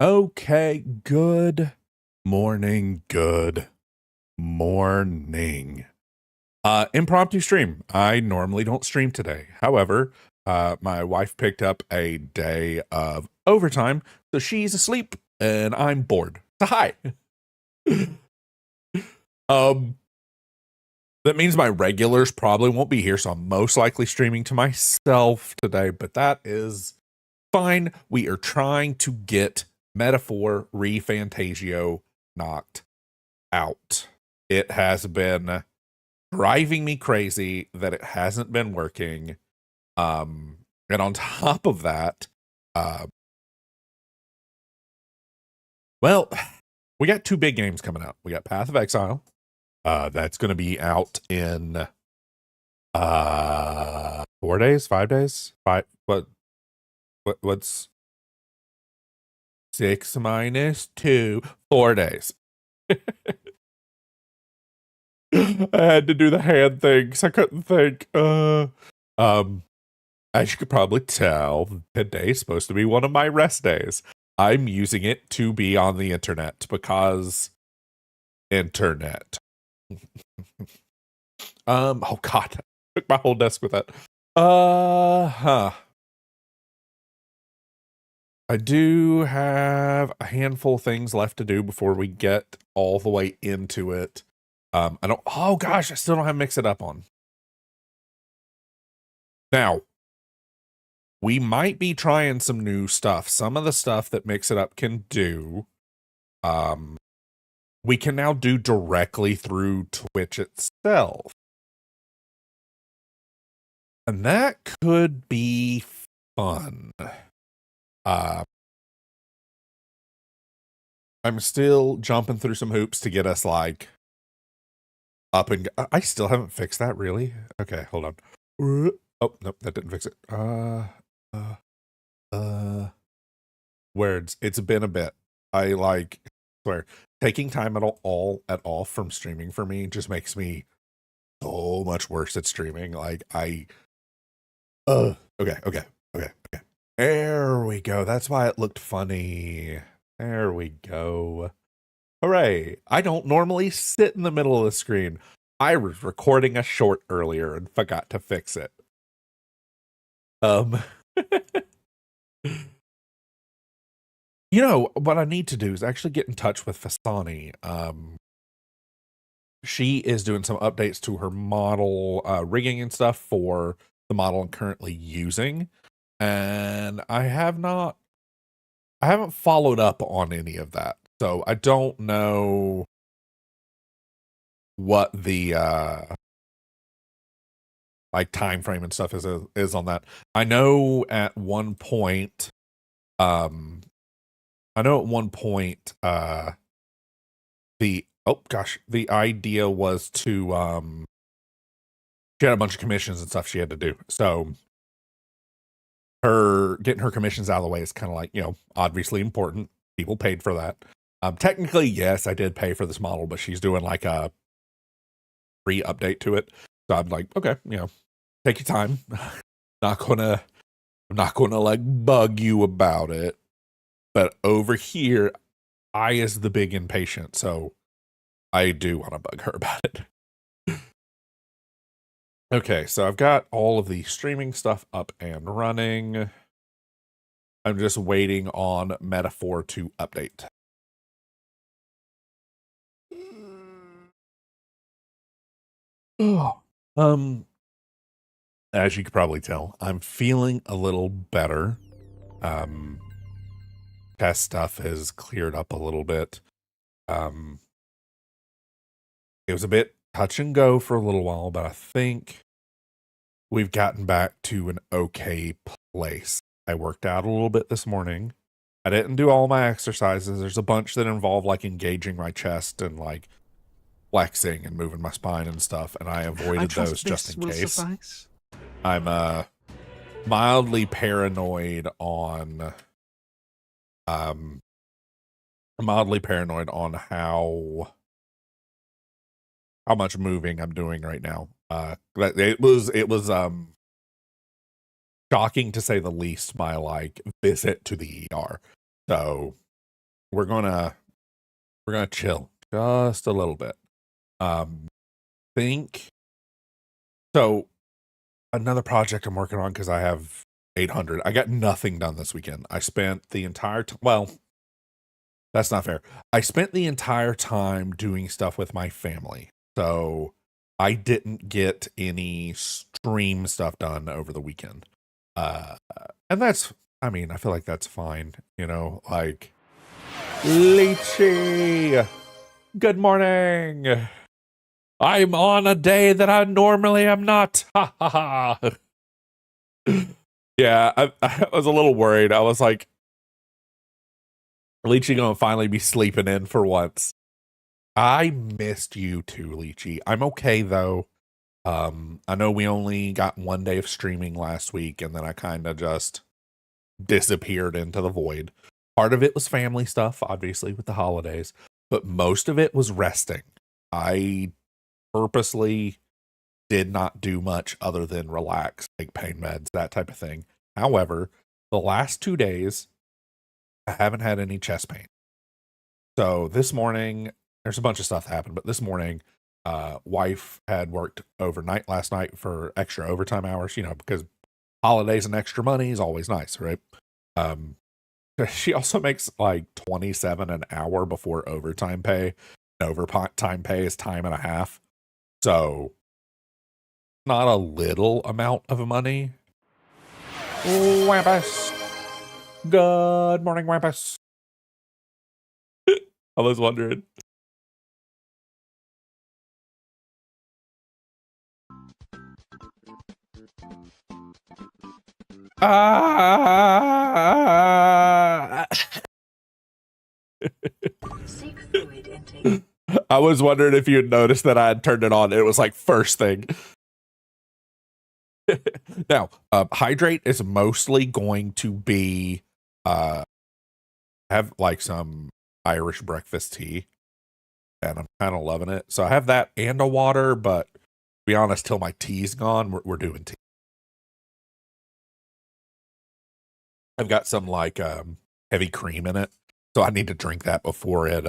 Okay, good morning, good morning. Impromptu stream. I normally don't stream today. However, my wife picked up a day of overtime, so she's asleep and I'm bored. So hi. um, that means my regulars probably won't be here, so I'm most likely streaming to myself today, but that is fine. We are trying to get Metaphor ReFantazio knocked out. It has been driving me crazy that it hasn't been working. And on top of that, well, we got two big games coming out. We got Path of Exile. That's going to be out in 4 days, 5 days, what's 6 minus 2, 4 days. I had to do the hand thing because I couldn't think. As you could probably tell, today's supposed to be one of my rest days. I'm using it to be on the internet because internet. Oh god, I took my whole desk with that. I do have a handful of things left to do before we get all the way into it. Oh gosh, I still don't have Mix It Up on. Now, we might be trying some new stuff. Some of the stuff that Mix It Up can do, we can now do directly through Twitch itself. And that could be fun. I'm still jumping through some hoops to get us like up and I still haven't fixed that, really. Okay, hold on. Oh, nope, that didn't fix it. Words. It's been a bit. I swear taking time at all from streaming for me just makes me so much worse at streaming. Like okay. There we go. That's why it looked funny. There we go. Hooray. I don't normally sit in the middle of the screen. I was recording a short earlier and forgot to fix it. You know, what I need to do is actually get in touch with Fasani. She is doing some updates to her model rigging and stuff for the model I'm currently using. And I haven't followed up on any of that. So I don't know what the like time frame and stuff is on that. I know at one point the idea was to she had a bunch of commissions and stuff she had to do. So getting her commissions out of the way is kind of like, obviously important. People paid for that. Technically, yes, I did pay for this model, but she's doing like a free update to it. So I'm like, okay, take your time. I'm not gonna like bug you about it. But over here, I is the big impatient, so I do want to bug her about it. Okay, so I've got all of the streaming stuff up and running. I'm just waiting on Metaphor to update. As you could probably tell, I'm feeling a little better. Test stuff has cleared up a little bit. It was a bit touch and go for a little while, but I think we've gotten back to an okay place. I worked out a little bit this morning. I didn't do all my exercises. There's a bunch that involve like engaging my chest and like flexing and moving my spine and stuff, and I avoided those just in case. Suffice. I'm mildly paranoid on how much moving I'm doing right now. It was shocking to say the least, my like visit to the ER. So we're gonna chill just a little bit. Um, think so. Another project I'm working on because I have 800. I got nothing done this weekend. I spent the entire time. Well, that's not fair. I spent the entire time doing stuff with my family. So I didn't get any stream stuff done over the weekend. Uh, and that's, I mean, I feel like that's fine. You know, like, Lychee, good morning. I'm on a day that I normally am not. Ha ha ha. Yeah, I was a little worried. I was like, Lychee gonna finally be sleeping in for once. I missed you too, Lychee. I'm okay though. I know we only got 1 day of streaming last week, and then I kind of just disappeared into the void. Part of it was family stuff, obviously, with the holidays, but most of it was resting. I purposely did not do much other than relax, take pain meds, that type of thing. However, the last 2 days, I haven't had any chest pain. So this morning, there's a bunch of stuff that happened, but this morning, wife had worked overnight last night for extra overtime hours, you know, because holidays and extra money is always nice, right? Um, she also makes like 27 an hour before overtime pay. Overtime pay is time and a half. So not a little amount of money. Wampus. Good morning, Wampus. I was wondering. Seek fluid intake. I was wondering if you had noticed that I had turned it on. It was like first thing. Now, hydrate is mostly going to be have like some Irish breakfast tea, and I'm kind of loving it. So I have that and a water, but to be honest, till my tea's gone, we're doing tea. I've got some like heavy cream in it, so I need to drink that before it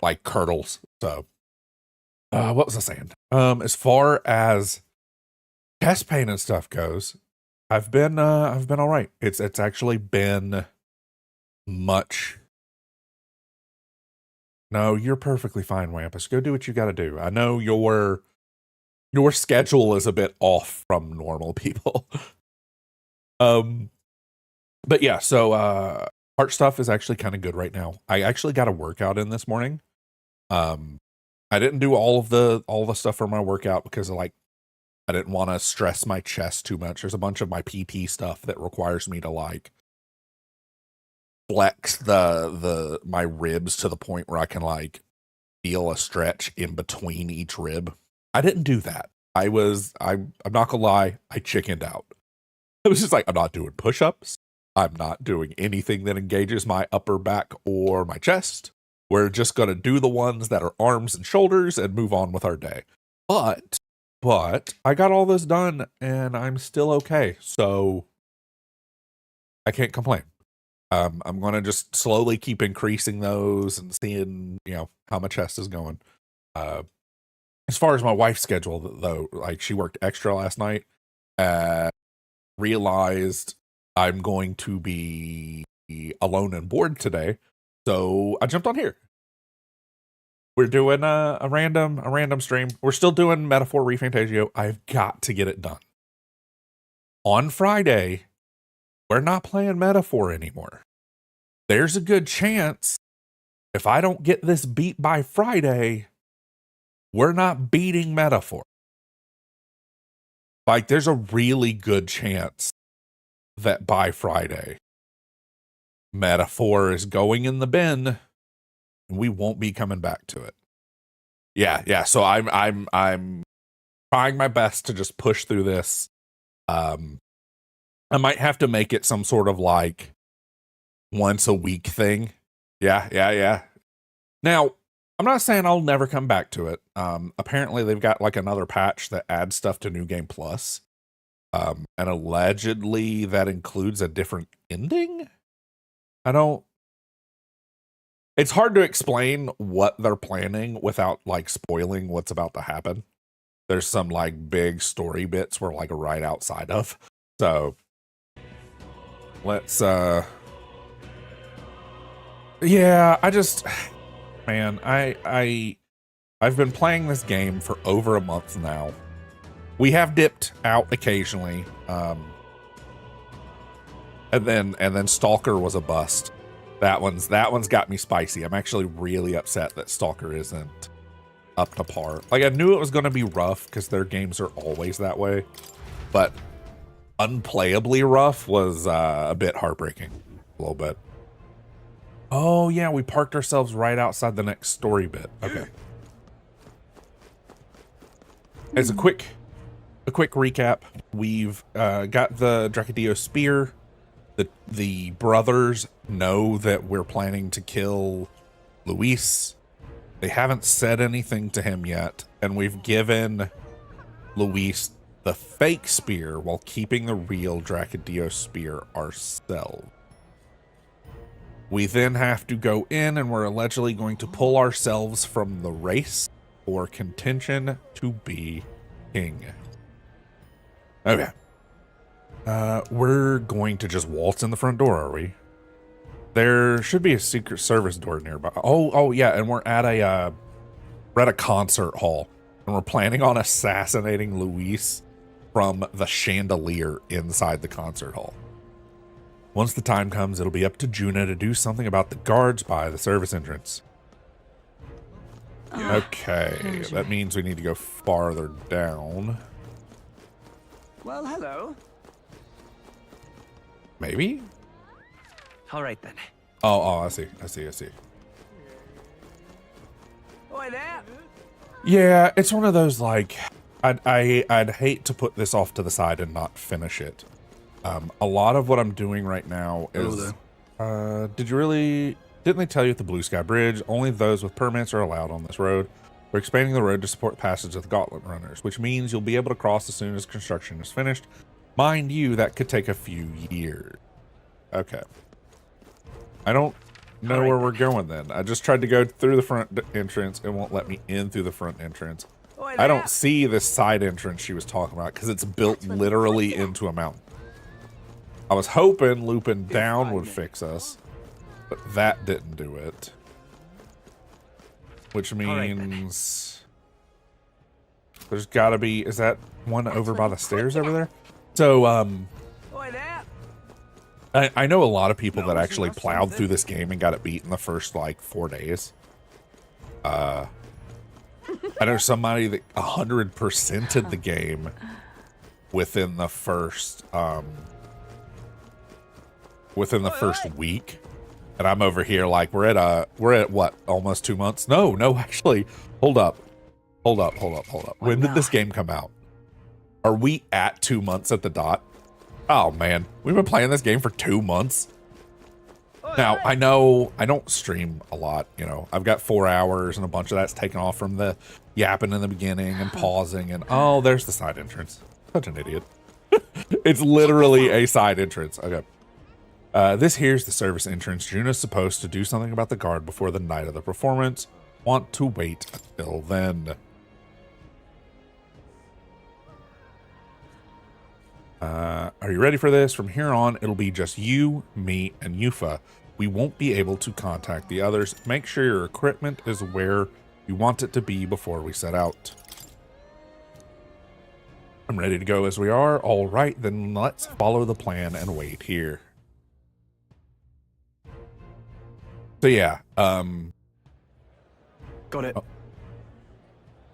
like curdles. So what was I saying? As far as chest pain and stuff goes, I've been all right. It's actually been much. No, you're perfectly fine, Wampus. Go do what you got to do. I know your schedule is a bit off from normal people. But yeah, so heart stuff is actually kind of good right now. I actually got a workout in this morning. I didn't do all the stuff for my workout because I didn't want to stress my chest too much. There's a bunch of my PT stuff that requires me to like flex my ribs to the point where I can like feel a stretch in between each rib. I didn't do that. I'm not gonna lie, I chickened out. I was just like, I'm not doing push-ups. I'm not doing anything that engages my upper back or my chest. We're just gonna do the ones that are arms and shoulders and move on with our day. But I got all this done and I'm still okay. So I can't complain. I'm gonna just slowly keep increasing those and seeing, you know, how my chest is going. As far as my wife's schedule though, like she worked extra last night, realized I'm going to be alone and bored today, so I jumped on here. We're doing a random stream. We're still doing Metaphor ReFantagio. I've got to get it done. On Friday, we're not playing Metaphor anymore. There's a good chance if I don't get this beat by Friday, we're not beating Metaphor. Like, there's a really good chance that by Friday, Metaphor is going in the bin and we won't be coming back to it. Yeah. So I'm trying my best to just push through this. I might have to make it some sort of like once a week thing. Yeah. Now, I'm not saying I'll never come back to it. Apparently they've got like another patch that adds stuff to New Game Plus. And allegedly that includes a different ending. I don't It's hard to explain what they're planning without like spoiling what's about to happen. There's some like big story bits we're like right outside of. So let's yeah, man, I've been playing this game for over a month now. We have dipped out occasionally. And then Stalker was a bust. That one's got me spicy. I'm actually really upset that Stalker isn't up to par. Like, I knew it was going to be rough because their games are always that way, but unplayably rough was a bit heartbreaking, a little bit. Oh yeah, we parked ourselves right outside the next story bit. Okay. As a quick recap, we've got the Dracodeo spear. The brothers know that we're planning to kill Luis. They haven't said anything to him yet, and we've given Luis the fake spear while keeping the real Dracodeo spear ourselves. We then have to go in, and we're allegedly going to pull ourselves from the race for contention to be king. Okay. We're going to just waltz in the front door, are we? There should be a Secret Service door nearby. Oh yeah, and we're at a concert hall, and we're planning on assassinating Luis from the chandelier inside the concert hall. Once the time comes, it'll be up to Juna to do something about the guards by the service entrance. Okay, that means we need to go farther down. Well, hello. Maybe? All right then. Oh, I see. Oi there. Yeah, it's one of those like, I'd hate to put this off to the side and not finish it. A lot of what I'm doing right now is, didn't they tell you at the Blue Sky Bridge, only those with permits are allowed on this road? We're expanding the road to support passage of the Gauntlet Runners, which means you'll be able to cross as soon as construction is finished. Mind you, that could take a few years. Okay. I don't know where we're going then. I just tried to go through the front entrance. It won't let me in through the front entrance. I don't see this side entrance she was talking about because it's built literally into a mountain. I was hoping looping down would fix us, but that didn't do it. Which means there's gotta be, is that one over by the stairs over there? So, I know a lot of people that actually plowed through this game and got it beat in the first, like, 4 days. I know somebody that 100%'ed the game within the first, week. And I'm over here like, we're at what, almost 2 months? No, actually, hold up. When did this game come out? Are we at 2 months at the dot? Oh man, we've been playing this game for 2 months. Now, I know I don't stream a lot, you know. I've got 4 hours and a bunch of that's taken off from the yapping in the beginning and pausing and, oh, there's the side entrance. Such an idiot. It's literally a side entrance. Okay. This here's the service entrance. Juna's supposed to do something about the guard before the night of the performance. Want to wait until then. Are you ready for this? From here on, it'll be just you, me, and Yufa. We won't be able to contact the others. Make sure your equipment is where you want it to be before we set out. I'm ready to go as we are. All right, then let's follow the plan and wait here. So yeah, got it.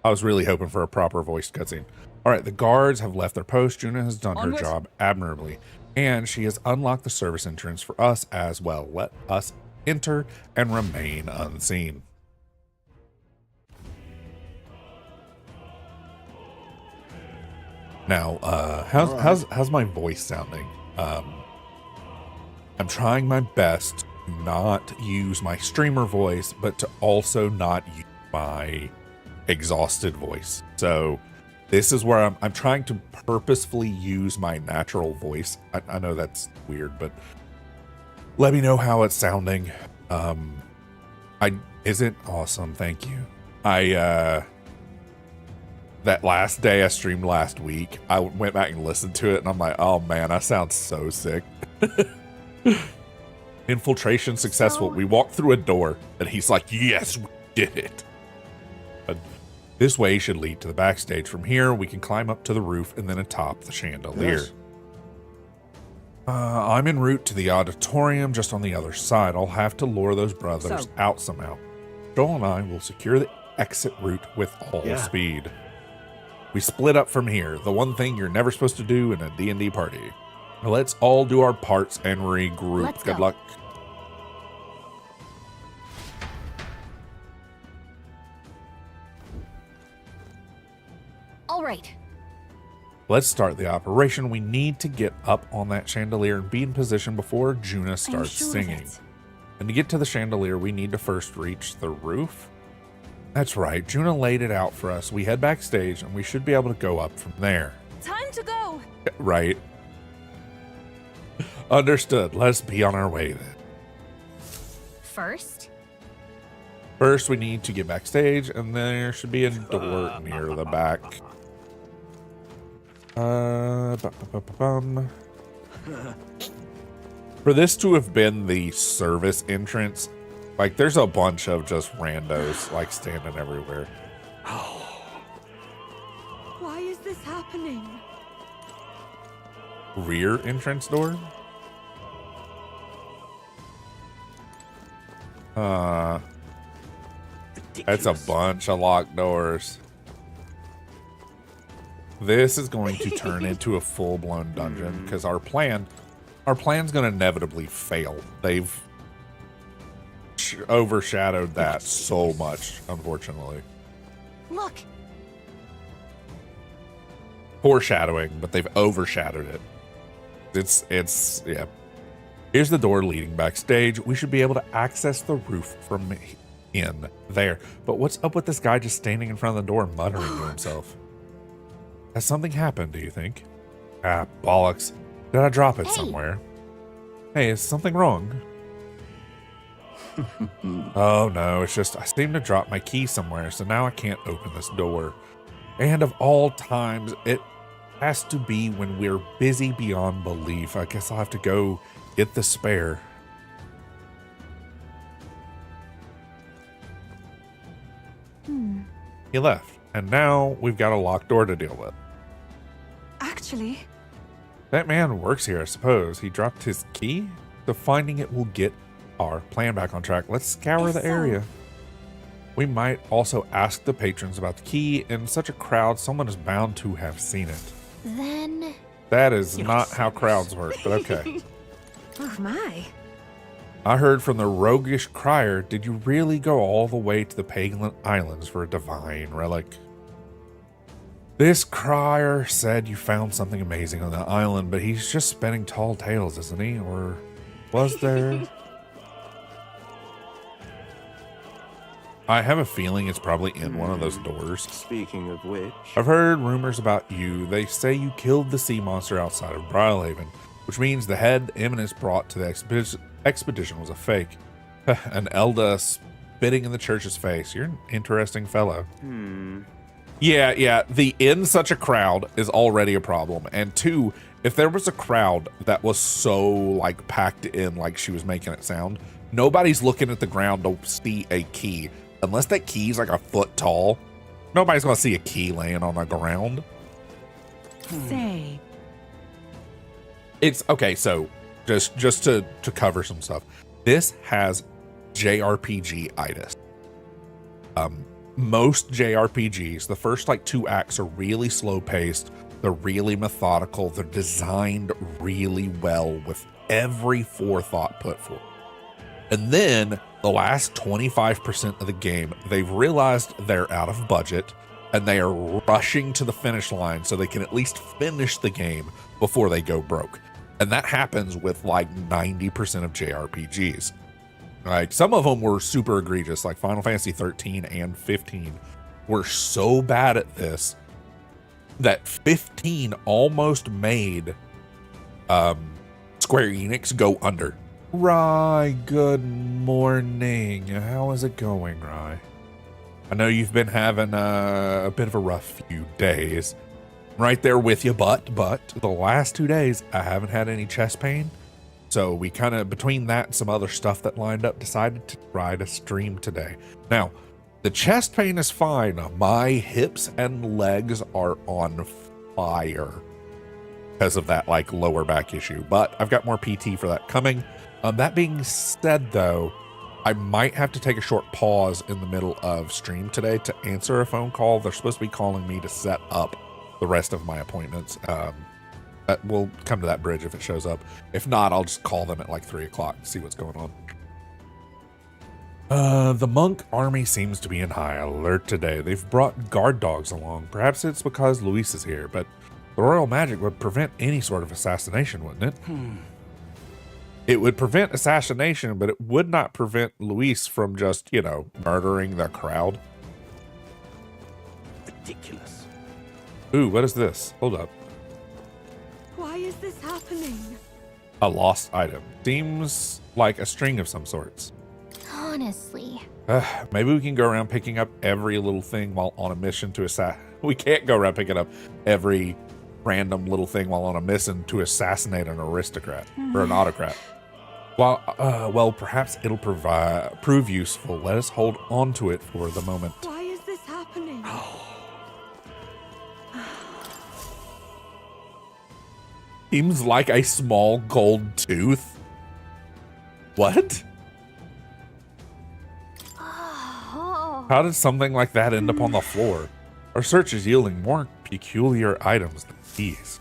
I was really hoping for a proper voiced cutscene. All right, the guards have left their post. Juna has done her job admirably, and she has unlocked the service entrance for us as well. Let us enter and remain unseen. Now, how's my voice sounding? I'm trying my best to not use my streamer voice, but to also not use my exhausted voice. So this is where I'm trying to purposefully use my natural voice. I know that's weird, but let me know how it's sounding. Isn't awesome. Thank you. That last day I streamed last week, I went back and listened to it, and I'm like, oh man, I sound so sick. Infiltration successful. So- We walked through a door, and he's like, yes, we did it. But this way should lead to the backstage. From here, we can climb up to the roof and then atop the chandelier. Yes. I'm en route to the auditorium just on the other side. I'll have to lure those brothers So- out somehow. Joel and I will secure the exit route with all Yeah. speed. We split up from here, the one thing you're never supposed to do in a D&D party. Let's all do our parts and regroup. Let's Good go. luck. All right. Let's start the operation. We need to get up on that chandelier and be in position before Juna starts singing. And to get to the chandelier, we need to first reach the roof. That's right, Juna laid it out for us. We head backstage and we should be able to go up from there. Time to go. Right. Understood. Let's be on our way then. First, First, we need to get backstage, and there should be a door near the back. Bum. For this to have been the service entrance, like there's a bunch of just randos like standing everywhere. why is this happening? Rear entrance door? That's a bunch of locked doors. This is going to turn into a full-blown dungeon because our plan's going to inevitably fail. They've overshadowed that so much, unfortunately. Look, Foreshadowing, but they've overshadowed it. It's yeah. Here's the door leading backstage. We should be able to access the roof from in there. But what's up with this guy just standing in front of the door muttering to himself? Has something happened, do you think? Ah, bollocks. Did I drop it Hey. somewhere? Hey, is something wrong? Oh no, it's just I seem to drop my key somewhere, so now I can't open this door. And of all times, it has to be when we're busy beyond belief. I guess I'll have to go get the spare. He left, and now we've got a locked door to deal with. actually, That man works here, I suppose. He dropped his key, so finding it will get our plan back on track. Let's scour If the so- area. We might also ask the patrons about the key. In such a crowd, someone is bound to have seen it. then. That is not how crowds work, but okay. Oh my. I heard from the roguish crier, did you really go all the way to the Pagan Islands for a divine relic? This crier said you found something amazing on the island, but he's just spinning tall tales, isn't he? Or was there? I have a feeling it's probably in one of those doors. Speaking of which, I've heard rumors about you. They say you killed the sea monster outside of Briarhaven, which means the head eminence brought to the expedition was a fake. An Elda spitting in the church's face. You're an interesting fellow. Yeah, the in such a crowd is already a problem. And two, if there was a crowd that was so like packed in like she was making it sound, nobody's looking at the ground to see a key. Unless that key's like a foot tall, nobody's gonna see a key laying on the ground. Say. It's okay, so just to cover some stuff. This has JRPG-itis. Most JRPGs, the first like 2 acts are really slow paced, they're really methodical, they're designed really well with every forethought put forth. And then the last 25% of the game, they've realized they're out of budget and they are rushing to the finish line so they can at least finish the game before they go broke. And that happens with like 90% of JRPGs. Like some of them were super egregious, like Final Fantasy 13 and 15 were so bad at this that 15 almost made Square Enix go under. Rye, good morning. How is it going, Rye? I know you've been having a bit of a rough few days. Right there with you, but the last 2 days, I haven't had any chest pain. So we kind of, between that and some other stuff that lined up, decided to try to stream today. Now, the chest pain is fine. My hips and legs are on fire because of that like lower back issue, but I've got more PT for that coming. That being said, though, I might have to take a short pause in the middle of stream today to answer a phone call. They're supposed to be calling me to set up the rest of my appointments. We'll come to that bridge if it shows up. If not, I'll just call them at like 3 o'clock and see what's going on. The monk army seems to be in high alert today. They've brought guard dogs along. Perhaps it's because Luis is here, but the royal magic would prevent any sort of assassination, wouldn't it? It would prevent assassination, but it would not prevent Luis from just, you know, murdering the crowd. Ridiculous. Ooh, what is this? Hold up. Why is this happening? A lost item. Seems like a string of some sorts. Honestly. Maybe we can go around picking up every little thing while on a mission to assassinate. We can't go around picking up every random little thing while on a mission to assassinate an aristocrat or an autocrat. Well, perhaps it'll prove useful. Let us hold on to it for the moment. Why is this happening? Seems like a small gold tooth. What? Oh. How did something like that end up on the floor? Our search is yielding more peculiar items than these.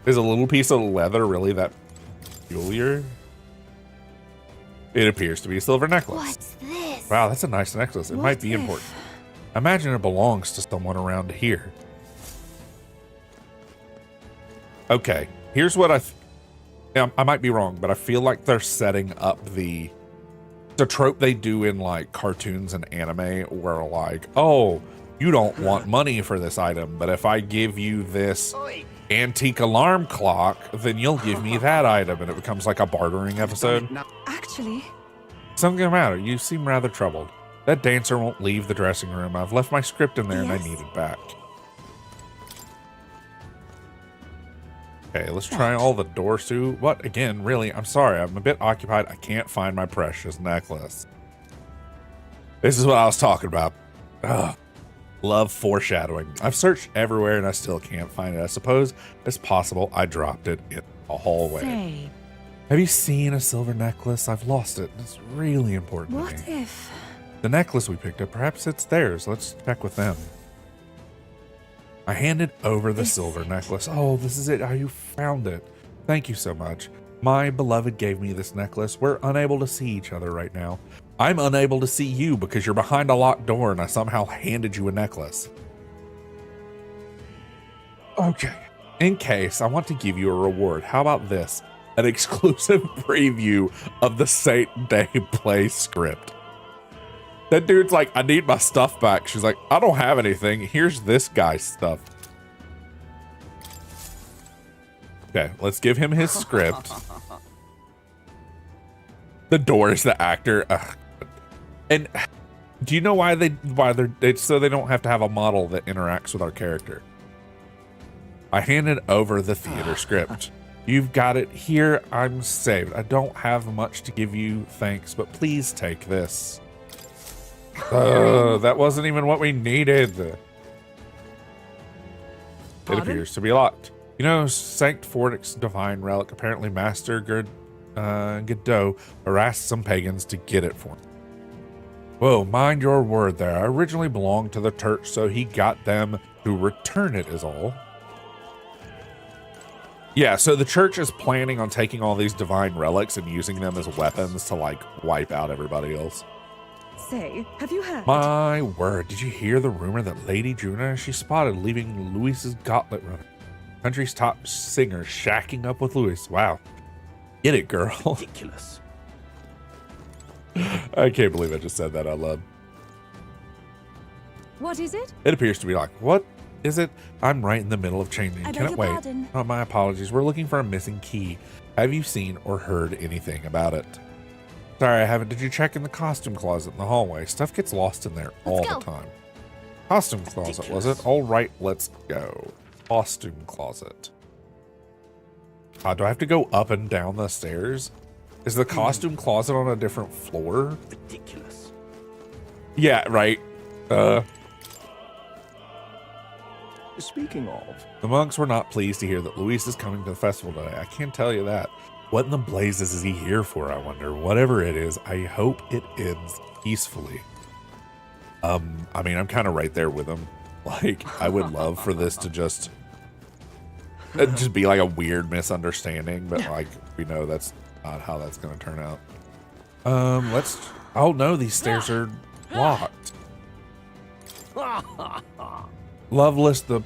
Is a little piece of leather really that peculiar? It appears to be a silver necklace. What's this? Wow, that's a nice necklace. It What might be if- important. I imagine it belongs to someone around here. Okay, here's what I might be wrong, but I feel like they're setting up the trope they do in like cartoons and anime where like, oh, you don't want money for this item, but if I give you this antique alarm clock, then you'll give me that item, and it becomes like a bartering episode. Actually, Something the matter. You seem rather troubled. That dancer won't leave the dressing room. I've left my script in there and I Yes? need it back. Okay, let's try all the Dorsu. What? Again, really? I'm sorry. I'm a bit occupied. I can't find my precious necklace. This is what I was talking about. Ugh. Love foreshadowing. I've searched everywhere and I still can't find it. I suppose it's possible I dropped it in a hallway. say, Have you seen a silver necklace? I've lost it. It's really important what to me. if? The necklace we picked up, perhaps it's theirs. Let's check with them. I handed over the This is silver it. necklace. Oh, this is it. Oh, you found it. Thank you so much. My beloved gave me this necklace. We're unable to see each other right now. I'm unable to see you because you're behind a locked door and I somehow handed you a necklace. Okay. In case, I want to give you a reward. How about this? An exclusive preview of the Saint Day play script. That dude's like, I need my stuff back. She's like, I don't have anything. Here's this guy's stuff. Okay, let's give him his script. The door is the actor. Ugh. And do you know why it's so they don't have to have a model that interacts with our character? I handed over the theater script. You've got it here. I'm saved. I don't have much to give you, thanks, but please take this. That wasn't even what we needed. It Pardon? appears to be locked. You know, Sanct Fortix divine relic. Apparently, Master Godot harassed some pagans to get it for him. Whoa, mind your word there. I originally belonged to the church, so he got them to return it is all. Yeah, so the church is planning on taking all these divine relics and using them as weapons to, like, wipe out everybody else. Say, have you heard? My word, did you hear the rumor that Lady Juna, she spotted leaving Luis's gauntlet runner? Country's top singer shacking up with Luis. Wow. Get it, girl. Ridiculous. I can't believe I just said that out loud. What is it? It appears to be like, what? Is it? I'm right in the middle of changing. I Can beg it your wait? pardon. Oh, my apologies. We're looking for a missing key. Have you seen or heard anything about it? Sorry, I haven't. Did you check in the costume closet in the hallway? Stuff gets lost in there all Let's the go. time. Costume closet, was it? All right, let's go. Costume closet. Do I have to go up and down the stairs? Is the costume closet on a different floor? Ridiculous. Yeah, right. Speaking of, The monks were not pleased to hear that Luis is coming to the festival today. I can't tell you that. What in the blazes is he here for, I wonder? Whatever it is, I hope it ends peacefully. I mean, I'm kind of right there with him. Like, I would love for this to just be like a weird misunderstanding, but like, we know that's not how that's going to turn out. Oh no, these stairs are locked. Loveless, the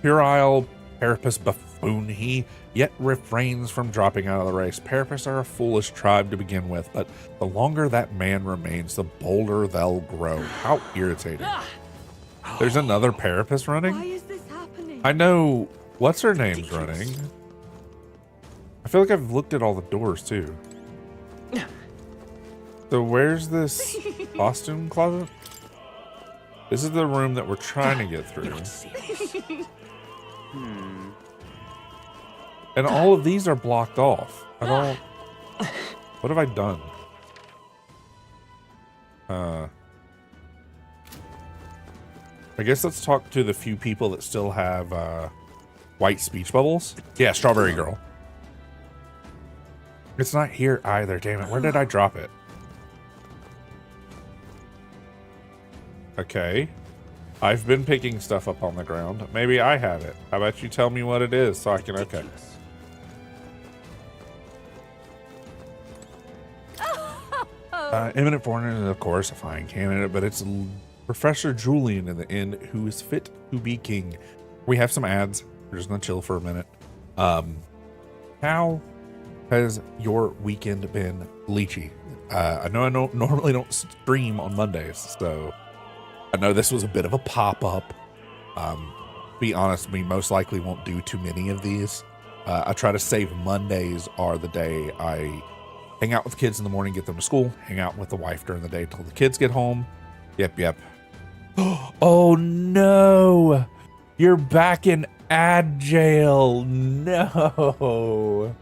puerile Parapus buffoon, he yet refrains from dropping out of the race. Parapus are a foolish tribe to begin with, but the longer that man remains, the bolder they'll grow. How irritating. There's another Parapus running? Why is this happening? I know, what's her name's running? I feel like I've looked at all the doors too. So where's this costume closet? This is the room that we're trying to get through. And all of these are blocked off. I don't... What have I done? I guess let's talk to the few people that still have white speech bubbles. Yeah, Strawberry Girl. It's not here either, damn it. Where did I drop it? Okay. I've been picking stuff up on the ground. Maybe I have it. How about you tell me what it is so I can... Okay. Eminent Foreigner is, of course, a fine candidate, but it's Professor Julian in the end who is fit to be king. We have some ads. We're just gonna chill for a minute. How has your weekend been, Lychee? I know I normally don't stream on Mondays, so I know this was a bit of a pop-up. Be honest, we most likely won't do too many of these. I try to save Mondays are the day I hang out with kids in the morning, get them to school, hang out with the wife during the day till the kids get home. Yep. Oh no! You're back in ad jail. No.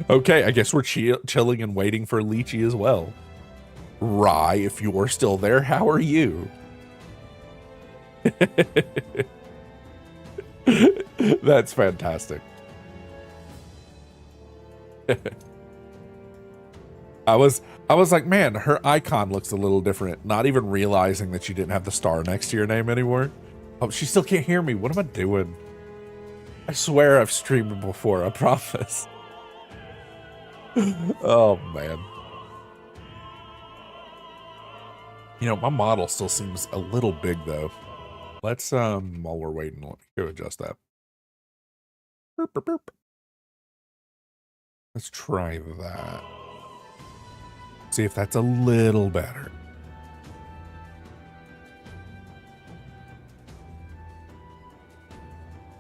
Okay, I guess we're chilling and waiting for Lychee as well. Rye, if you're still there, how are you? That's fantastic. I was like, man, her icon looks a little different, not even realizing that she didn't have the star next to your name anymore. Oh, she still can't hear me. What am I doing? I swear I've streamed before, I promise. Oh man. You know, my model still seems a little big though. Let's while we're waiting, let me go adjust that. Burp, burp, burp. Let's try that. See if that's a little better.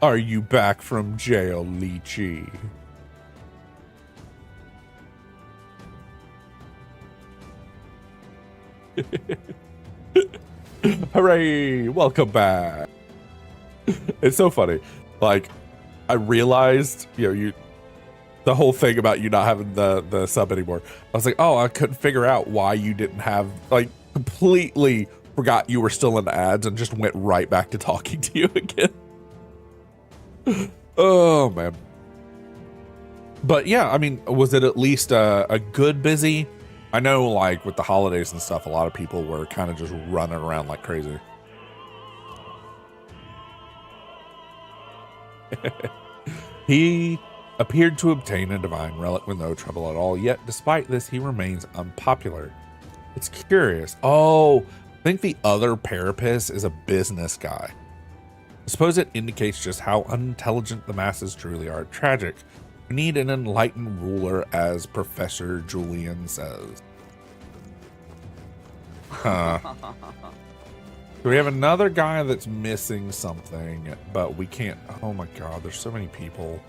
Are you back from jail, Lychee? Hooray! Welcome back. It's so funny. Like, I realized, the whole thing about you not having the sub anymore. I was like, oh, I couldn't figure out why you didn't have, like, completely forgot you were still in ads and just went right back to talking to you again. Oh, man. But yeah, I mean, was it at least a good busy? I know, like, with the holidays and stuff, a lot of people were kind of just running around like crazy. He appeared to obtain a divine relic with no trouble at all, yet despite this, he remains unpopular. It's curious. Oh, I think the other Parapus is a business guy. I suppose it indicates just how unintelligent the masses truly are. Tragic. We need an enlightened ruler, as Professor Julian says. Huh. So we have another guy that's missing something, but we can't. Oh my god, there's so many people.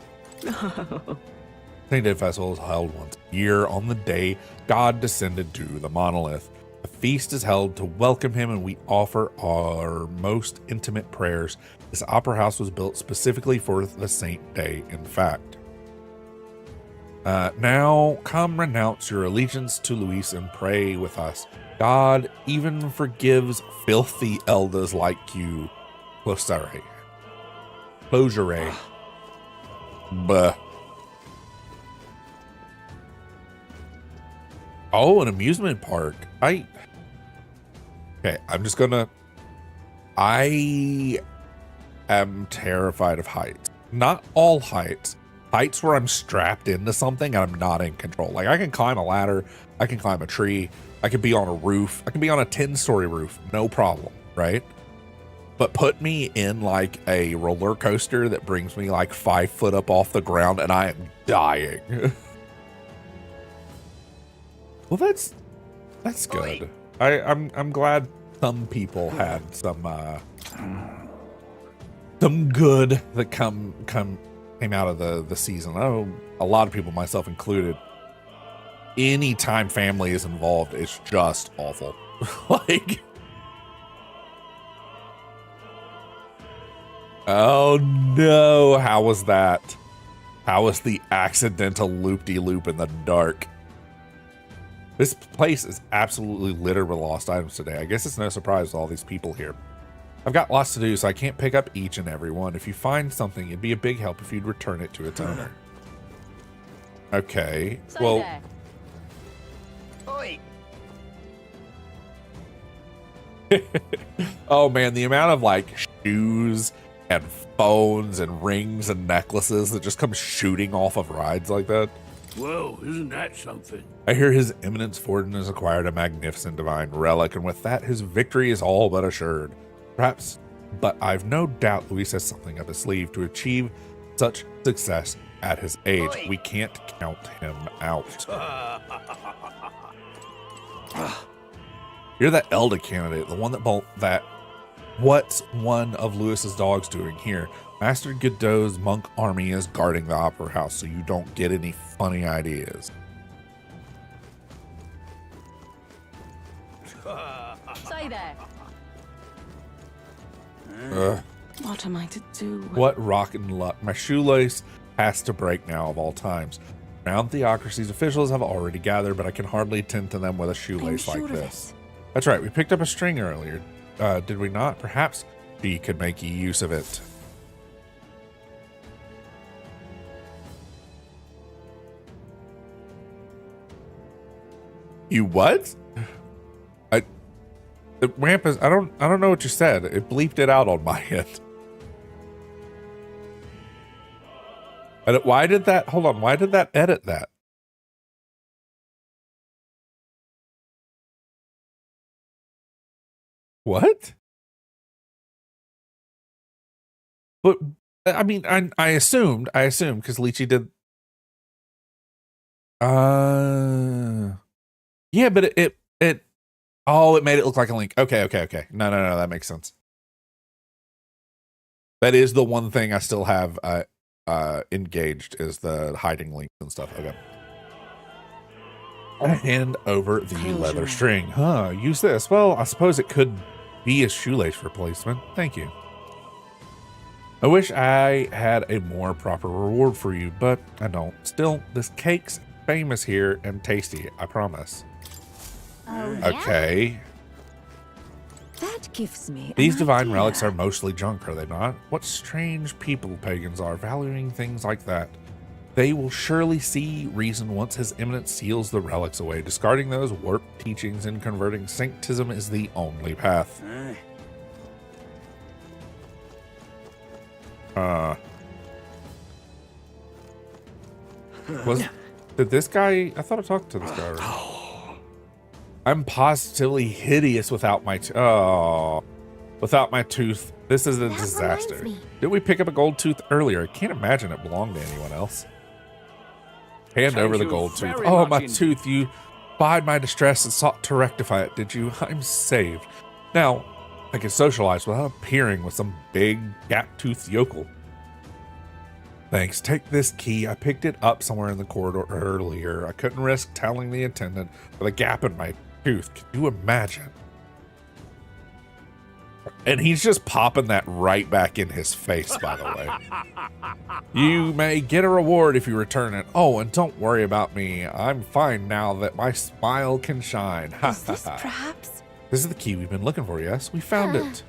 St. Day Festival is held once a year on the day God descended to the monolith. A feast is held to welcome him, and we offer our most intimate prayers. This opera house was built specifically for the saint day, in fact. Now come renounce your allegiance to Luis and pray with us. God even forgives filthy elders like you. Closure. Buh. Oh, an amusement park. Okay, I'm just gonna... I am terrified of heights. Not all heights. Heights where I'm strapped into something and I'm not in control. Like, I can climb a ladder. I can climb a tree. I can be on a roof. I can be on a 10-story roof. No problem, right? But put me in, like, a roller coaster that brings me, like, 5 foot up off the ground and I am dying. Well, that's good. I'm glad some people had some good that came out of the season. I know a lot of people, myself included, anytime family is involved, it's just awful. Like, oh no, how was that? How was the accidental loop-de-loop in the dark? This place is absolutely littered with lost items today. I guess it's no surprise with all these people here. I've got lots to do, so I can't pick up each and every one. If you find something, it'd be a big help if you'd return it to its owner. Okay, well... Oh man, the amount of, like, shoes and phones and rings and necklaces that just come shooting off of rides like that. Whoa, isn't that something? I hear His Eminence Forden has acquired a magnificent divine relic, and with that, his victory is all but assured. Perhaps, but I've no doubt Luis has something up his sleeve to achieve such success at his age. We can't count him out. You're that Elder candidate, the one that what's one of Luis's dogs doing here? Master Godot's monk army is guarding the opera house, so you don't get any funny ideas. Say there. What am I to do? What rockin' luck. My shoelace has to break now of all times. Round Theocracy's officials have already gathered, but I can hardly tend to them with a shoelace like this. That's right, we picked up a string earlier. Did we not? Perhaps she could make use of it. You what? The ramp is... I don't know what you said. It bleeped it out on my end. And why did that... Hold on. Why did that edit that? What? But, I mean, I assumed, because Lychee did... Yeah, but it oh, it made it look like a link. Okay. No, that makes sense. That is the one thing I still have engaged, is the hiding links and stuff. Okay. Hand over the leather string. Use this. Well, I suppose it could be a shoelace replacement. Thank you. I wish I had a more proper reward for you, but I don't. Still, this cake's famous here and tasty, I promise. Oh, yeah? Okay. That gives me These an divine idea. relics are mostly junk, are they not? What strange people pagans are, valuing things like that. They will surely see reason once His Eminence seals the relics away. Discarding those warped teachings and converting sanctism is the only path. Did this guy... I thought I talked to this guy already. I'm positively hideous without my... Oh. Without my tooth, this is a That disaster. reminds me. Did we pick up a gold tooth earlier? I can't imagine it belonged to anyone else. Hand Thank over the you gold tooth. very Oh, much my indeed. tooth. You spied my distress and sought to rectify it, did you? I'm saved. Now, I can socialize without appearing with some big gap-toothed yokel. Thanks. Take this key. I picked it up somewhere in the corridor earlier. I couldn't risk telling the attendant with a gap in my tooth. Can you imagine? And he's just popping that right back in his face, by the way. You may get a reward if you return it. Oh, and don't worry about me. I'm fine now that my smile can shine. Is this perhaps? This is the key we've been looking for, yes? We found it.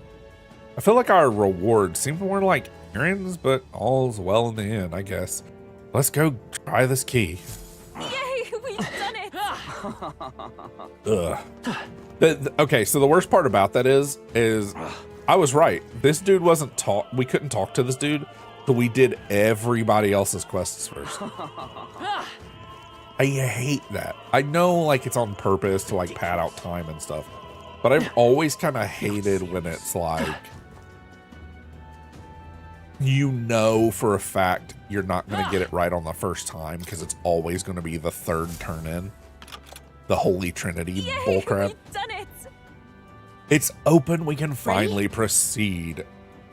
I feel like our rewards seem more like errands, but all's well in the end, I guess. Let's go try this key. Yay, we've done it! Ugh. Okay, so the worst part about that is I was right. This dude wasn't we couldn't talk to this dude, so we did everybody else's quests first. I hate that. I know like it's on purpose to like pad out time and stuff, but I've always kind of hated when it's like, you know for a fact you're not going to get it right on the first time because it's always going to be the third turn in. The Holy Trinity bullcrap. We've done it! It's open. We can finally proceed.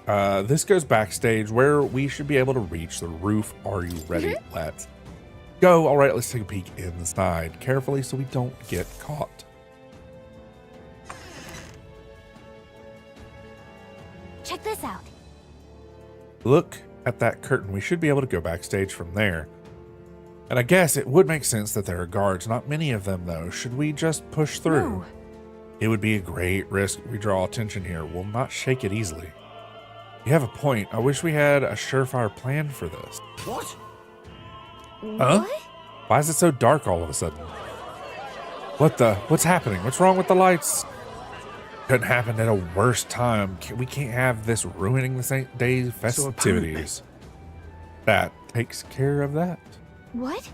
This goes backstage where we should be able to reach the roof. Are you ready? Let's go. All right, let's take a peek inside carefully so we don't get caught. Check this out. Look at that curtain. We should be able to go backstage from there. And I guess it would make sense that there are guards. Not many of them, though. Should we just push through? No. It would be a great risk. We draw attention here. We'll not shake it easily. You have a point. I wish we had a surefire plan for this. What? Huh? What? Why is it so dark all of a sudden? What's happening? What's wrong with the lights? Couldn't happen at a worse time. We can't have this ruining the St. Day festivities. That takes care of that. What?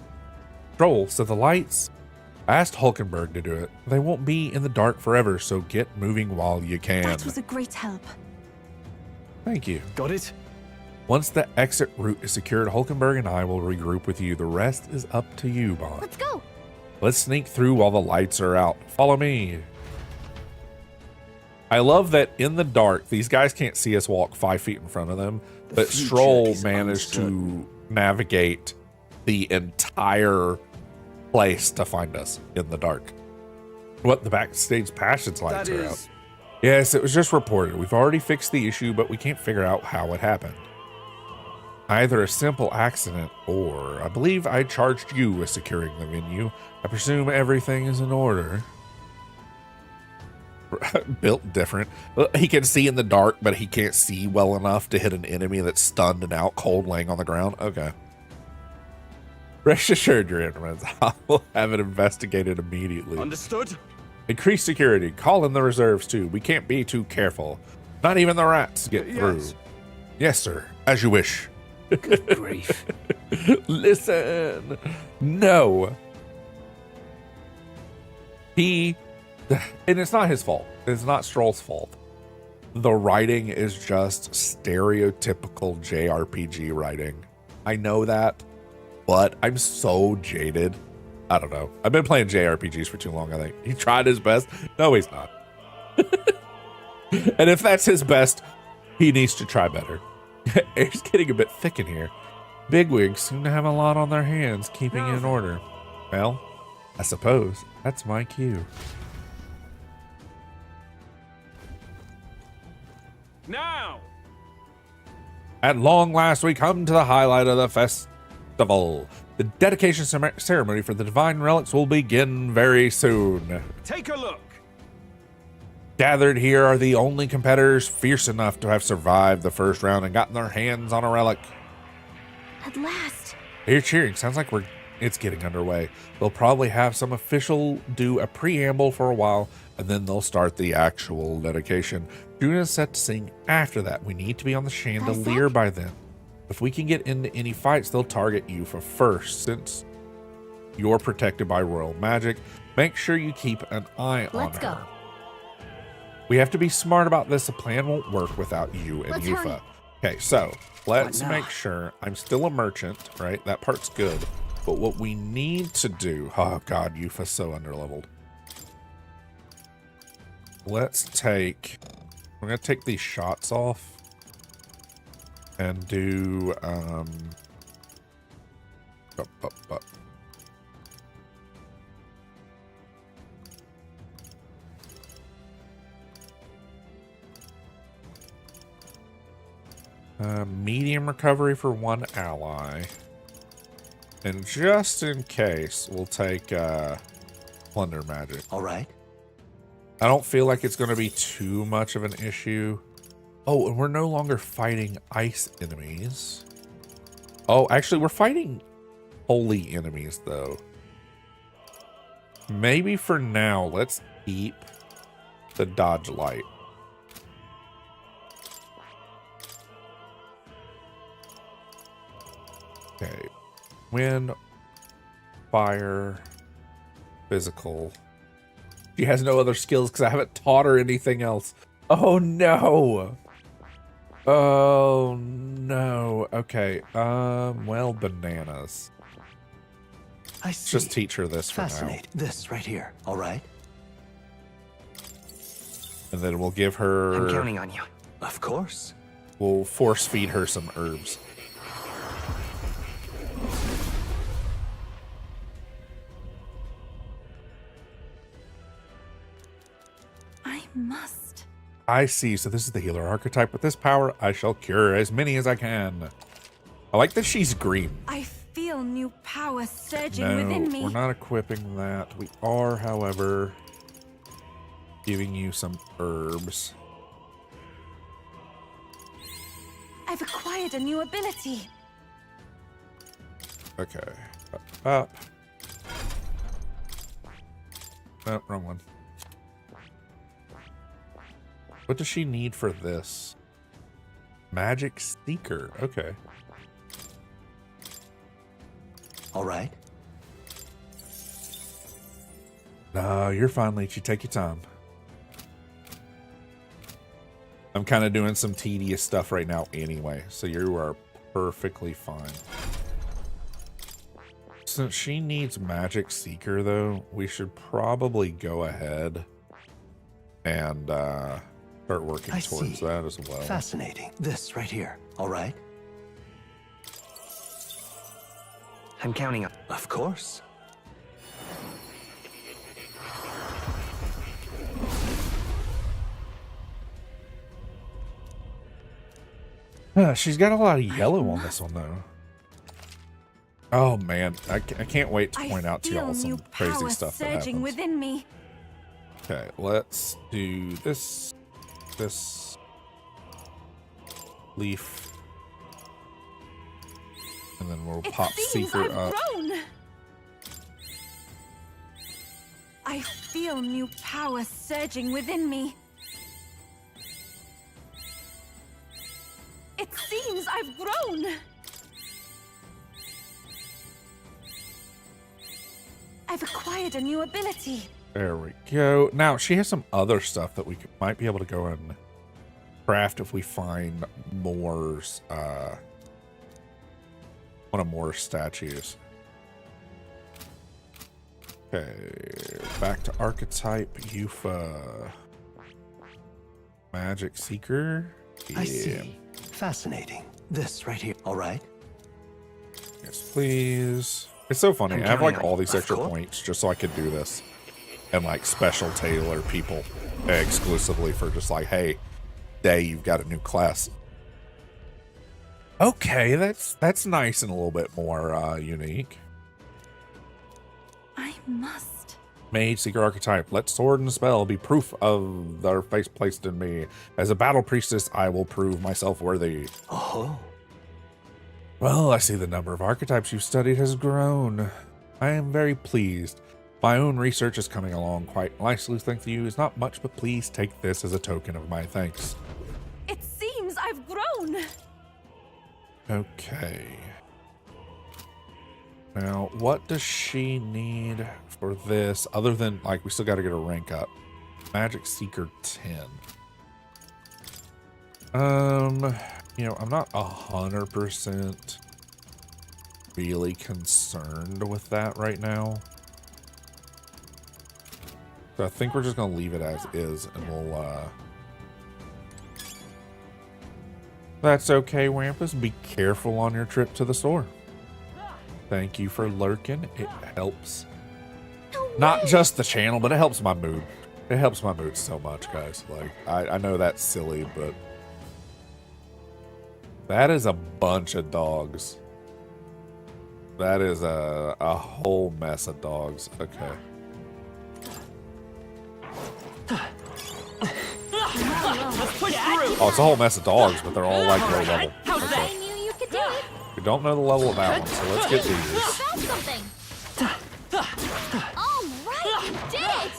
Troll, so the lights. I asked Hulkenberg to do it. They won't be in the dark forever, so get moving while you can. That was a great help. Thank you. Got it? Once the exit route is secured, Hulkenberg and I will regroup with you. The rest is up to you, Bond. Let's go. Let's sneak through while the lights are out. Follow me. I love that in the dark, these guys can't see us walk 5 feet in front of them, but future Stroll is managed uncertain. to navigate the entire place to find us in the dark. What, the backstage passions lights That are out? is... Yes, it was just reported. We've already fixed the issue, but we can't figure out how it happened. Either a simple accident or I believe I charged you with securing the venue. I presume everything is in order. Built different. He can see in the dark, but he can't see well enough to hit an enemy that's stunned and out cold laying on the ground. Okay. Rest assured, your instruments. I will have it investigated immediately. Understood? Increase security. Call in the reserves too. We can't be too careful. Not even the rats get through. Yes. Yes, sir. As you wish. Good grief. Listen. No. And it's not his fault. It's not Stroll's fault. The writing is just stereotypical JRPG writing. I know that, but I'm so jaded. I don't know. I've been playing JRPGs for too long, I think. He tried his best. No, he's not. And if that's his best, he needs to try better. It's getting a bit thick in here. Bigwigs seem to have a lot on their hands, keeping it in order. Well, I suppose that's my cue. Now! At long last, we come to the highlight of the festival. The dedication ceremony for the divine relics will begin very soon. Take a look. Gathered here are the only competitors fierce enough to have survived the first round and gotten their hands on a relic. At last. You're cheering. Sounds like it's getting underway. They'll probably have some official do a preamble for a while, and then they'll start the actual dedication. Juna is set to sing after that. We need to be on the chandelier by then. If we can get into any fights, they'll target you for first. Since you're protected by royal magic, make sure you keep an eye on her. Let's go. We have to be smart about this. The plan won't work without you and Let's Yufa. hurry. Okay, so let's What now? make sure I'm still a merchant, right? That part's good. But what we need to do, oh God, Yufa's so underleveled. Let's take, we're gonna take these shots off and do, medium recovery for one ally. And just in case, we'll take plunder magic. All right. I don't feel like it's going to be too much of an issue. Oh, and we're no longer fighting ice enemies. Oh, actually, we're fighting holy enemies, though. Maybe for now, let's keep the dodge light. Okay. Wind, fire, physical. She has no other skills because I haven't taught her anything else. Oh no. Oh no. Okay. Well, bananas. I Let's see. just teach her this for now. Fascinate. This right here. All right. And then we'll give I'm her, counting on you. Of course. we'll force feed her some herbs. I must. I see. So this is the healer archetype. With this power, I shall cure as many as I can. I like that she's green. I feel new power surging No, within me. we're not equipping that. We are, however, giving you some herbs. I've acquired a new ability. Okay. Up. Oh, wrong one. What does she need for this? Magic Seeker. Okay. All right. No, you're fine, Leechy. Take your time. I'm kind of doing some tedious stuff right now anyway, so you are perfectly fine. Since she needs Magic Seeker, though, we should probably go ahead and start working I towards see. that as well. Fascinating. This right here. All right. I'm counting on. Of course. She's got a lot of yellow on this one, though. Oh, man. I can't wait to point out to y'all some crazy stuff that surging happens. within me. Okay, let's do this, this, leaf, and then we'll It pop seems Seeker I've up. grown. I feel new power surging within me. It seems I've grown. I've acquired a new ability. There we go. Now, she has some other stuff that we might be able to go and craft if we find Moore's, one of Moore's statues. Okay, back to archetype, Yufa. Magic Seeker. I see. Fascinating. This right here. All right. Yes, please. It's so funny. I'm I have like counting on all you. these Of extra course. points just so I could do this. And like special tailor people exclusively for just like, hey, day you've got a new class. Okay, that's nice and a little bit more unique. I must. Mage, Seeker Archetype. Let sword and spell be proof of their face placed in me. As a battle priestess, I will prove myself worthy. Oh. Well, I see the number of archetypes you've studied has grown. I am very pleased. My own research is coming along quite nicely, thanks to you. It's not much, but please take this as a token of my thanks. It seems I've grown. Okay. Now, what does she need for this? Other than, like, we still got to get her rank up. Magic Seeker 10. You know, I'm not 100% really concerned with that right now. So I think we're just gonna leave it as is, and we'll that's okay, Wampus. Be careful on your trip to the store. Thank you for lurking. It helps. Not just the channel, but it helps my mood. It helps my mood so much, guys. Like, I know that's silly, but that is a bunch of dogs. That is a whole mess of dogs. Okay. Oh, it's a whole mess of dogs, but they're all like low level. Okay. I knew you could do it. We don't know the level of that one, so let's get these. Found something. All right, you did it.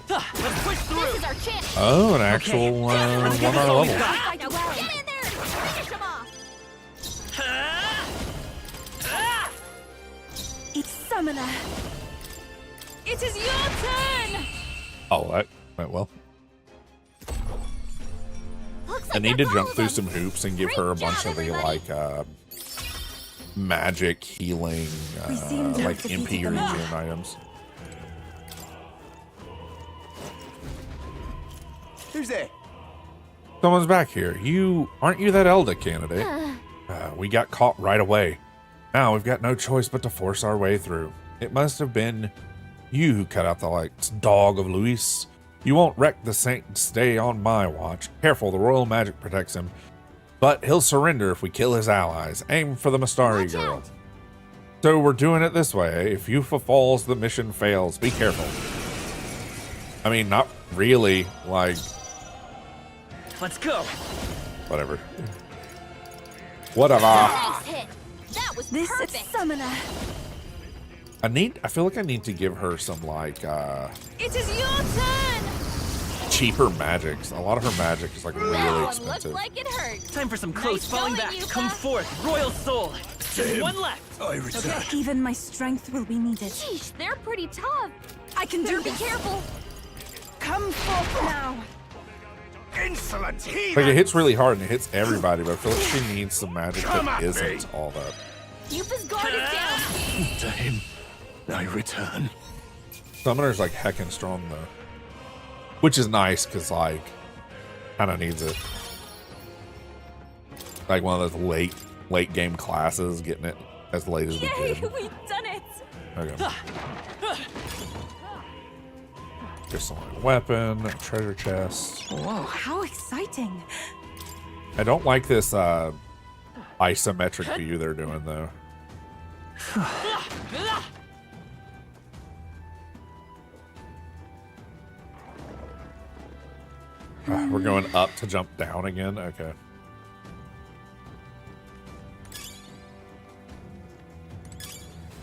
Let's push through. This is our chance. Oh, an actual 1 hour level. Now get in there and finish him off. It's Summoner. It is your turn. Oh, that went well. Looks like I need to that's jump all through of them. some hoops and give her a Great bunch job, of the everybody. like magic healing We seem to have like defeated MP or them all. regen items. Who's there? Someone's back here. Aren't you that Elda candidate? We got caught right away. Now we've got no choice but to force our way through. It must have been you who cut out the lights, dog of Luis. You won't wreck the Saint's day on my watch. Careful, the royal magic protects him. But he'll surrender if we kill his allies. Aim for the Mastari Watch girl. out. So we're doing it this way. If Yufa falls, the mission fails. Be careful. I mean, not really. Like, Let's go. whatever. Whatever. Nice hit. That was This perfect. is Summoner. I feel like I need to give her some like It is your turn. cheaper magics. A lot of her magic is like really That one looked expensive. like it hurt. Time for some close Nice falling going, back. Yuka. Come forth, royal soul. Just one left. I return. Even my strength will be needed. Sheesh, they're pretty tough. I can do Be this. careful. Come forth now. Insolent heathen! Like it hits really hard and it hits everybody, but I feel like she needs some magic Come that at isn't me. all that. Yupa's guard is down. To him, I return. Summoner's like heckin' strong though, which is nice because like kind of needs it. Like one of those late game classes, getting it as late as we Yay, could. we've done it. Okay. Crystalline weapon, treasure chest. Whoa, how exciting. I don't like this isometric view they're doing though. We're going up to jump down again? Okay.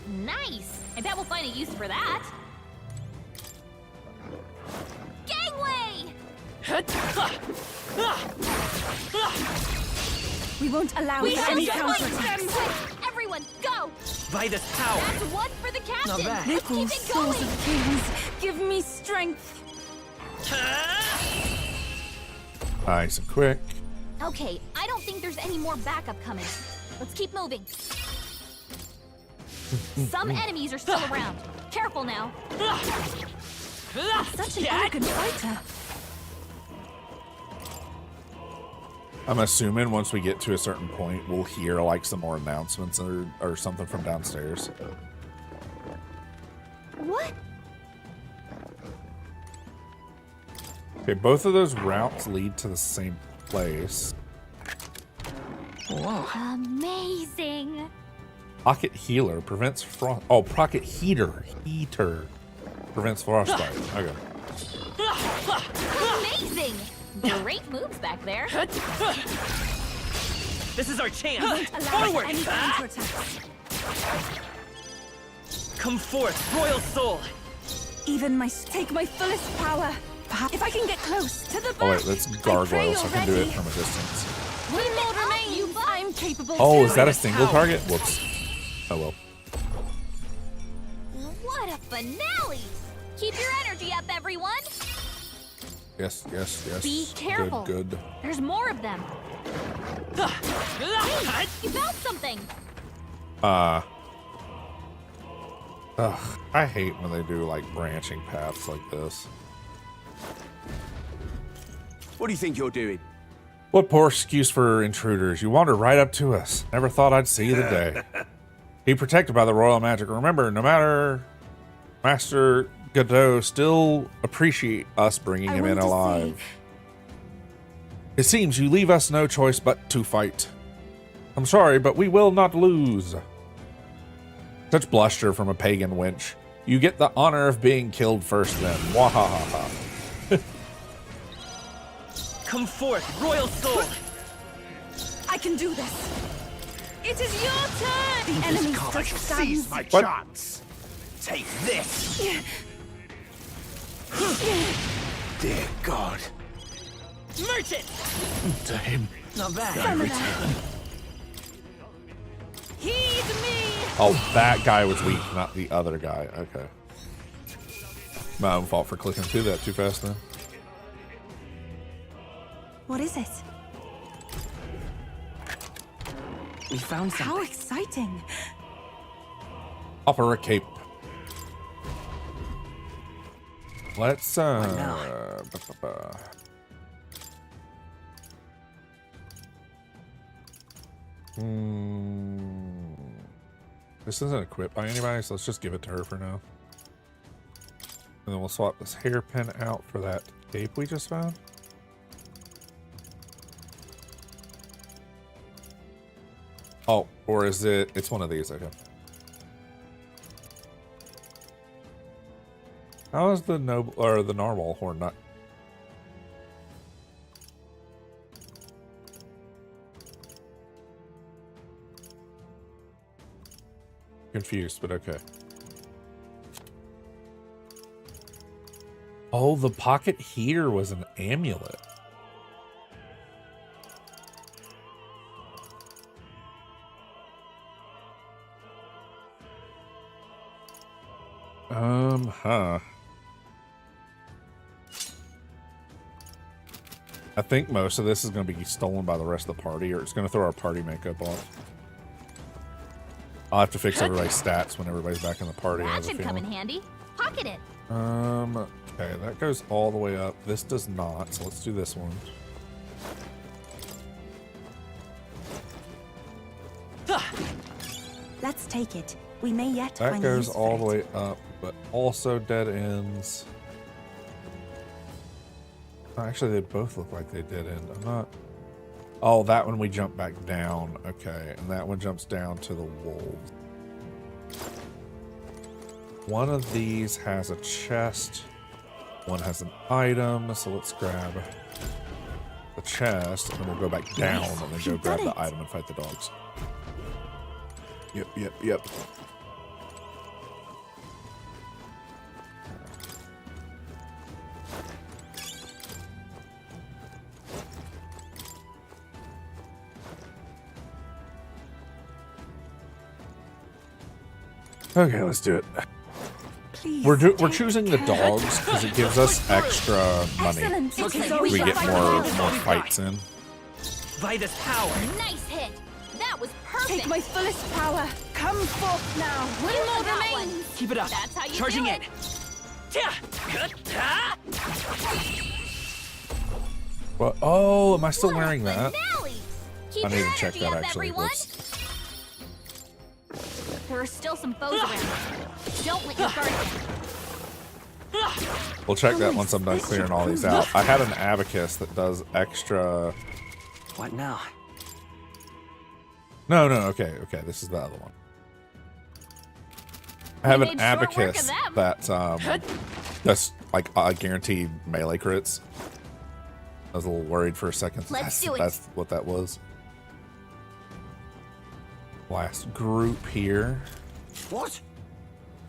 Nice. I bet we'll find a use for that. Gangway! We won't allow We have any to fight counterattacks. them! Quick, everyone, go! By this power. That's one for the captain! bad. Let's Little keep it souls going! of kings, give me strength. Nice and quick. Okay, I don't think there's any more backup coming. Let's keep moving. Some enemies are still around. Careful now. Such an elegant fighter. I'm assuming once we get to a certain point, we'll hear like some more announcements or something from downstairs. What? Okay, both of those routes lead to the same place. Amazing. Pocket Healer prevents frost. Oh, Pocket Heater prevents frostbite. Okay. Amazing. Great moves back there. This is our chance. Allow Forward. any counterattacks. Come forth, royal soul. Even take my fullest power. Perhaps if I can get close to the back. Oh wait, let's I pray gargoyle so I you're can do it ready. from a distance. One more remains. I'm capable. Oh, too. is that a single target? Whoops. Oh well. What a finale. Keep your energy up, everyone. Yes, yes, yes. Be careful. Good, good. There's more of them. Hey, you found something. Ugh, I hate when they do like branching paths like this. What do you think you're doing? What poor excuse for intruders. You wander right up to us. Never thought I'd see the day. Be protected by the royal magic. Remember, no matter Master Godot still appreciate us bringing him in alive. It seems you leave us no choice but to fight. I'm sorry, but we will not lose. Such bluster from a pagan wench. You get the honor of being killed first then. Wahahaha. Come forth, Royal Soul. I can do this. It is your turn. The enemy I still shall seize stands. my What? chance. Take this. Dear God. Merchant. To him. Not bad. Heed me. Oh, that guy was weak, not the other guy. Okay. My own fault for clicking through that too fast then. What is it? We found something. How exciting. Offer a cape. Let's This isn't equipped by anybody, so let's just give it to her for now. And then we'll swap this hairpin out for that cape we just found. Oh, or is it? It's one of these, okay. How is the noble or the narwhal horn not? Confused, but okay. Oh, the pocket here was an amulet. Huh. I think most of this is going to be stolen by the rest of the party, or it's going to throw our party makeup off. I'll have to fix everybody's stats when everybody's back in the party. That should come in handy. Pocket it. Okay, that goes all the way up. This does not, so let's do this one. Let's take it. We may yet That find goes use all the for way it. up, but also dead ends. Oh, actually, they both look like they dead end. I'm not. Oh, that one we jump back down. Okay, and that one jumps down to the wolves. One of these has a chest. One has an item, so let's grab the chest, and then we'll go back down and then go you've grab done the it. item and fight the dogs. Yep. Okay, let's do it. Please. We're take choosing the care. dogs because it gives us extra money. Excellent. It is We get always more fun. fights in. By this power. Nice hit. That was perfect. Take my fullest power. Come forth now. One Here's more that one. remains. Keep it up. That's how you Charging do in. it. Well, oh, am I still wearing that? Finale. Keep I need your to check energy that up, actually. everyone. Whoops. There are still some foes around. Don't let your guard down. We'll check that once I'm done This clearing should all these prove out. I had an abacus that does extra. What now? No, okay, this is the other one. I have We an made short work of abacus them. that's like guaranteed melee crits. I was a little worried for a second. Let's do it. That's what that was. Last group here. What?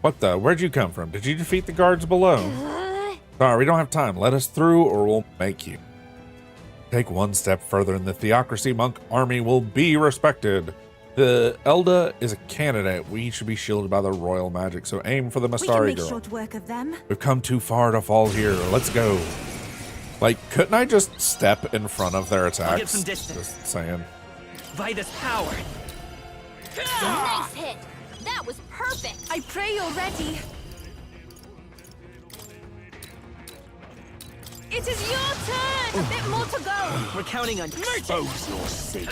What the? Where'd you come from? Did you defeat the guards below? Sorry, we don't have time. Let us through or we'll make you. Take one step further and the Theocracy Monk army will be respected. The Elda is a candidate. We should be shielded by the royal magic, so aim for the We can Mastari make girl. short work of them. We've come too far to fall here. Let's go. Like, couldn't I just step in front of their attacks? get some distance. Just saying. Vitus power. Nice hit. That was perfect. I pray you're ready. It is your turn! A bit more to go! We're counting on Expose your sin.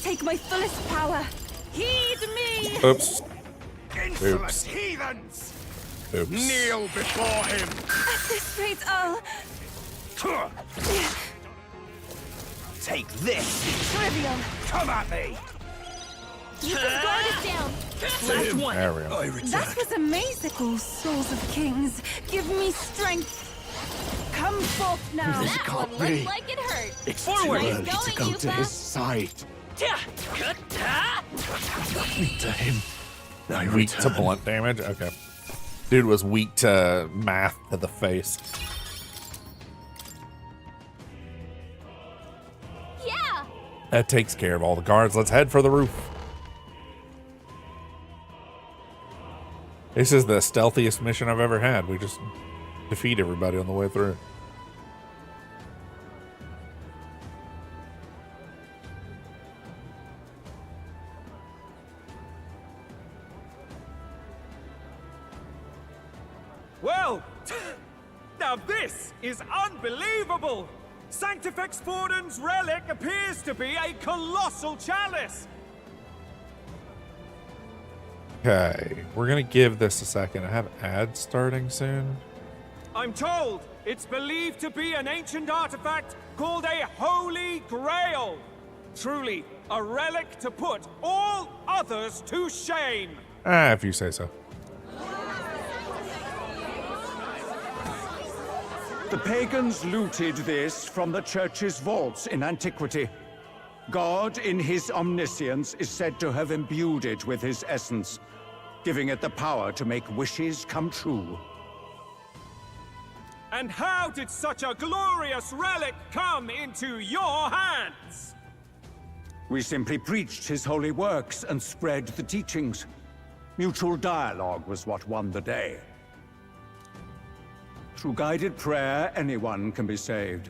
Take my fullest power! Heed me! Oops. Insolent Oops. heathens! Oops. Kneel before him! At this rate, I'll... Take this! Trivial! Come at me! Keep his guard is down. last one. There we go. That was amazing! Oh, souls of kings, give me strength! Come forth now! That one can't be. looked like it hurt. It's Forward. too Nice early to going, go to Yuffie. his side. Weak to him. I Weak to return. blunt damage? Okay. Dude was weak to math to the face. Yeah. That takes care of all the guards. Let's head for the roof. This is the stealthiest mission I've ever had. We just defeat everybody on the way through. Well, now this is unbelievable! Sanctifex Forden's relic appears to be a colossal chalice! Okay, we're gonna give this a second. I have ads starting soon. I'm told it's believed to be an ancient artifact called a Holy Grail. Truly, a relic to put all others to shame. If you say so. The pagans looted this from the church's vaults in antiquity. God, in his omniscience, is said to have imbued it with his essence, giving it the power to make wishes come true. And how did such a glorious relic come into your hands? We simply preached his holy works and spread the teachings. Mutual dialogue was what won the day. Through guided prayer, anyone can be saved,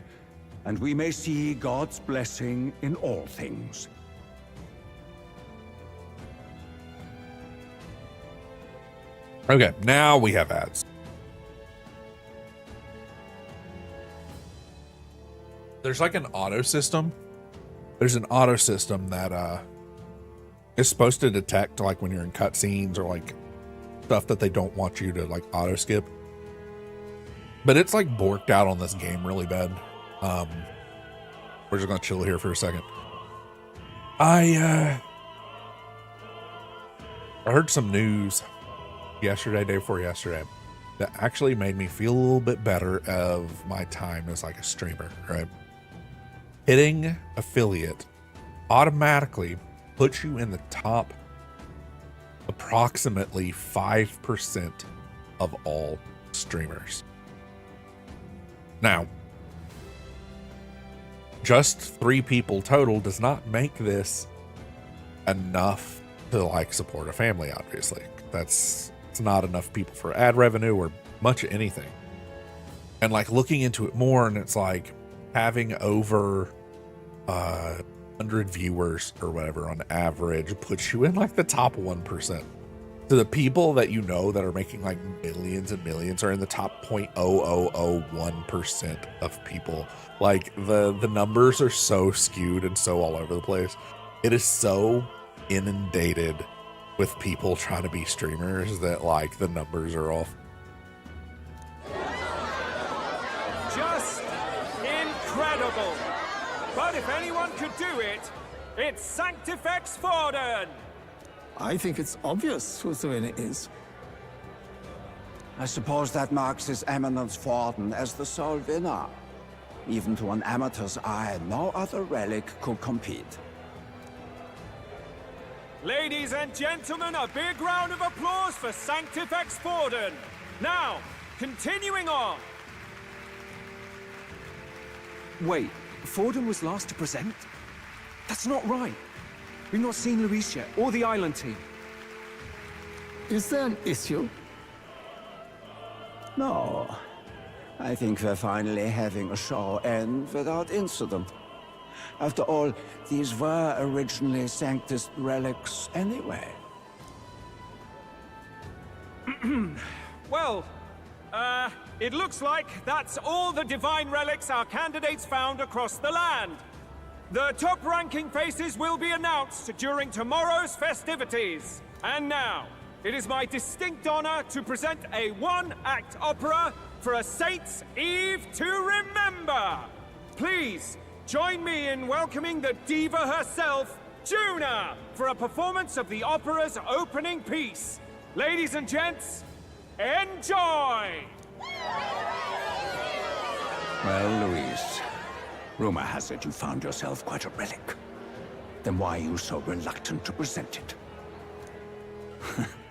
and we may see God's blessing in all things. Okay, now we have ads. There's like an auto system. There's an auto system that is supposed to detect like when you're in cutscenes or like stuff that they don't want you to like auto skip. But it's like borked out on this game really bad. We're just gonna chill here for a second. I heard some news yesterday, day before yesterday, that actually made me feel a little bit better of my time as like a streamer, right? Hitting affiliate automatically puts you in the top approximately 5% of all streamers. Now, just 3 people total does not make this enough to like support a family, obviously. It's not enough people for ad revenue or much of anything. And like looking into it more, and it's like having over 100 viewers or whatever on average puts you in like the top 1%. So the people that you know that are making like millions and millions are in the top 0.0001% of people. Like the numbers are so skewed and so all over the place. It is so inundated with people trying to be streamers that like the numbers are off. Just incredible! But if anyone could do it, it's Sanctifex Forden! I think it's obvious who the winner is. I suppose that marks His Eminence Forden as the sole winner. Even to an amateur's eye, no other relic could compete. Ladies and gentlemen, a big round of applause for Sanctifex Forden. Now, continuing on. Wait, Forden was last to present? That's not right. We've not seen Luis yet, or the island team. Is there an issue? No. I think we're finally having a show end without incident. After all, these were originally Sanctus relics anyway. Well, it looks like that's all the divine relics our candidates found across the land. The top-ranking faces will be announced during tomorrow's festivities. And now, it is my distinct honor to present a one-act opera for a Saints' Eve to remember. Please, join me in welcoming the diva herself, Juna, for a performance of the opera's opening piece. Ladies and gents, enjoy! Well, Luis, rumor has it you found yourself quite a relic. Then why are you so reluctant to present it?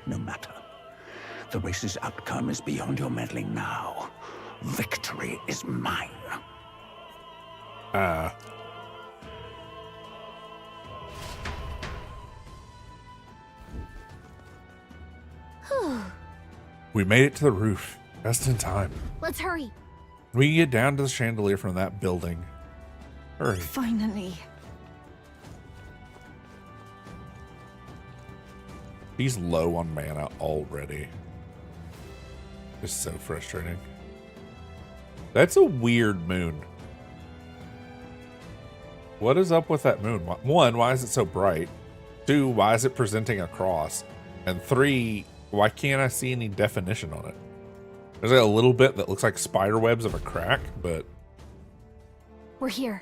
No matter. The race's outcome is beyond your meddling now. Victory is mine. We made it to the roof. Just in time. Let's hurry. We can get down to the chandelier from that building. Hurry. Finally. He's low on mana already. It's so frustrating. That's a weird moon. What is up with that moon? One, why is it so bright? Two, why is it presenting a cross? And three, why can't I see any definition on it? There's like a little bit that looks like spider webs of a crack, but... We're here.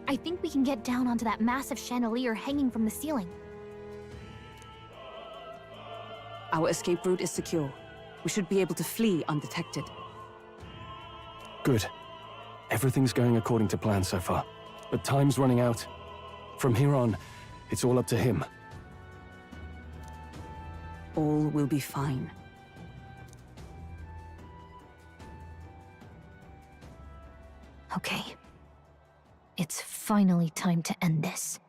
I think we can get down onto that massive chandelier hanging from the ceiling. Our escape route is secure. We should be able to flee undetected. Good. Everything's going according to plan so far. But time's running out. From here on, it's all up to him. All will be fine. Okay. It's finally time to end this.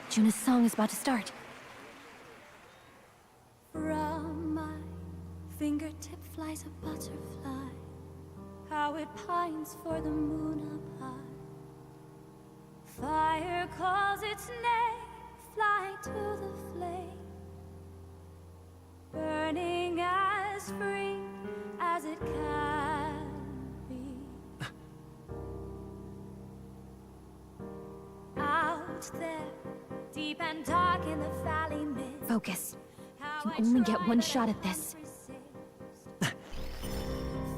Juna's song is about to start. From my fingertip flies a butterfly, how it pines for the moon up high. Fire calls its name, fly to the flame, burning as free as it can be. Out there, deep and dark in the valley mist. Focus. You can only get one shot at this.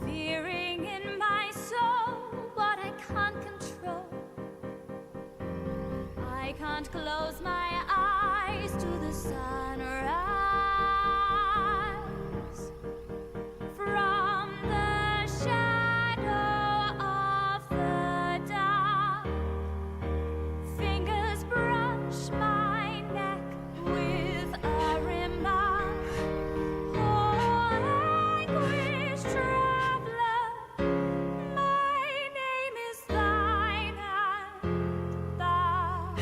Fearing in my soul what I can't control. I can't close my eyes to the sunrise. From the shadow of the dark, fingers brush my neck with a remark. Oh, anguish traveler, my name is thine, and thou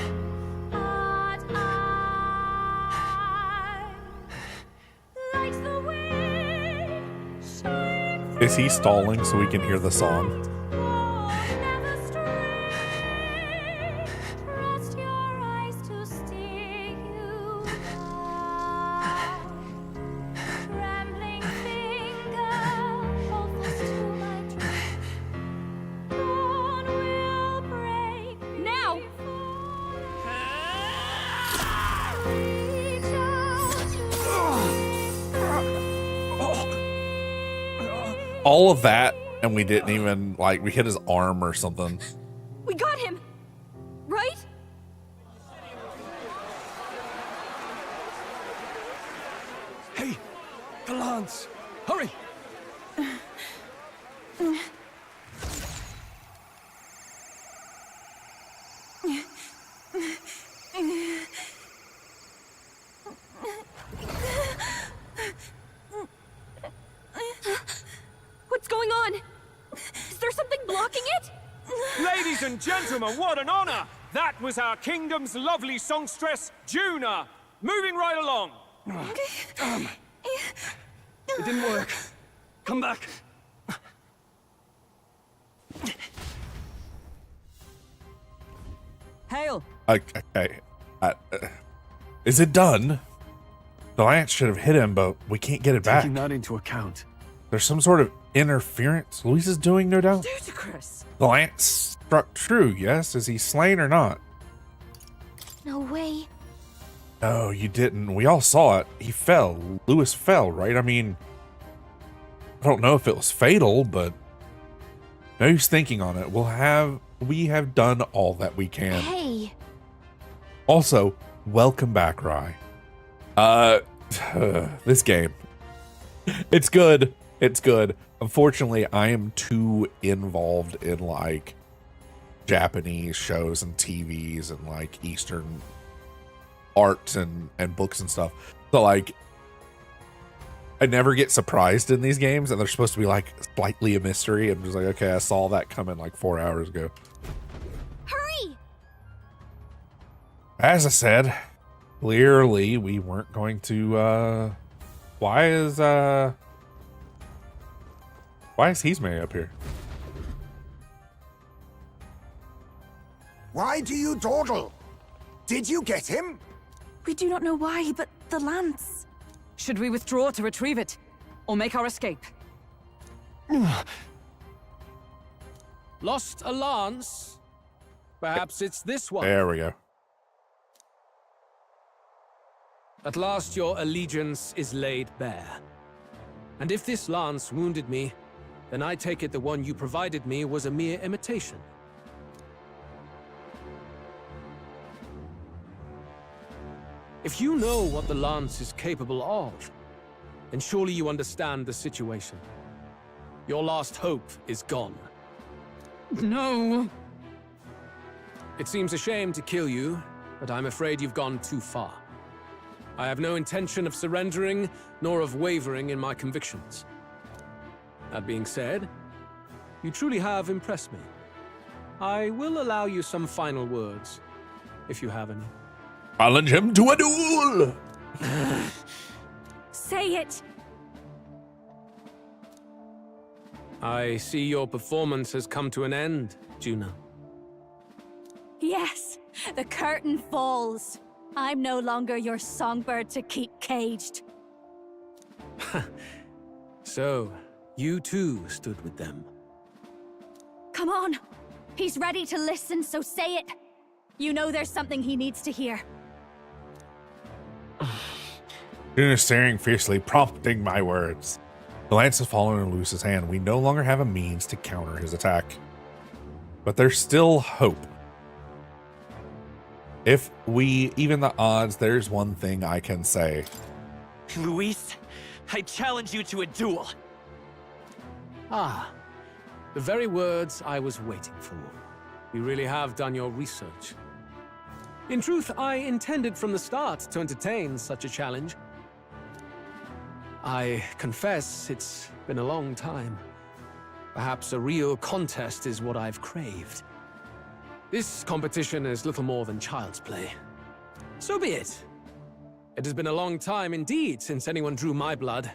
art I. Like the wind, shine Is he stalling so we can hear the song? Oh, never stray. Trust your eyes to steer you by. Trembling finger, hold fast to my dream. Dawn will break now. Reach out All of that, and we didn't even, like, we hit his arm or something. We got him, right? Hey! The lance! Hurry! Ladies and gentlemen, what an honor! That was our kingdom's lovely songstress, Juna. Moving right along. It didn't work. Come back. Hail! Okay. Is it done? The lance should have hit him, but we can't get it back. Taking that into account. There's some sort of interference Luis is doing, no doubt. Ludicrous! The lance struck true, yes? Is he slain or not? No way. No, you didn't. We all saw it. He fell. Luis fell, right? I mean, I don't know if it was fatal, but no use thinking on it. We have done all that we can. Hey. Also, welcome back, Rye. This game. It's good. It's good. Unfortunately, I am too involved in like Japanese shows and TVs and like Eastern art and books and stuff. So like I never get surprised in these games, and they're supposed to be like slightly a mystery. I'm just like, okay, I saw that coming like 4 hours ago. Hurry! As I said, clearly we weren't going to why is Heismay up here? Why do you dawdle? Did you get him? We do not know why, but the lance. Should we withdraw to retrieve it? Or make our escape? Lost a lance? Perhaps it's this one. There we go. At last your allegiance is laid bare. And if this lance wounded me, then I take it the one you provided me was a mere imitation. If you know what the lance is capable of, then surely you understand the situation. Your last hope is gone. No. It seems a shame to kill you, but I'm afraid you've gone too far. I have no intention of surrendering, nor of wavering in my convictions. That being said, you truly have impressed me. I will allow you some final words, if you have any. Challenge him to a duel! Say it! I see your performance has come to an end, Juna. Yes, the curtain falls. I'm no longer your songbird to keep caged. So, you too stood with them. Come on. He's ready to listen, so say it. You know there's something he needs to hear. Juna staring fiercely, prompting my words. The lance has fallen in Luis's hand. We no longer have a means to counter his attack. But there's still hope. If we even the odds, there's one thing I can say. Luis, I challenge you to a duel. Ah, the very words I was waiting for. You really have done your research. In truth, I intended from the start to entertain such a challenge. I confess it's been a long time. Perhaps a real contest is what I've craved. This competition is little more than child's play. So be it. It has been a long time indeed since anyone drew my blood.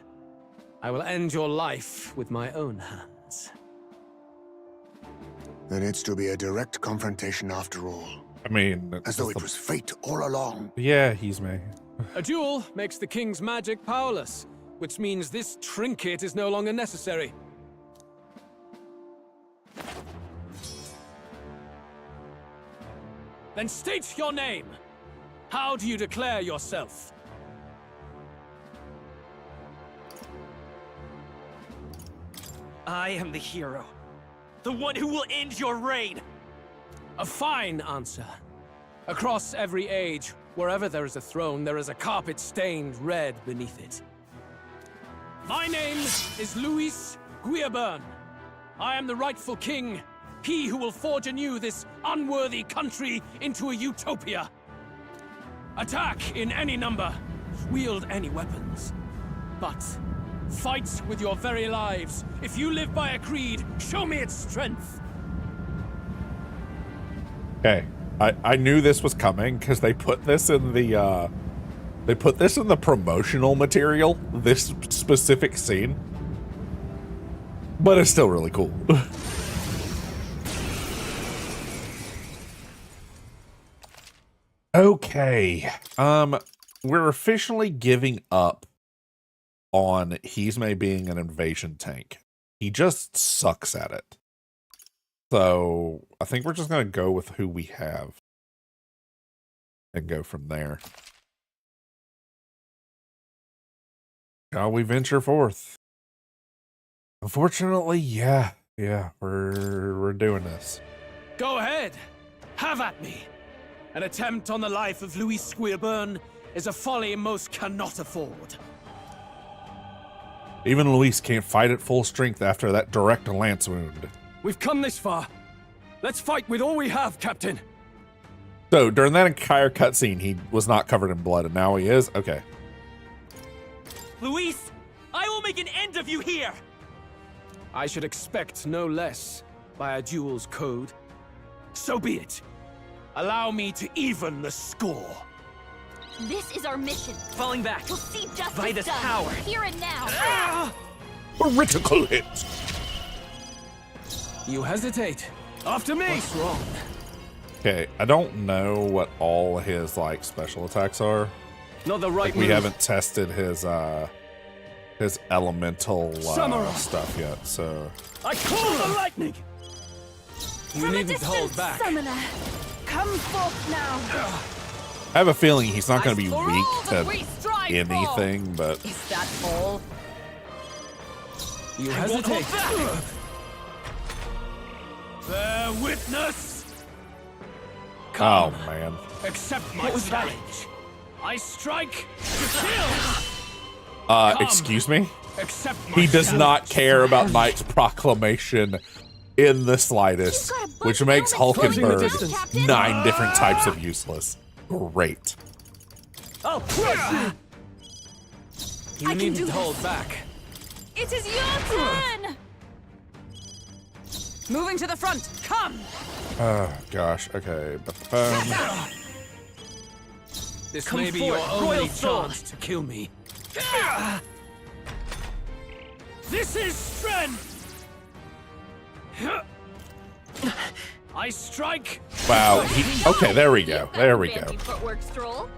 I will end your life with my own hands. Then it's to be a direct confrontation after all. I mean, as though it was fate all along. Yeah, Heismay. A duel makes the king's magic powerless, which means this trinket is no longer necessary. Then state your name. How do you declare yourself? I am the hero. The one who will end your reign. A fine answer. Across every age, wherever there is a throne, there is a carpet stained red beneath it. My name is Luis Guillaburn. I am the rightful king, he who will forge anew this unworthy country into a utopia. Attack in any number, wield any weapons. But fight with your very lives. If you live by a creed, show me its strength. Okay, I knew this was coming because they put this in the promotional material, this specific scene, but it's still really cool. Okay, we're officially giving up on Hizme being an invasion tank. He just sucks at it. So I think we're just going to go with who we have and go from there. Shall we venture forth? Unfortunately, yeah, we're doing this. Go ahead. Have at me. An attempt on the life of Louis Squeerburn is a folly most cannot afford. Even Luis can't fight at full strength after that direct lance wound. We've come this far. Let's fight with all we have, Captain. So, during that entire cutscene, he was not covered in blood, and now he is? Okay. Luis, I will make an end of you here! I should expect no less by a duel's code. So be it. Allow me to even the score. This is our mission. Falling back. We'll see justice by this done, power. here and now. Critical hit. You hesitate. After me. What's wrong? Okay, I don't know what all his like special attacks are. Not the right like, we move. haven't tested his elemental stuff yet, so I call the lightning. You From a needn't hold distance, back. summoner, come forth now. I have a feeling he's not going to be For weak all that we to strive for. anything, but Is that all? You I won't hesitate. hold back. Bear witness. oh Come. man. Accept my challenge. I strike to kill. Excuse me? Accept my He does challenge. not care about Knight's proclamation in the slightest, which makes Closing the Hulkenberg distance. 9 different types of useless. Great. I'll crush you. You I can needn't do hold this. back. It is your turn. Moving to the front. Come. Oh gosh. Okay. This Come may be forth, your only Royal Sword. chance to kill me. This is strength. I strike. Wow. Okay. There we go. There we go. Fancy footwork stroll.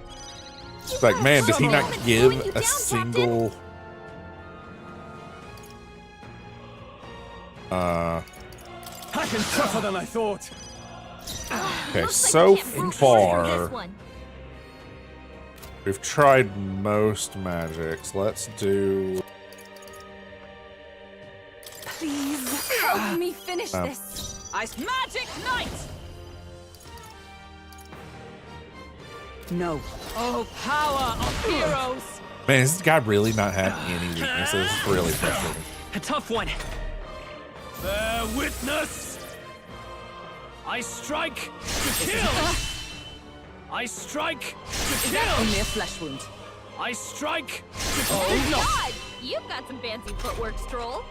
It's like, man, does he not give a single? I can tougher than I thought. Okay. Looks like So we can't move forward from this far, one. we've tried most magics. Let's do. Please help me finish No. this. Magic Knight. No. Oh, power of heroes. Man, does this guy really not have any weaknesses? It's really frustrating. A tough one. Bear witness. I strike to kill. I strike to kill. Only a flesh wound. I strike to Oh kill. God! You've got some fancy footwork stroll.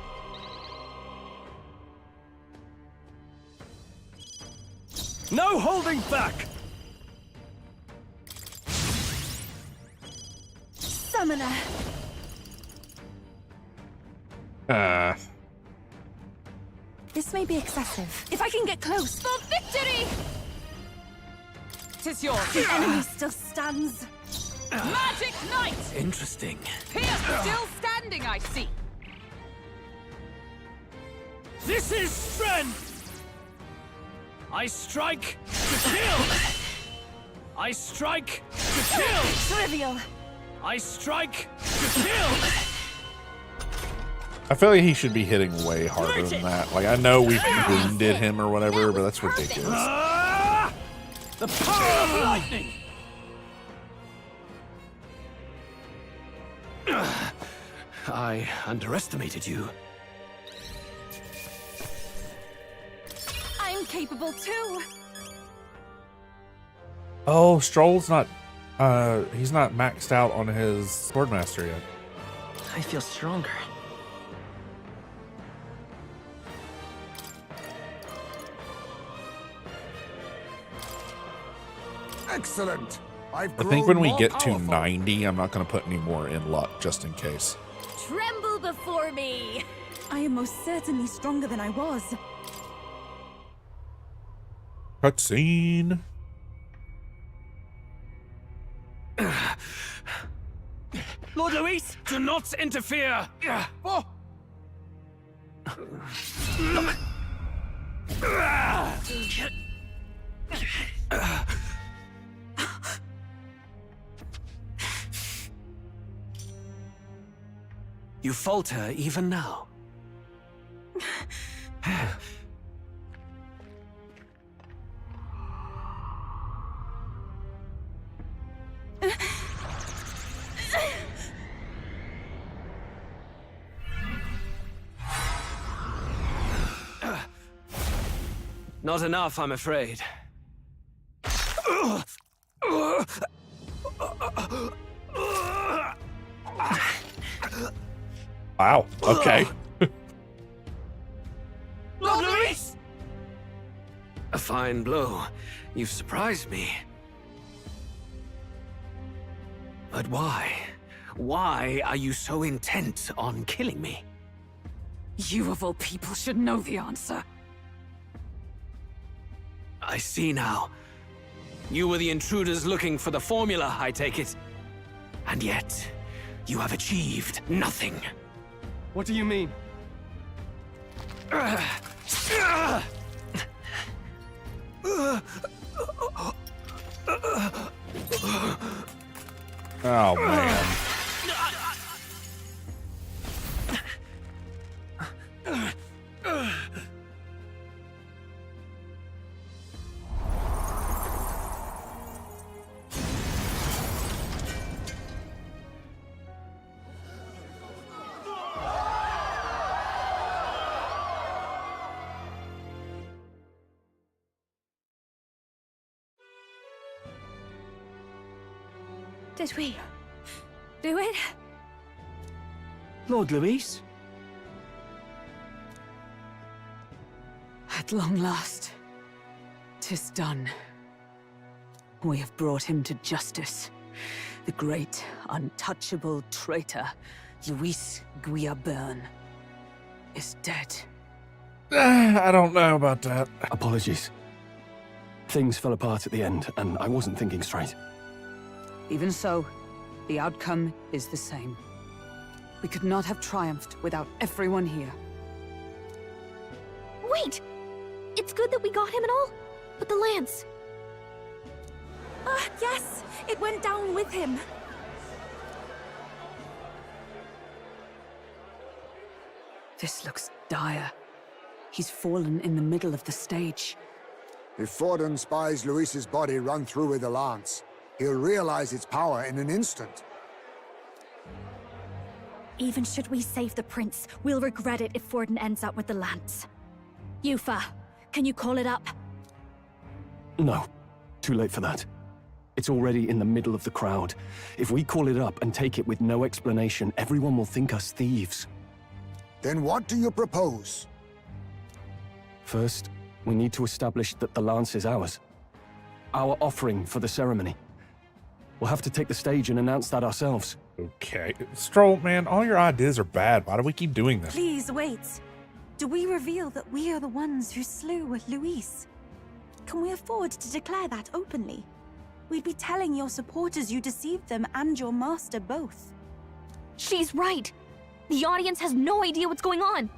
No holding back. Summoner. This may be excessive. If I can get close. For victory! Tis yours. The enemy still stands. Magic Knight! Interesting. Pierce still standing, I see. This is strength. I strike to kill. I strike to kill. Trivial. I strike to kill. I feel like he should be hitting way harder than that. Like, I know we've wounded him or whatever, but that's ridiculous. Ah! The power of lightning. I underestimated you. I'm capable too. Oh, Stroll's not. He's not maxed out on his Swordmaster yet. I feel stronger. Excellent. I think when we get to 90, I'm not going to put any more in luck just in case. Tremble before me! I am most certainly stronger than I was. Cutscene. Lord Luis, do not interfere! Oh. You falter even now. Not enough, I'm afraid. Wow. Okay. Lord Luis! A fine blow. You've surprised me. But why? Why are you so intent on killing me? You of all people should know the answer. I see now. You were the intruders looking for the formula, I take it. And yet, you have achieved nothing. What do you mean? Oh, man. Did we do it? Lord Luis? At long last, 'tis done. We have brought him to justice. The great, untouchable traitor, Luis Guillabern, is dead. I don't know about that. Apologies. Things fell apart at the end, and I wasn't thinking straight. Even so, the outcome is the same. We could not have triumphed without everyone here. Wait! It's good that we got him and all, but the lance. Yes! It went down with him! This looks dire. He's fallen in the middle of the stage. If Forden spies Luis's body run through with a lance, he'll realize its power in an instant. Even should we save the prince, we'll regret it if Forden ends up with the lance. Yufa, can you call it up? No. Too late for that. It's already in the middle of the crowd. If we call it up and take it with no explanation, everyone will think us thieves. Then what do you propose? First, we need to establish that the lance is ours. Our offering for the ceremony. We'll have to take the stage and announce that ourselves. Okay. Stroll, man, all your ideas are bad. Why do we keep doing this? Please wait. Do we reveal that we are the ones who slew Luis? Can we afford to declare that openly? We'd be telling your supporters you deceived them and your master both. She's right. The audience has no idea what's going on.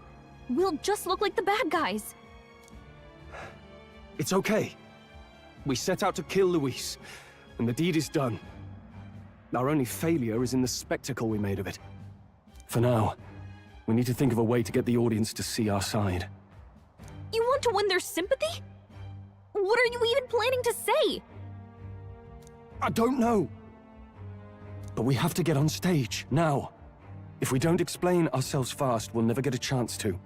We'll just look like the bad guys. It's okay. We set out to kill Luis, and the deed is done. Our only failure is in the spectacle we made of it. For now, we need to think of a way to get the audience to see our side. You want to win their sympathy? What are you even planning to say? I don't know. But we have to get on stage, now. If we don't explain ourselves fast, we'll never get a chance to.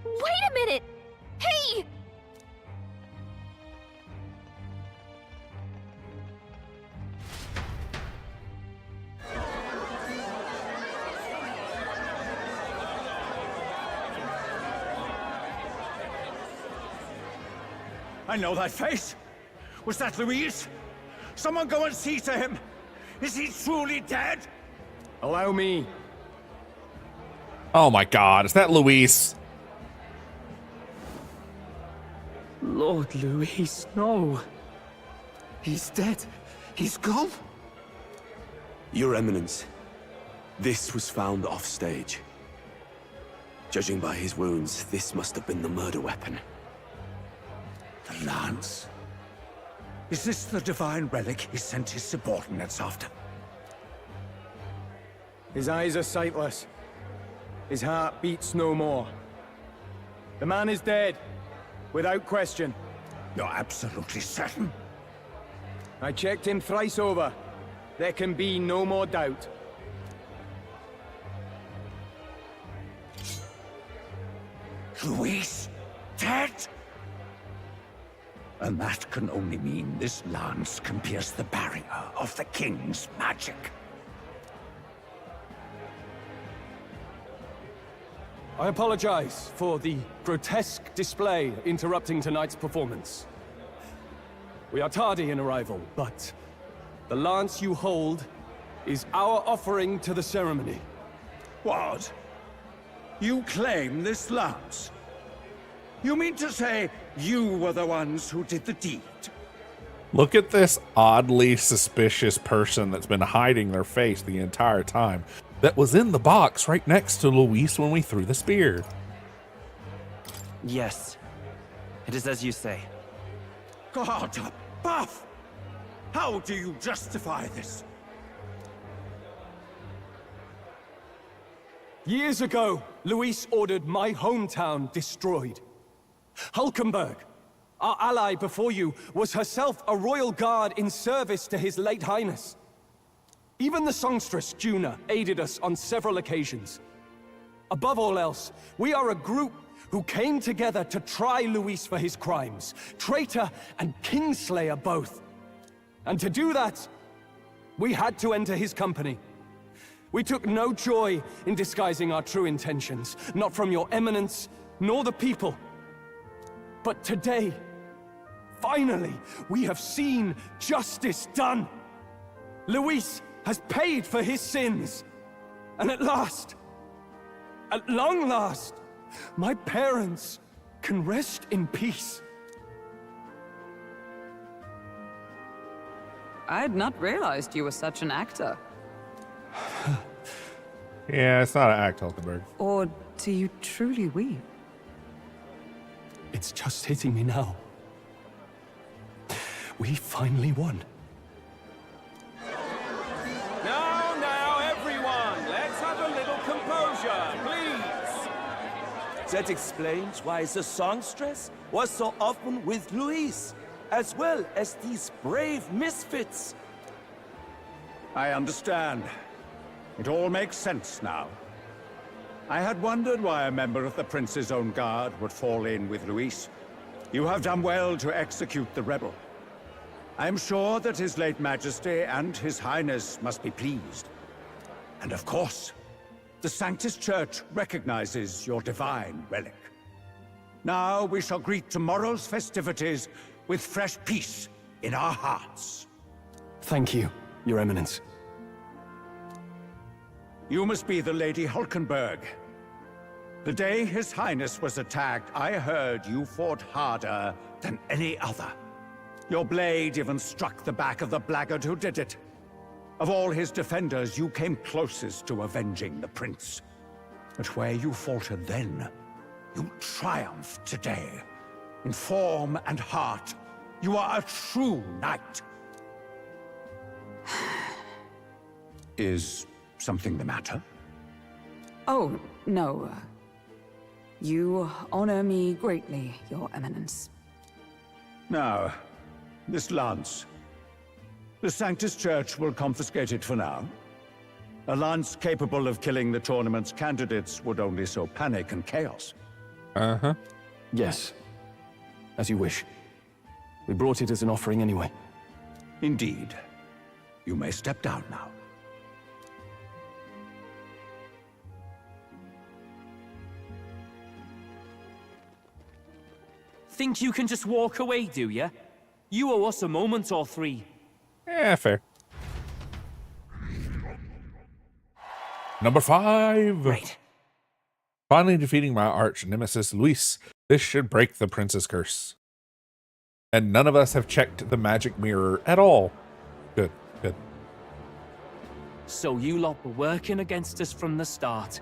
Wait a minute! Hey! I know that face. Was that Luis? Someone go and see to him! Is he truly dead? Allow me. Oh my god, is that Luis? Lord Luis, no. He's dead. He's gone. Your Eminence, this was found off-stage. Judging by his wounds, this must have been the murder weapon. The lance? Is this the divine relic he sent his subordinates after? His eyes are sightless. His heart beats no more. The man is dead, without question. You're absolutely certain? I checked him thrice over. There can be no more doubt. Luis? Dead? And that can only mean this lance can pierce the barrier of the King's magic. I apologize for the grotesque display interrupting tonight's performance. We are tardy in arrival, but the lance you hold is our offering to the ceremony. What? You claim this lance? You mean to say you were the ones who did the deed? Look at this oddly suspicious person that's been hiding their face the entire time. That was in the box right next to Luis when we threw the spear. Yes. It is as you say. God above! How do you justify this? Years ago, Luis ordered my hometown destroyed. Hulkenberg, our ally before you, was herself a royal guard in service to his late highness. Even the songstress, Juna, aided us on several occasions. Above all else, we are a group who came together to try Luis for his crimes, traitor and kingslayer both. And to do that, we had to enter his company. We took no joy in disguising our true intentions, not from your eminence, nor the people. But today, finally, we have seen justice done. Luis has paid for his sins. And at last, at long last, my parents can rest in peace. I had not realized you were such an actor. Yeah, it's not an act, Hulkenberg. Or do you truly weep? It's just hitting me now. We finally won. Now, everyone, let's have a little composure, please. That explains why the songstress was so often with Luis, as well as these brave misfits. I understand. It all makes sense now. I had wondered why a member of the Prince's own guard would fall in with Luis. You have done well to execute the rebel. I am sure that His late Majesty and His Highness must be pleased. And of course, the Sanctus Church recognizes your divine relic. Now we shall greet tomorrow's festivities with fresh peace in our hearts. Thank you, Your Eminence. You must be the Lady Hulkenberg. The day His Highness was attacked, I heard you fought harder than any other. Your blade even struck the back of the blackguard who did it. Of all his defenders, you came closest to avenging the prince. But where you faltered then, you triumphed today. In form and heart, you are a true knight. Is something the matter? Oh, no. You honor me greatly, Your Eminence. Now, this lance. The Sanctus Church will confiscate it for now. A lance capable of killing the tournament's candidates would only sow panic and chaos. Uh-huh. Yes. As you wish. We brought it as an offering anyway. Indeed. You may step down now. Think you can just walk away, do ya? You owe us a moment or three. Yeah, fair. Number 5. Right. Finally defeating my arch nemesis, Luis. This should break the prince's curse. And none of us have checked the magic mirror at all. Good, good. So you lot were working against us from the start.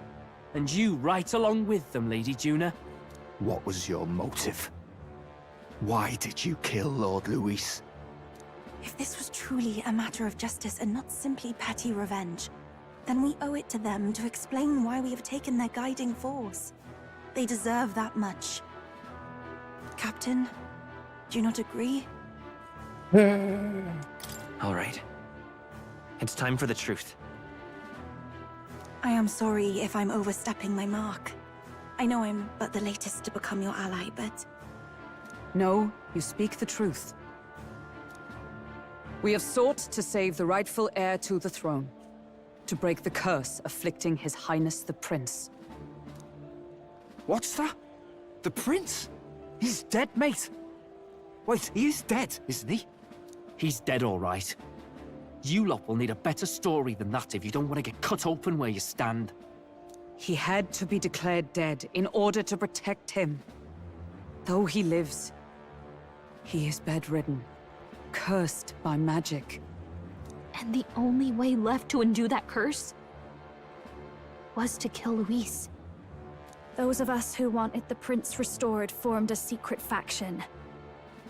And you right along with them, Lady Juna. What was your motive? Why did you kill Lord Luis? If this was truly a matter of justice and not simply petty revenge, then we owe it to them to explain why we have taken their guiding force. They deserve that much. Captain, do you not agree? All right. It's time for the truth. I am sorry if I'm overstepping my mark. I know I'm but the latest to become your ally, but... No, you speak the truth. We have sought to save the rightful heir to the throne, to break the curse afflicting His Highness the Prince. What's that? The prince? He's dead, mate. Wait, he is dead, isn't he? He's dead, all right. You lot will need a better story than that if you don't want to get cut open where you stand. He had to be declared dead in order to protect him. Though he lives, he is bedridden, cursed by magic. And the only way left to undo that curse was to kill Luis. Those of us who wanted the prince restored formed a secret faction.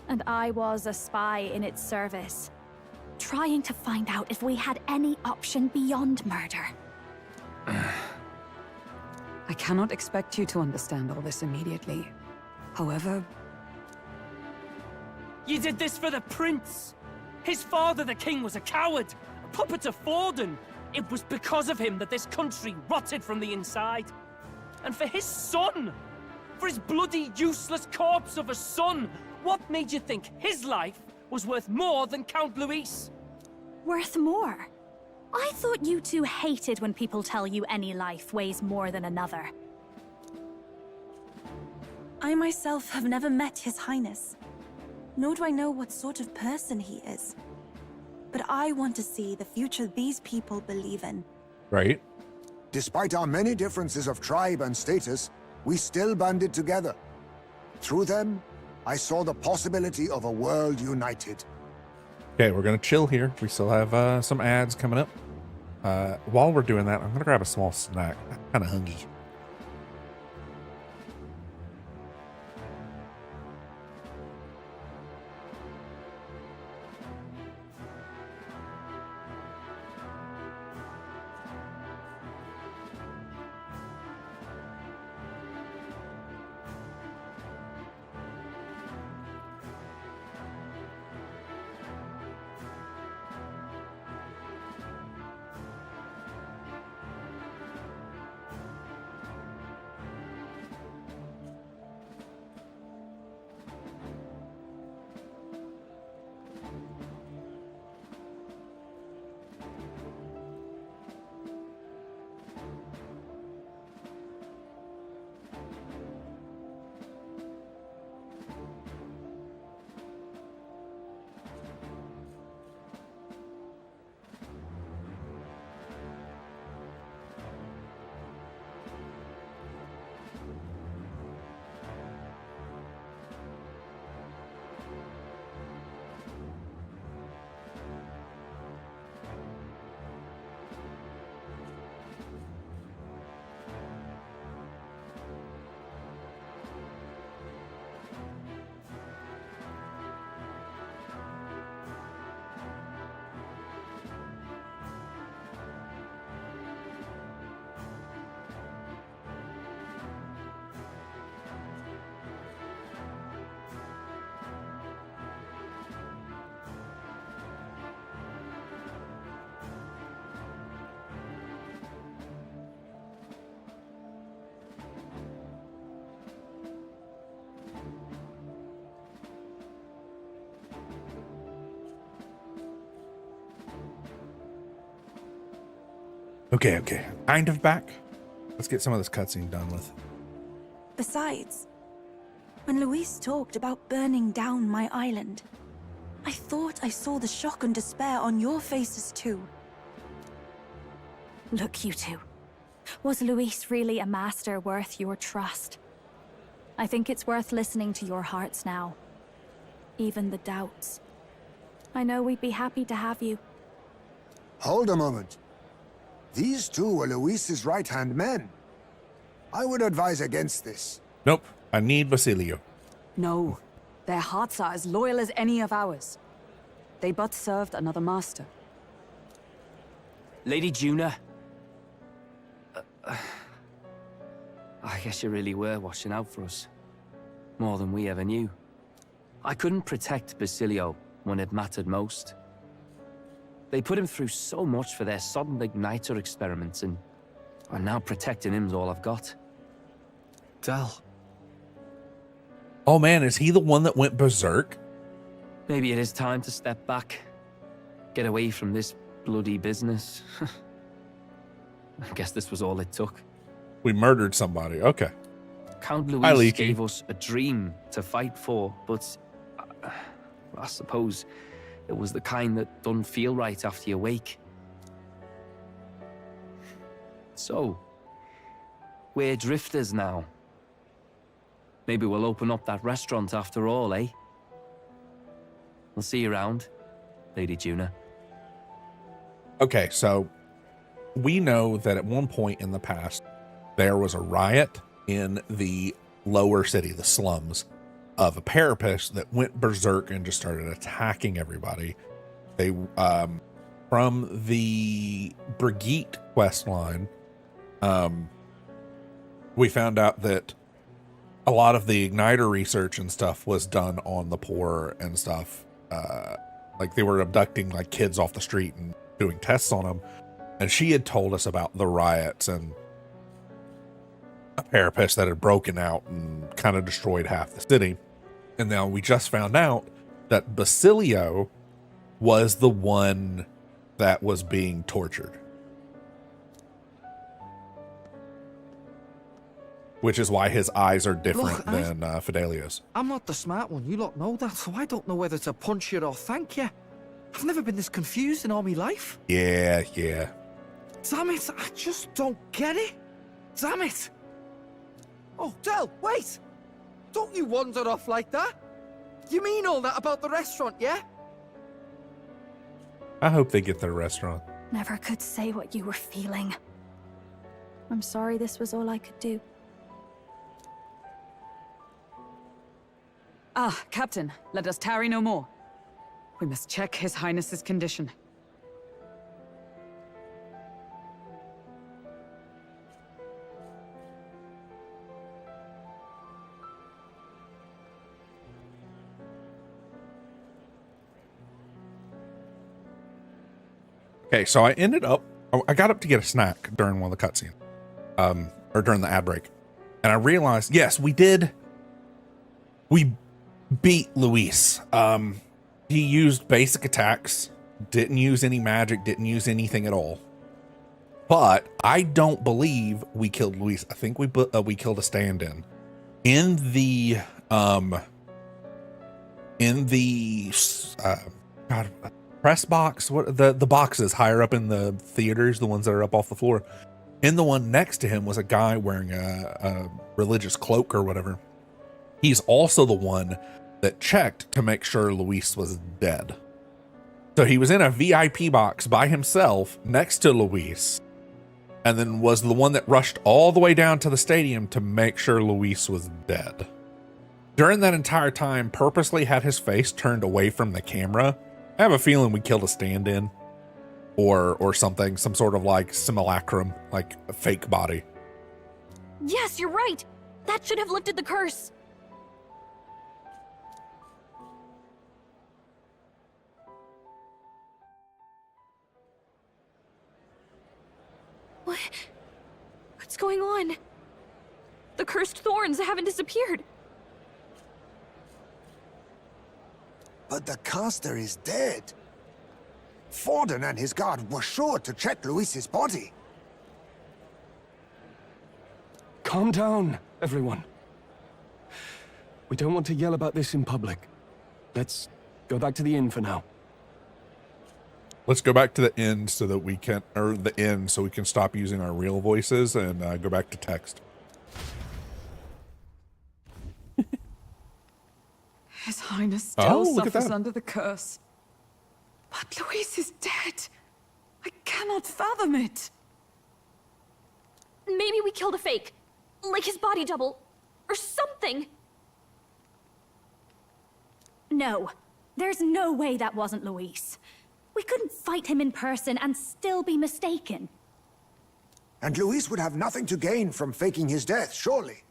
And I was a spy in its service, trying to find out if we had any option beyond murder. I cannot expect you to understand all this immediately. However... You did this for the prince! His father, the king, was a coward, a puppet of Forden. It was because of him that this country rotted from the inside. And for his son! For his bloody, useless corpse of a son! What made you think his life was worth more than Count Luis? Worth more? I thought you two hated when people tell you any life weighs more than another. I myself have never met His Highness, nor do I know what sort of person he is. But I want to see the future these people believe in. Right. Despite our many differences of tribe and status, we still banded together. Through them, I saw the possibility of a world united. Okay, we're going to chill here. We still have some ads coming up. While we're doing that, I'm going to grab a small snack. I'm kind of hungry. Okay. Kind of back. Let's get some of this cutscene done with. Besides, when Luis talked about burning down my island, I thought I saw the shock and despair on your faces too. Look, you two. Was Luis really a master worth your trust? I think it's worth listening to your hearts now. Even the doubts. I know we'd be happy to have you. Hold a moment. These two were Luis's right-hand men. I would advise against this. Nope. I need Basilio. No. Their hearts are as loyal as any of ours. They but served another master. Lady Juna. I guess you really were watching out for us. More than we ever knew. I couldn't protect Basilio when it mattered most. They put him through so much for their sudden igniter experiments, and now protecting him's all I've got. Del. Oh man, is he the one that went berserk? Maybe it is time to step back. Get away from this bloody business. I guess this was all it took. We murdered somebody. Okay. Count Hi, Luis Leaky. gave us a dream to fight for, but I suppose it was the kind that doesn't feel right after you wake. So, we're drifters now. Maybe we'll open up that restaurant after all, eh? We'll see you around, Lady Juna. Okay, so we know that at one point in the past, there was a riot in the lower city, the slums, of a parapet that went berserk and just started attacking everybody. They, from the Brigitte quest line, we found out that a lot of the Igniter research and stuff was done on the poor and stuff. Like they were abducting like kids off the street and doing tests on them. And she had told us about the riots and a parapet that had broken out and kind of destroyed half the city. And now we just found out that Basilio was the one that was being tortured. Which is why his eyes are different than Fidelio's. I'm not the smart one, you lot know that, so I don't know whether to punch you or thank you. I've never been this confused in all my life. Yeah. Damn it, I just don't get it. Damn it. Oh, Del, wait! Don't you wander off like that? You mean all that about the restaurant, yeah? I hope they get their restaurant. Never could say what you were feeling. I'm sorry this was all I could do. Ah, Captain, let us tarry no more. We must check His Highness's condition. Okay, so I got up to get a snack during one of the cutscenes, or during the ad break, and I realized, yes, we beat Luis. He used basic attacks, didn't use any magic, didn't use anything at all. But I don't believe we killed Luis. I think we killed a stand-in. In the press box, what the boxes higher up in the theaters, the ones that are up off the floor. In the one next to him was a guy wearing a religious cloak or whatever. He's also the one that checked to make sure Luis was dead. So he was in a VIP box by himself next to Luis, and then was the one that rushed all the way down to the stadium to make sure Luis was dead. During that entire time, purposely had his face turned away from the camera. I have a feeling we killed a stand-in or something, some sort of like simulacrum, like a fake body. Yes, you're right. That should have lifted the curse. What's going on? The cursed thorns haven't disappeared. But the caster is dead. Forden and his guard were sure to check Luis's body. Calm down, everyone. We don't want to yell about this in public. Let's Go back to the inn for now. Let's go back to the end so that we can, or the end so we can stop using our real voices and go back to text. His Highness still look at suffers that. under the curse. But Luis is dead. I cannot fathom it. Maybe we killed a fake. Like his body double. Or something. No. There's no way that wasn't Luis. We couldn't fight him in person and still be mistaken. And Luis would have nothing to gain from faking his death, surely.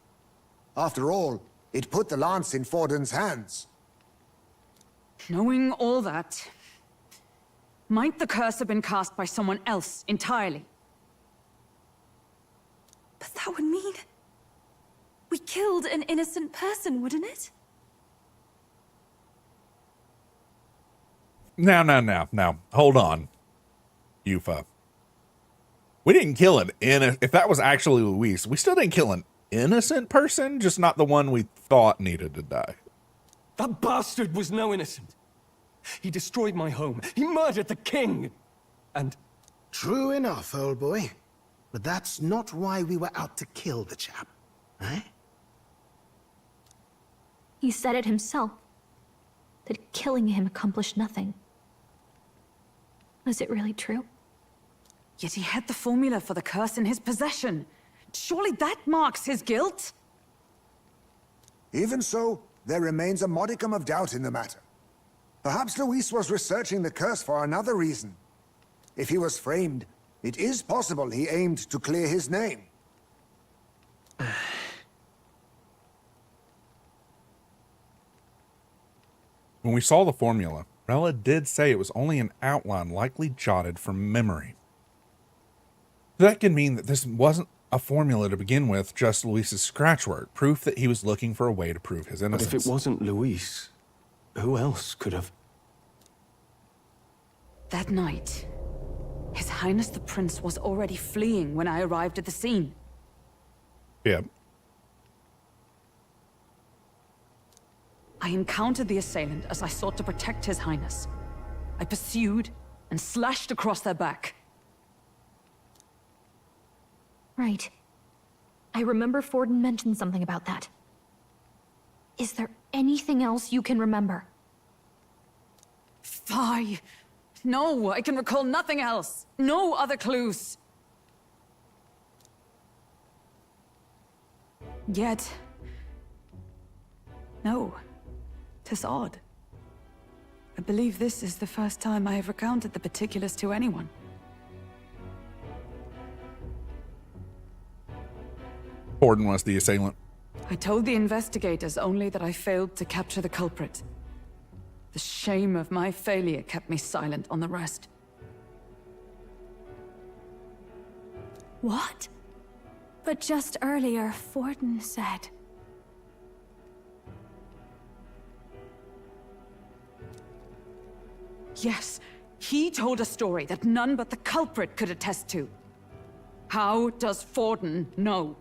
After all, it put the lance in Forden's hands. Knowing all that, might the curse have been cast by someone else entirely? But that would mean we killed an innocent person, wouldn't it? Now. Hold on, Yufa. We didn't kill an innocent. If that was actually Luis, we still didn't kill an innocent person, just not the one we thought needed to die. That bastard was no innocent. He destroyed my home. He murdered the king. And... True enough, old boy. But that's not why we were out to kill the chap, eh? He said it himself. That killing him accomplished nothing. Was it really true? Yet he had the formula for the curse in his possession. Surely that marks his guilt? Even so, there remains a modicum of doubt in the matter. Perhaps Luis was researching the curse for another reason. If he was framed, it is possible he aimed to clear his name. When we saw the formula, Rella did say it was only an outline likely jotted from memory. That can mean that this wasn't a formula to begin with, just Luis's scratch work, proof that he was looking for a way to prove his innocence. But if it wasn't Luis, who else could have... That night, His Highness the Prince was already fleeing when I arrived at the scene. Yeah. I encountered the assailant as I sought to protect His Highness. I pursued and slashed across their back. Right. I remember Forden mentioned something about that. Is there anything else you can remember? Fie! No, I can recall nothing else. No other clues. Yet... no. 'Tis odd. I believe this is the first time I have recounted the particulars to anyone. Forden was the assailant. I told the investigators only that I failed to capture the culprit. The shame of my failure kept me silent on the rest. What? But just earlier, Forden said... Yes, he told a story that none but the culprit could attest to. How does Forden know?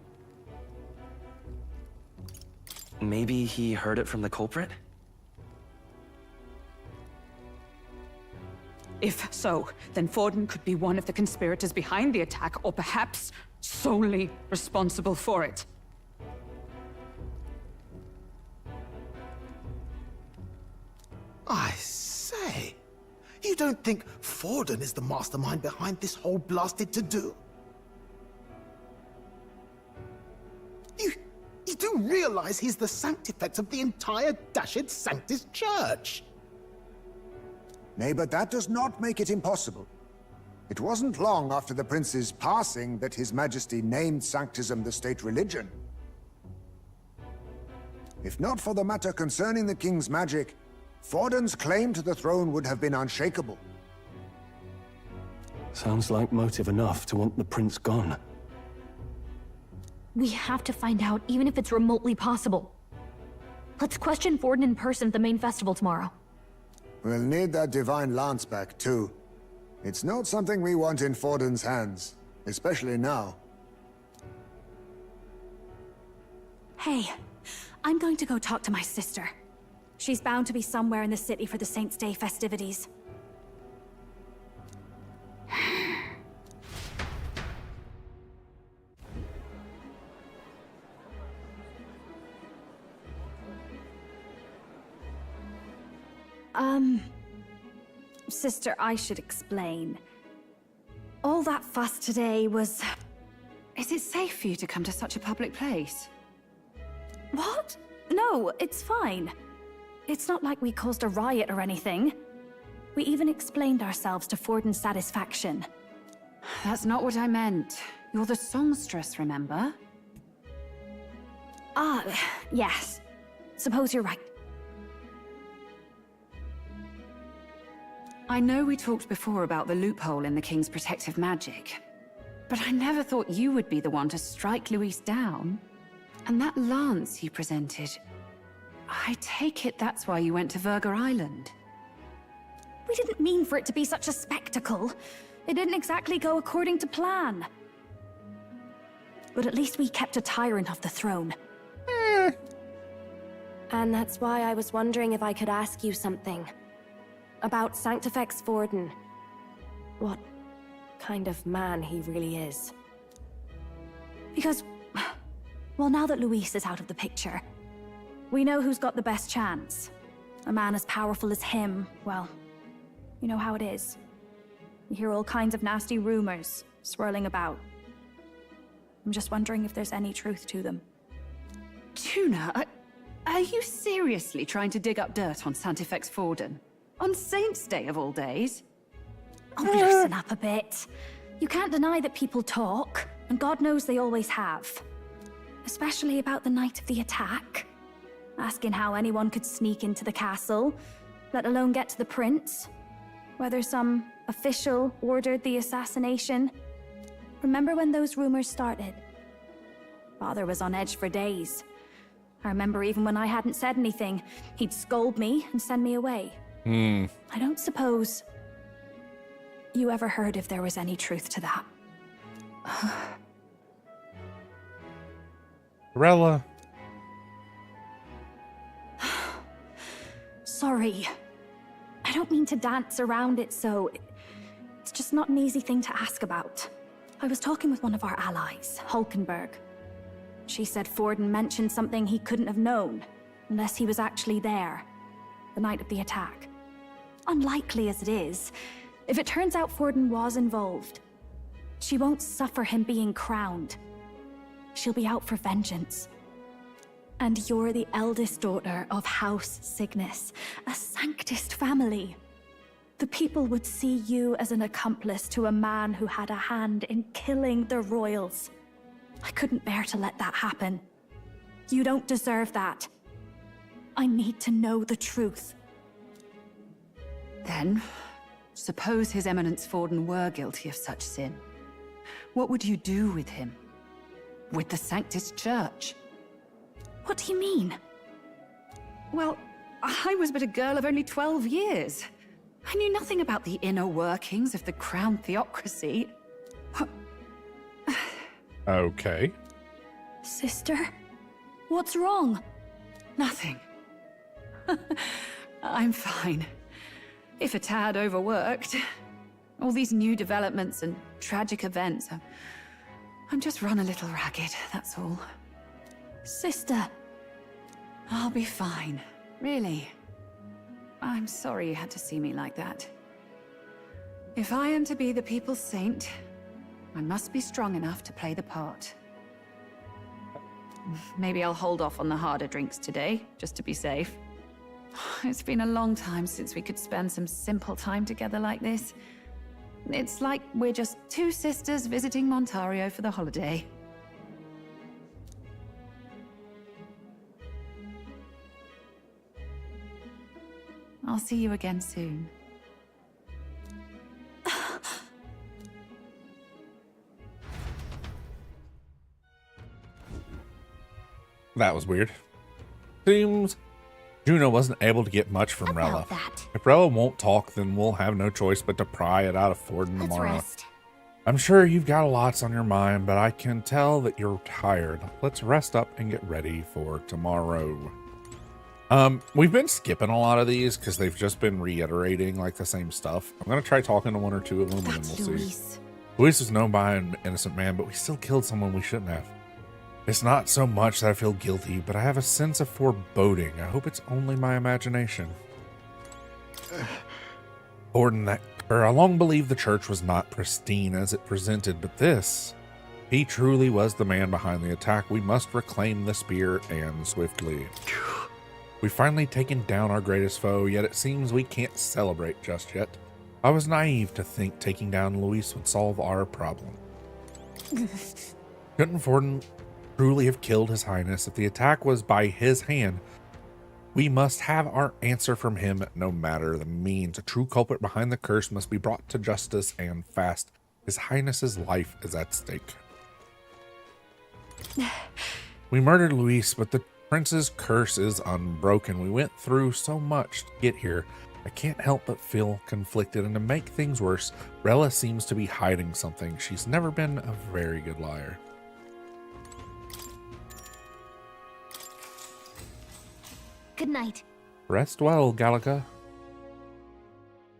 Maybe he heard it from the culprit? If so, then Forden could be one of the conspirators behind the attack, or perhaps solely responsible for it. I say, you don't think Forden is the mastermind behind this whole blasted to-do? You do realize he's the sanctifex of the entire Dashed Sanctus Church? Nay, but that does not make it impossible. It wasn't long after the prince's passing that His Majesty named Sanctism the state religion. If not for the matter concerning the king's magic, Forden's claim to the throne would have been unshakable. Sounds like motive enough to want the prince gone. We have to find out, even if it's remotely possible. Let's question Forden in person at the main festival tomorrow. We'll need that divine lance back, too. It's not something we want in Forden's hands, especially now. Hey, I'm going to go talk to my sister. She's bound to be somewhere in the city for the Saints' Day festivities. Sister, I should explain. All that fuss today was... Is it safe for you to come to such a public place? What? No, it's fine. It's not like we caused a riot or anything. We even explained ourselves to Forden's satisfaction. That's not what I meant. You're the songstress, remember? Ah, yes. Suppose you're right. I know we talked before about the loophole in the King's protective magic, but I never thought you would be the one to strike Luis down. And that lance you presented, I take it that's why you went to Verga Island. We didn't mean for it to be such a spectacle. It didn't exactly go according to plan. But at least we kept a tyrant off the throne. And that's why I was wondering if I could ask you something. About Sanctifex Forden. What kind of man he really is. Because, well, now that Luis is out of the picture, we know who's got the best chance. A man as powerful as him, well, you know how it is. You hear all kinds of nasty rumors swirling about. I'm just wondering if there's any truth to them. Tuna, are you seriously trying to dig up dirt on Sanctifex Forden? On Saints' Day of all days? Oh, loosen up a bit. You can't deny that people talk, and God knows they always have. Especially about the night of the attack. Asking how anyone could sneak into the castle, let alone get to the prince. Whether some official ordered the assassination. Remember when those rumors started? Father was on edge for days. I remember even when I hadn't said anything, he'd scold me and send me away. I don't suppose you ever heard if there was any truth to that. Rella. Sorry. I don't mean to dance around it, so... It's just not an easy thing to ask about. I was talking with one of our allies, Hulkenberg. She said Forden mentioned something he couldn't have known, unless he was actually there, the night of the attack. Unlikely as it is, if it turns out Forden was involved, she won't suffer him being crowned. She'll be out for vengeance. And you're the eldest daughter of House Cygnus, a Sanctist family. The people would see you as an accomplice to a man who had a hand in killing the royals. I couldn't bear to let that happen. You don't deserve that. I need to know the truth. Then, suppose His Eminence Forden were guilty of such sin. What would you do with him? With the Sanctist Church? What do you mean? Well, I was but a girl of only 12 years. I knew nothing about the inner workings of the crown theocracy. Okay. Sister? What's wrong? Nothing. I'm fine. If a tad overworked. All these new developments and tragic events. I'm just run a little ragged, that's all. Sister. I'll be fine. Really. I'm sorry you had to see me like that. If I am to be the people's saint, I must be strong enough to play the part. Maybe I'll hold off on the harder drinks today, just to be safe. It's been a long time since we could spend some simple time together like this. It's like we're just two sisters visiting Montario for the holiday. I'll see you again soon. That was weird. Seems Juno wasn't able to get much from Rella. that? If Rella won't talk, then we'll have no choice but to pry it out of Forden Let's tomorrow. rest. I'm sure you've got lots on your mind, but I can tell that you're tired. Let's rest up and get ready for tomorrow. We've been skipping a lot of these because they've just been reiterating like the same stuff. I'm gonna try talking to one or two of them, and then we'll see. Luis is known by an innocent man, but we still killed someone we shouldn't have. It's not so much that I feel guilty, but I have a sense of foreboding. I hope it's only my imagination. Forden, I long believed the church was not pristine as it presented, but this, he truly was the man behind the attack. We must reclaim the spear, and swiftly. We've finally taken down our greatest foe, yet it seems we can't celebrate just yet. I was naive to think taking down Luis would solve our problem. Couldn't Forden truly have killed His Highness if the attack was by his hand? We must have our answer from him, no matter the means. A true culprit behind the curse must be brought to justice, and fast. His Highness's life is at stake. We murdered Luis, but the prince's curse is unbroken. We went through so much to get here. I can't help but feel conflicted, and to make things worse, Rella seems to be hiding something. She's never been a very good liar. Good night. Rest well, Gallica.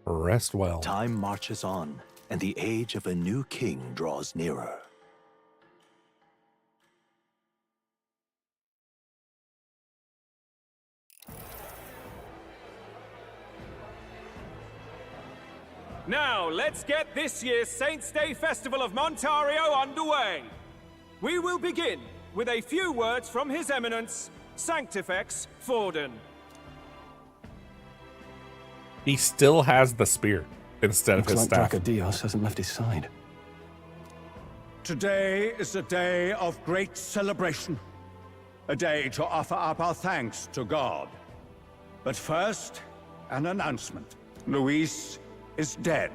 Rest well. Time marches on, and the age of a new king draws nearer. Now, let's get this year's Saints' Day Festival of Montario underway. We will begin with a few words from His Eminence, Sanctifex Forden. He still has the spear instead of his staff. Dracodios hasn't left his side. Today is a day of great celebration. A day to offer up our thanks to God. But first, an announcement. Luis is dead.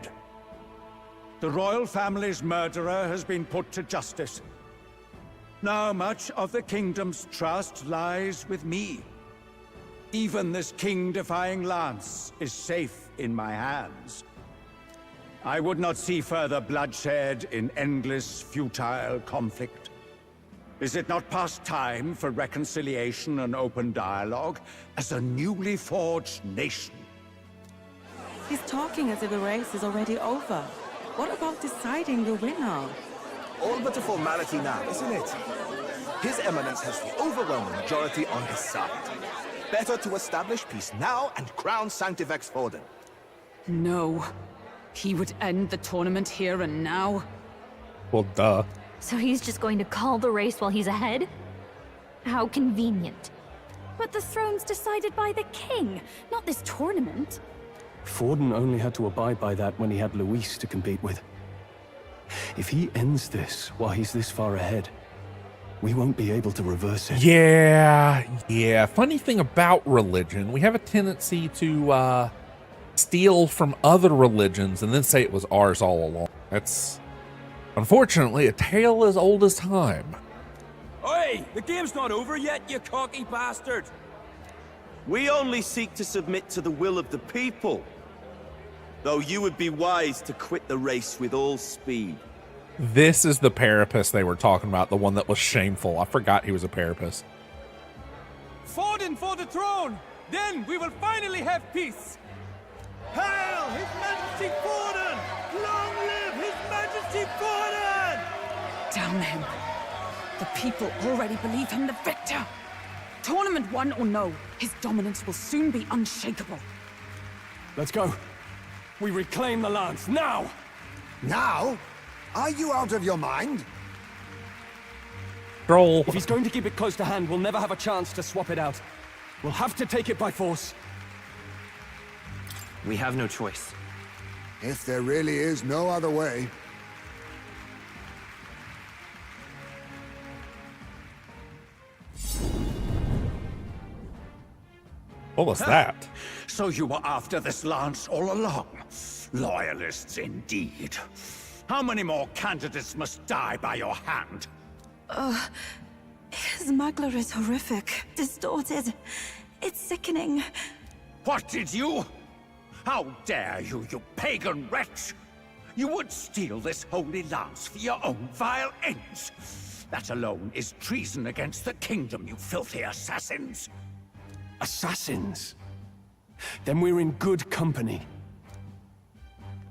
The royal family's murderer has been put to justice. Now much of the kingdom's trust lies with me. Even this king-defying lance is safe in my hands. I would not see further bloodshed in endless, futile conflict. Is it not past time for reconciliation and open dialogue as a newly forged nation? He's talking as if the race is already over. What about deciding the winner? All but a formality now, isn't it? His Eminence has the overwhelming majority on his side. Better to establish peace now and crown Sanctifex Forden. No. He would end the tournament here and now? Well, duh. So he's just going to call the race while he's ahead? How convenient. But the throne's decided by the king, not this tournament. Forden only had to abide by that when he had Luis to compete with. If he ends this while he's this far ahead, we won't be able to reverse it. Yeah. Funny thing about religion, we have a tendency to steal from other religions and then say it was ours all along. That's, unfortunately, a tale as old as time. Oi! The game's not over yet, you cocky bastard! We only seek to submit to the will of the people. Though you would be wise to quit the race with all speed. This is the Parapus they were talking about, the one that was shameful. I forgot he was a Parapus. Forden for the throne! Then we will finally have peace! Hail His Majesty Forden! Long live His Majesty Forden! Damn him. The people already believe him the victor. Tournament won or no, his dominance will soon be unshakable. Let's go. We reclaim the lance, now! Now? Are you out of your mind? Troll. If he's going to keep it close to hand, we'll never have a chance to swap it out. We'll have to take it by force. We have no choice. If there really is no other way. What was that? So you were after this lance all along? Loyalists indeed. How many more candidates must die by your hand? His smuggler is horrific, distorted. It's sickening. What did you? How dare you, you pagan wretch! You would steal this holy lance for your own vile ends. That alone is treason against the kingdom, you filthy assassins. Assassins. Then we're in good company.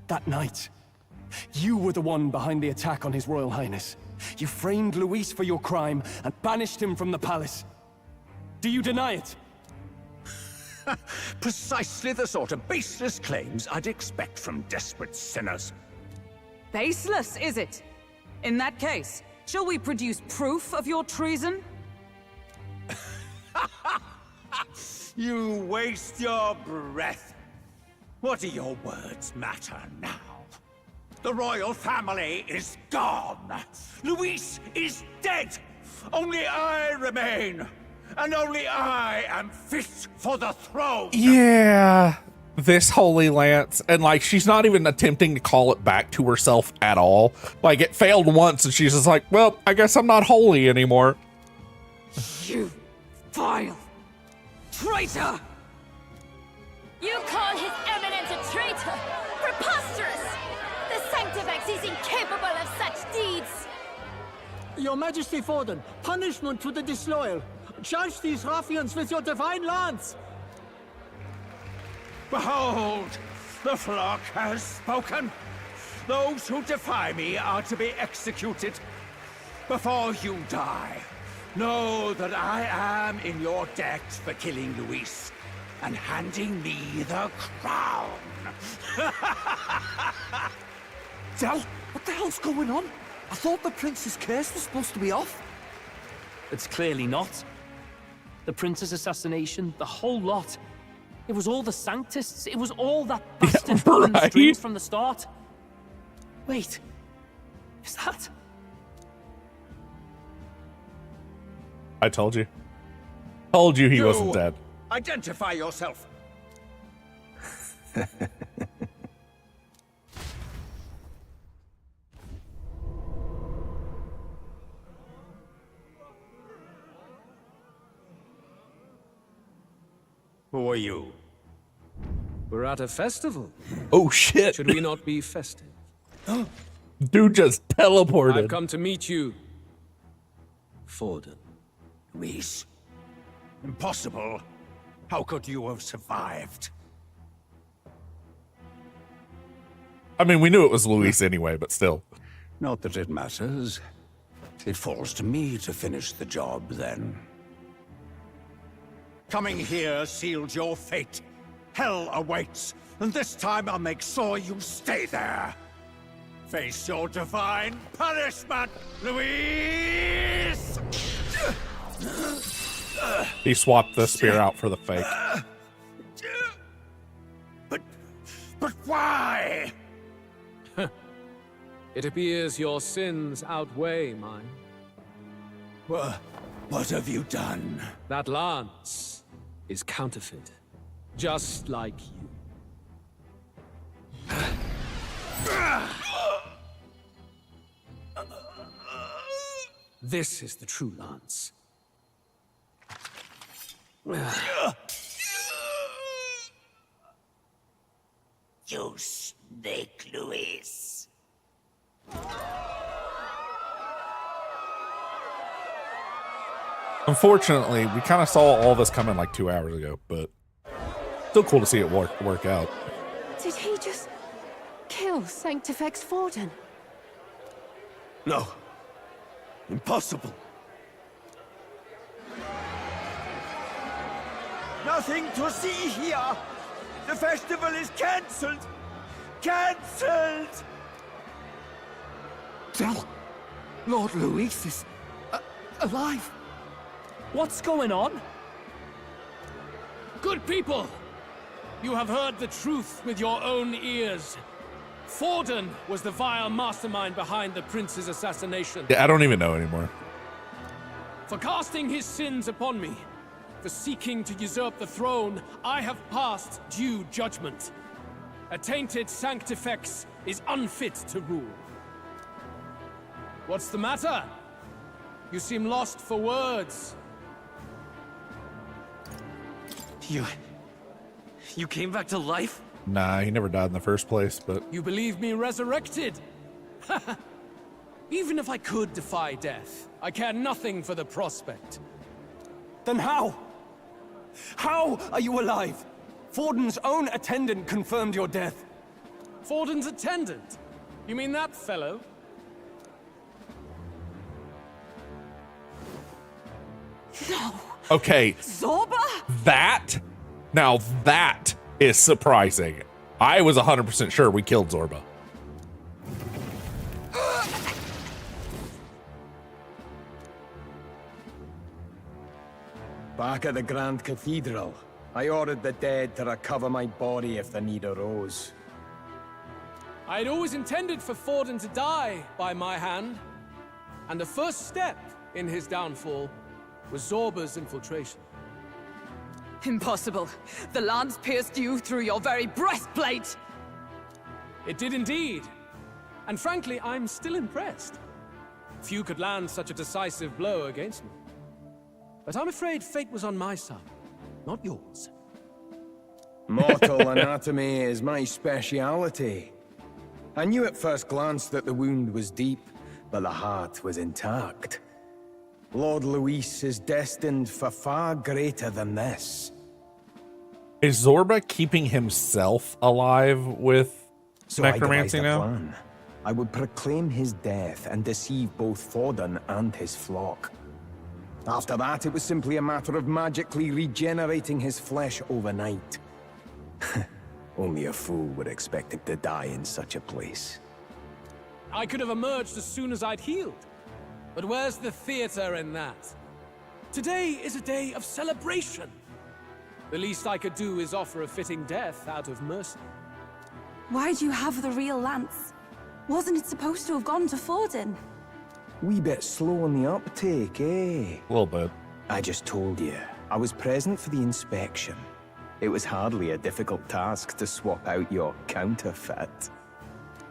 That night, you were the one behind the attack on His Royal Highness. You framed Luis for your crime and banished him from the palace. Do you deny it? Precisely the sort of baseless claims I'd expect from desperate sinners. Baseless, is it? In that case, shall we produce proof of your treason? You waste your breath. What do your words matter now? The royal family is gone. Luis is dead. Only I remain. And only I am fit for the throne. Yeah, this Holy Lance. And like, she's not even attempting to call it back to herself at all. Like, it failed once and she's just like, well, I guess I'm not holy anymore. You vile traitor! You call His Eminence a traitor? Preposterous! The Sanctifex is incapable of such deeds! Your Majesty Forden, punishment to the disloyal. Charge these ruffians with your divine lance! Behold, the flock has spoken. Those who defy me are to be executed. Before you die, know that I am in your debt for killing Luis and handing me the crown. Del, what the hell's going on? I thought the prince's curse was supposed to be off. It's clearly not. The prince's assassination, the whole lot. It was all the Sanctists. It was all that bastard pulling the strings from the start. Wait, is that? I told you. Told you he wasn't dead. Identify yourself. Who are you? We're at a festival. Oh shit. Should we not be festive? Dude just teleported. I've come to meet you, Forden. Luis. Impossible. How could you have survived? I mean, we knew it was Luis anyway, but still. Not that it matters. It falls to me to finish the job, then. Coming here sealed your fate. Hell awaits, and this time I'll make sure you stay there. Face your divine punishment, Luis! He swapped the spear out for the fake. But why? It appears your sins outweigh mine. What have you done? That lance is counterfeit, just like you. This is the true lance. You snake, Luis. Unfortunately, we kind of saw all this coming like 2 hours ago, but still cool to see it work out. Did he just kill Sanctifex Forden? No. Impossible. Nothing to see here. The festival is cancelled. Cancelled! Del, Lord Luis is alive. What's going on? Good people! You have heard the truth with your own ears. Forden was the vile mastermind behind the prince's assassination. Yeah, I don't even know anymore. For casting his sins upon me, for seeking to usurp the throne, I have passed due judgment. A tainted Sanctifex is unfit to rule. What's the matter? You seem lost for words. You came back to life? Nah, he never died in the first place, but... You believe me resurrected? Even if I could defy death, I care nothing for the prospect. Then how? How are you alive? Forden's own attendant confirmed your death. Forden's attendant? You mean that fellow? No. Okay. Zorba? Now that is surprising. I was 100% sure we killed Zorba. Back at the Grand Cathedral, I ordered the dead to recover my body if the need arose. I had always intended for Forden to die by my hand, and the first step in his downfall was Zorba's infiltration. Impossible. The lance pierced you through your very breastplate. It did indeed. And frankly, I'm still impressed. Few could land such a decisive blow against me. But I'm afraid fate was on my side, not yours. Mortal anatomy is my speciality. I knew at first glance that the wound was deep, but the heart was intact. Lord Luis is destined for far greater than this. Is Zorba keeping himself alive with necromancy I devised a now? plan. I would proclaim his death and deceive both Forden and his flock. After that, it was simply a matter of magically regenerating his flesh overnight. Only a fool would expect him to die in such a place. I could have emerged as soon as I'd healed. But where's the theater in that? Today is a day of celebration. The least I could do is offer a fitting death out of mercy. Why'd you have the real lance? Wasn't it supposed to have gone to Forden? Wee bit slow on the uptake, eh? A little bit. I just told you. I was present for the inspection. It was hardly a difficult task to swap out your counterfeit.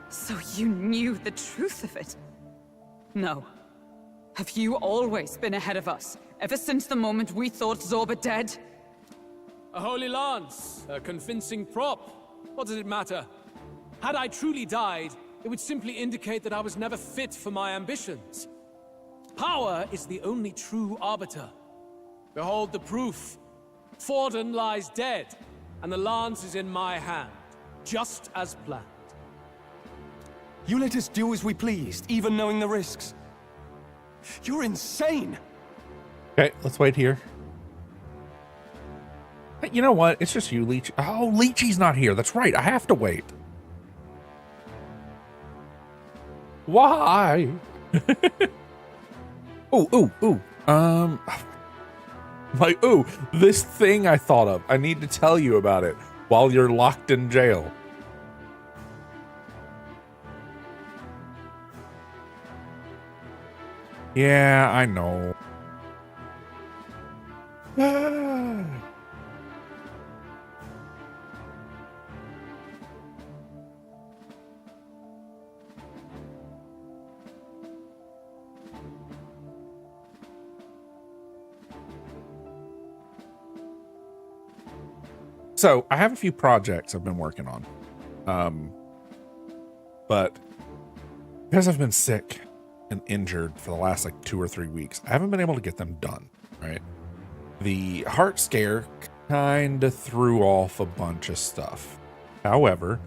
So you knew the truth of it? No. Have you always been ahead of us, ever since the moment we thought Zorba dead? A holy lance, a convincing prop. What does it matter? Had I truly died, it would simply indicate that I was never fit for my ambitions. Power is the only true arbiter. Behold the proof. Forden lies dead, and the lance is in my hand, just as planned. You let us do as we pleased, even knowing the risks. You're insane! Okay, let's wait here. Hey, you know what? It's just you, Leech. Oh, Leechy's not here. That's right. I have to wait. Why? This thing I thought of. I need to tell you about it while you're locked in jail. Yeah, I know. So I have a few projects I've been working on. But because I've been sick and injured for the last like 2 or 3 weeks, I haven't been able to get them done, right? The heart scare kind of threw off a bunch of stuff. However,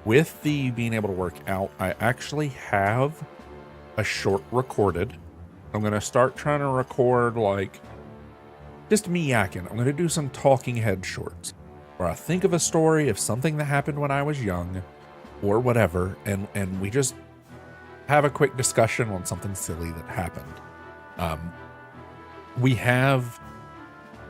with the being able to work out, I actually have a short recorded. I'm going to start trying to record like just me yakking. I'm going to do some talking head shorts where I think of a story of something that happened when I was young or whatever, and we just have a quick discussion on something silly that happened. We have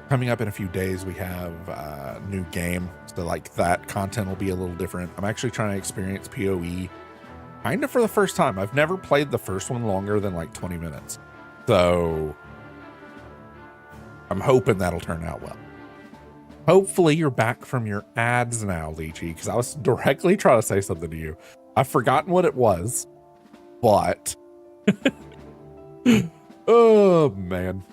coming up in a few days, we have a new game, so like that content will be a little different. I'm actually trying to experience PoE kind of for the first time. I've never played the first one longer than like 20 minutes, so I'm hoping that'll turn out well. Hopefully you're back from your ads now, Leechy, because I was directly trying to say something to you. I've forgotten what it was, but oh man.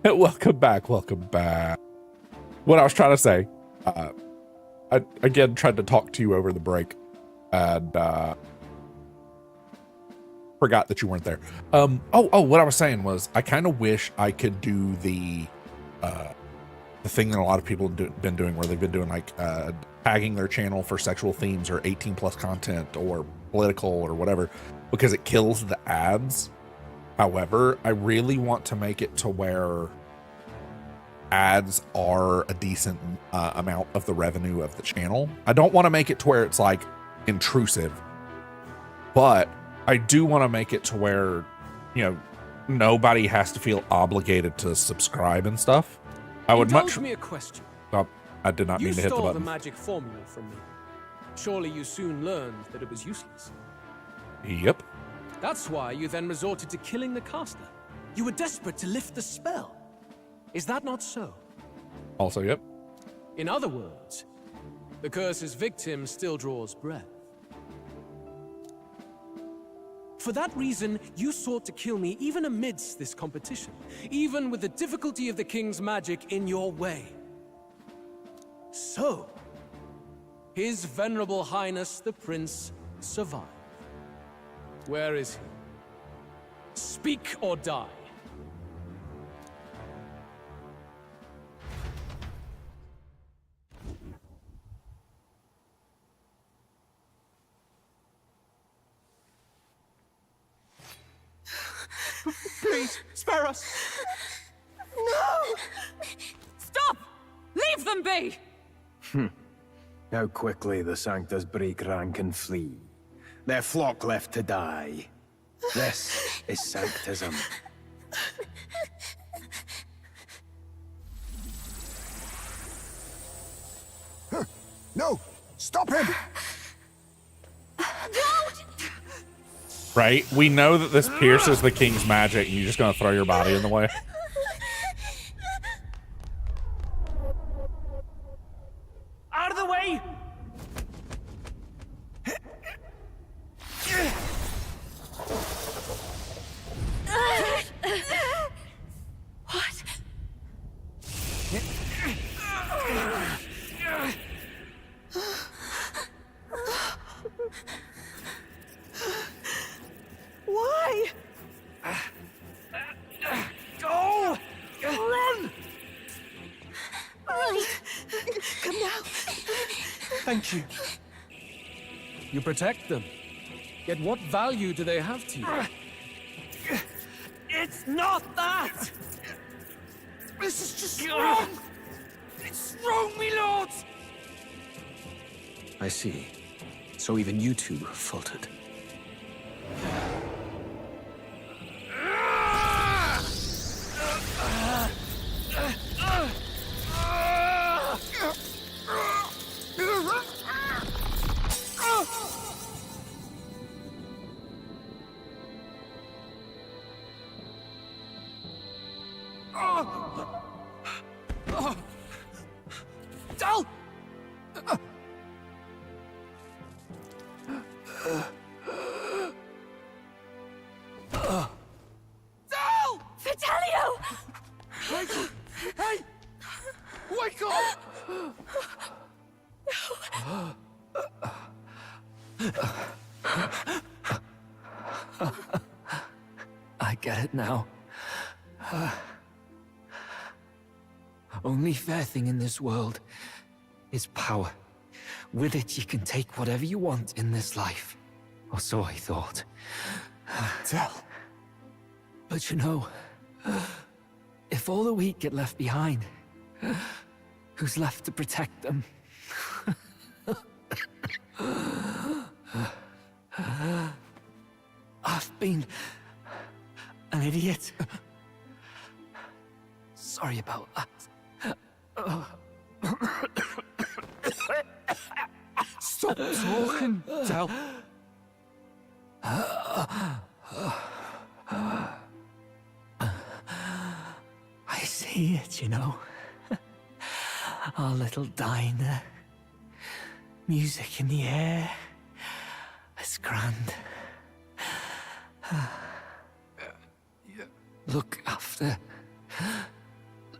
Welcome back. What I was trying to say, I again tried to talk to you over the break and forgot that you weren't there. What I was saying was I kind of wish I could do the the thing that a lot of people been doing, where they've been doing like tagging their channel for sexual themes or 18+ content or political or whatever, because it kills the ads. However, I really want to make it to where ads are a decent amount of the revenue of the channel. I don't want to make it to where it's like intrusive, but I do want to make it to where, you know, nobody has to feel obligated to subscribe and stuff. I would Indulge me a question. Oh, I did not mean to hit the You stole the button. magic formula from me. Surely you soon learned that it was useless. Yep. That's why you then resorted to killing the caster. You were desperate to lift the spell. Is that not so? Also, yep. In other words, the curse's victim still draws breath. For that reason, you sought to kill me even amidst this competition, even with the difficulty of the king's magic in your way. So, His Venerable Highness the Prince survived. Where is he? Speak or die. Please, spare us! No! Stop! Leave them be! How quickly the Sanctus break rank and flee. Their flock left to die. This is Sanctism. No! Stop him! Right? We know that this pierces the king's magic, and you're just gonna throw your body in the way. Out of the way! What? Why? Go! Run! Right. Come now. Thank you. You protect them. Yet what value do they have to you? It's not that! This is just wrong! It's wrong, me lords! I see. So even you two faltered. Dal! Dal! Fidelio! Hey! Wake up! I get it now. Only fair thing in this world is power. With it, you can take whatever you want in this life. Or so I thought. Tell. But you know, if all the weak get left behind, who's left to protect them? I've been an idiot. Sorry about that. Stop talking, Dal. I see it, you know. Our little diner. Music in the air. It's grand. Look after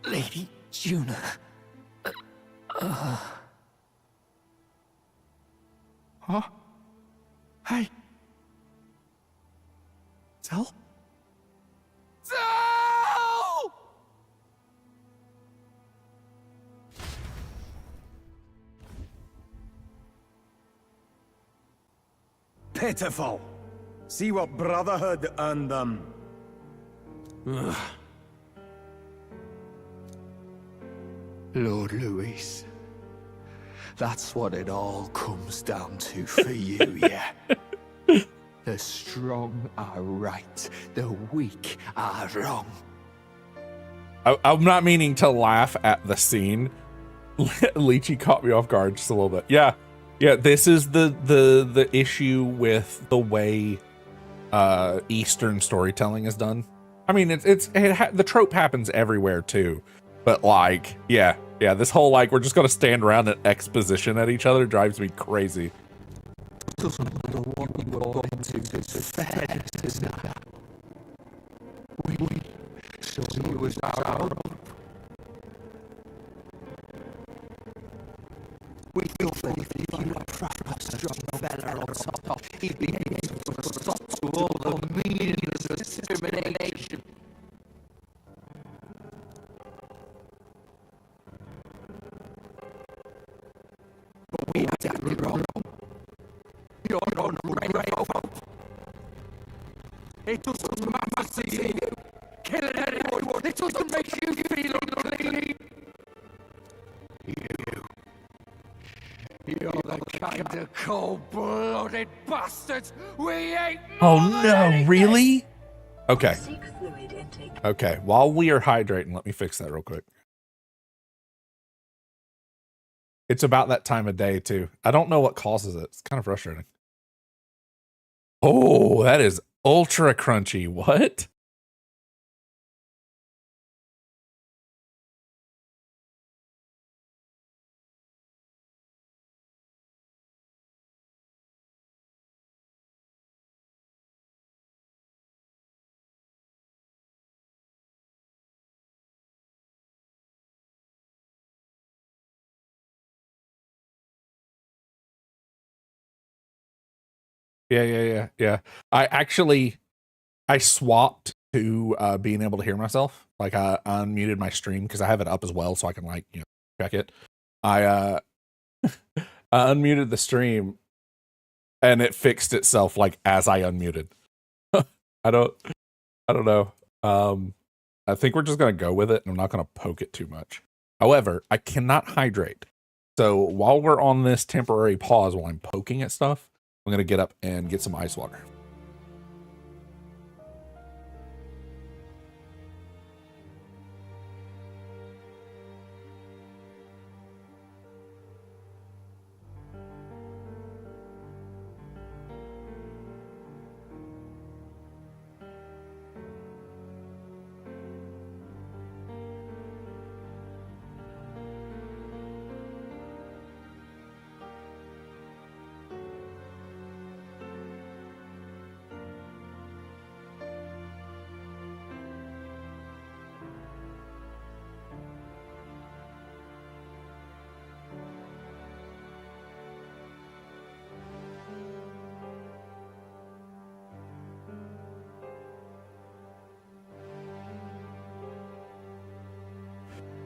Lady Juna. Huh? Hey. Tell? Dal! Pitiful. See what Brotherhood earned them. Lord Louis. That's what it all comes down to for you, yeah? The strong are right, the weak are wrong. I'm not meaning to laugh at the scene. Lychee caught me off guard just a little bit. Yeah, this is the issue with the way Eastern storytelling is done. I mean, the trope happens everywhere too, but like, yeah, this whole like we're just gonna stand around and exposition at each other drives me crazy. Doesn't matter what we were going to, it's fair to that. We so it was our hope. We feel that if you had trapped a strong fella on top, he'd be able to put a stop to all the meaningless discrimination. But we had it wrong. You're on railroad. It doesn't matter to you. Killing anyone, it doesn't make you feel unclean. You're the kind of cold-blooded bastards we ain't. Oh no, really? Okay. Okay, while we are hydrating, let me fix that real quick. It's about that time of day too. I don't know what causes it. It's kind of frustrating. Oh, that is ultra crunchy. What? Yeah. I swapped to being able to hear myself. Like I unmuted my stream because I have it up as well, so I can like check it. I unmuted the stream, and it fixed itself like as I unmuted. I don't know. I think we're just gonna go with it, and I'm not gonna poke it too much. However, I cannot hydrate, so while we're on this temporary pause while I'm poking at stuff, I'm gonna get up and get some ice water.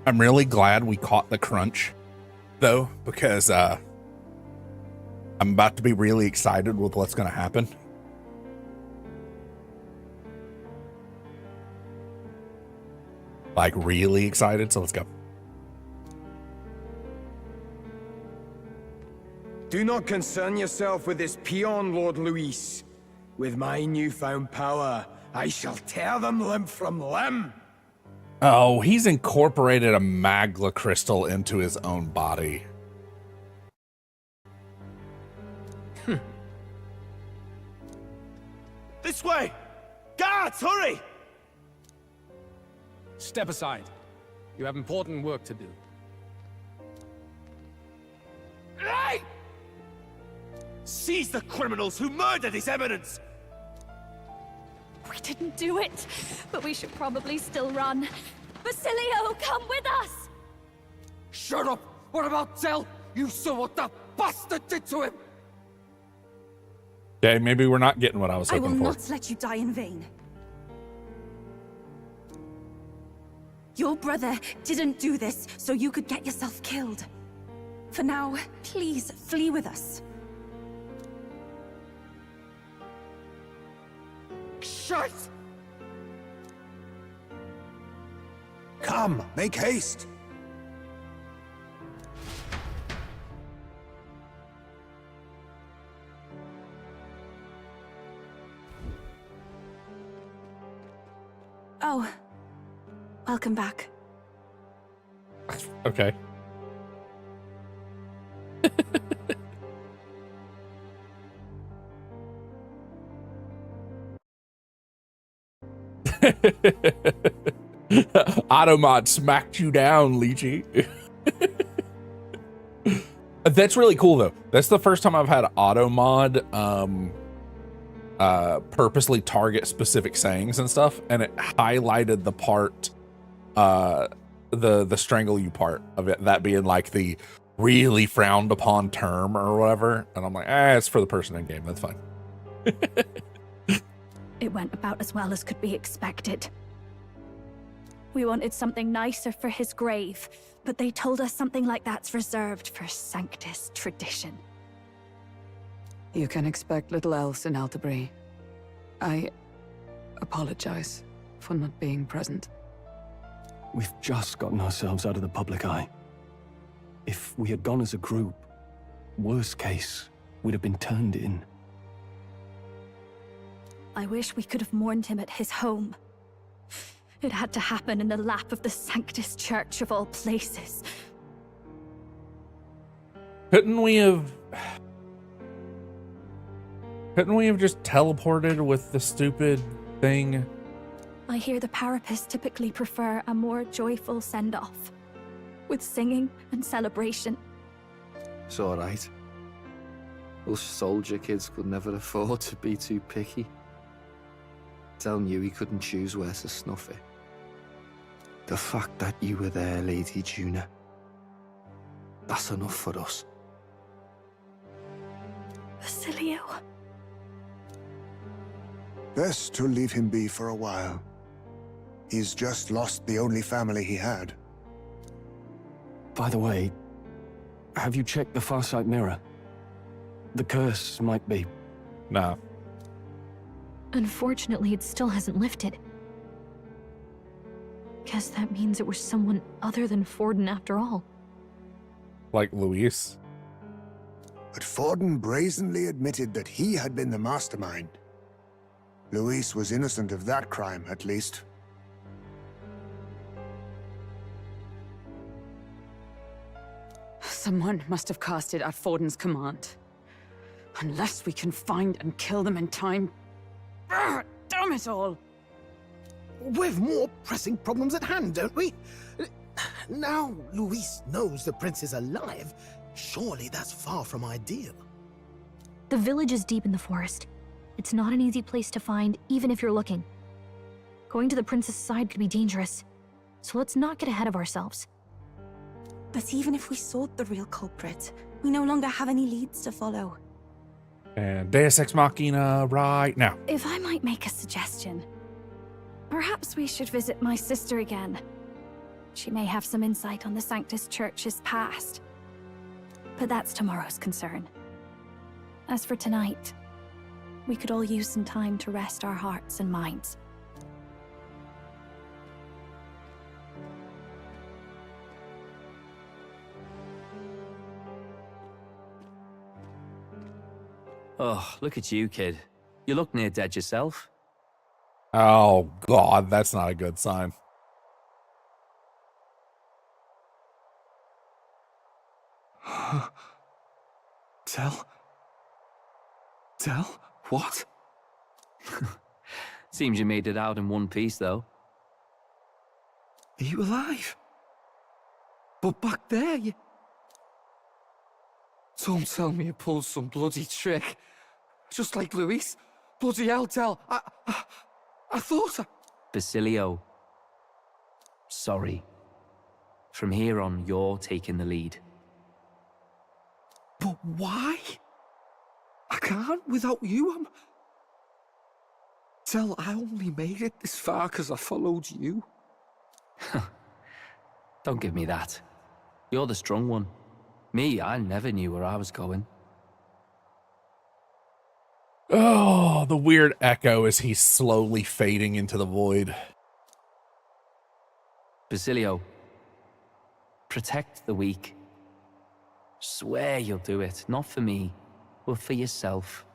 I'm really glad we caught the crunch, though, because I'm about to be really excited with what's going to happen. Like, really excited, so let's go. Do not concern yourself with this peon, Lord Louis. With my newfound power, I shall tear them limb from limb. Oh, he's incorporated a Magla crystal into his own body. This way! Guards, hurry! Step aside. You have important work to do. Hey! Seize the criminals who murdered His Eminence! We didn't do it, but we should probably still run. Basilio, come with us! Shut up! What about Zell? You saw what that bastard did to him! Okay, maybe we're not getting what I was I will hoping for. not let you die in vain. Your brother didn't do this so you could get yourself killed. For now, please flee with us. shite! Come, make haste! Oh. Welcome back. Okay. Automod smacked you down, Lychee. That's really cool though. That's the first time I've had Automod purposely target specific sayings and stuff, and it highlighted the part the strangle you part of it, that being like the really frowned upon term or whatever. And I'm like, it's for the person in game, that's fine. It went about as well as could be expected. We wanted something nicer for his grave, but they told us something like that's reserved for Sanctus tradition. You can expect little else in Altabree. I apologize for not being present. We've just gotten ourselves out of the public eye. If we had gone as a group, worst case, we'd have been turned in. I wish we could have mourned him at his home. It had to happen in the lap of the Sanctus Church of all places. Couldn't we have just teleported with the stupid thing? I hear the Parapists typically prefer a more joyful send-off, with singing and celebration. It's alright. Us soldier kids could never afford to be too picky. Tell knew he couldn't choose where to snuff it. The fact that you were there, Lady Juna, that's enough for us. Basilio. Best to leave him be for a while. He's just lost the only family he had. By the way, have you checked the Farsight mirror? The curse might be... No. Unfortunately, it still hasn't lifted. Guess that means it was someone other than Forden after all. Like Luis? But Forden brazenly admitted that he had been the mastermind. Luis was innocent of that crime, at least. Someone must have cast it at Forden's command. Unless we can find and kill them in time. Damn it all! We've more pressing problems at hand, don't we? Now Luis knows the prince is alive. Surely that's far from ideal. The village is deep in the forest. It's not an easy place to find, even if you're looking. Going to the prince's side could be dangerous, so let's not get ahead of ourselves. But even if we sought the real culprit, we no longer have any leads to follow. And Deus Ex Machina right now. If I might make a suggestion, perhaps we should visit my sister again. She may have some insight on the Sanctus Church's past. But that's tomorrow's concern. As for tonight, we could all use some time to rest our hearts and minds. Oh, look at you, kid. You look near dead yourself. Oh, God, that's not a good sign. Tell? What? Seems you made it out in one piece, though. Are you alive? But back there, you... Don't tell me you pulled some bloody trick. Just like Luis. Bloody hell, Tell. I thought I... Basilio. Sorry. From here on, you're taking the lead. But why? I can't without you. Tell, I only made it this far because I followed you. Don't give me that. You're the strong one. Me, I never knew where I was going. Oh, the weird echo as he's slowly fading into the void. Basilio, protect the weak. Swear you'll do it, not for me, but for yourself.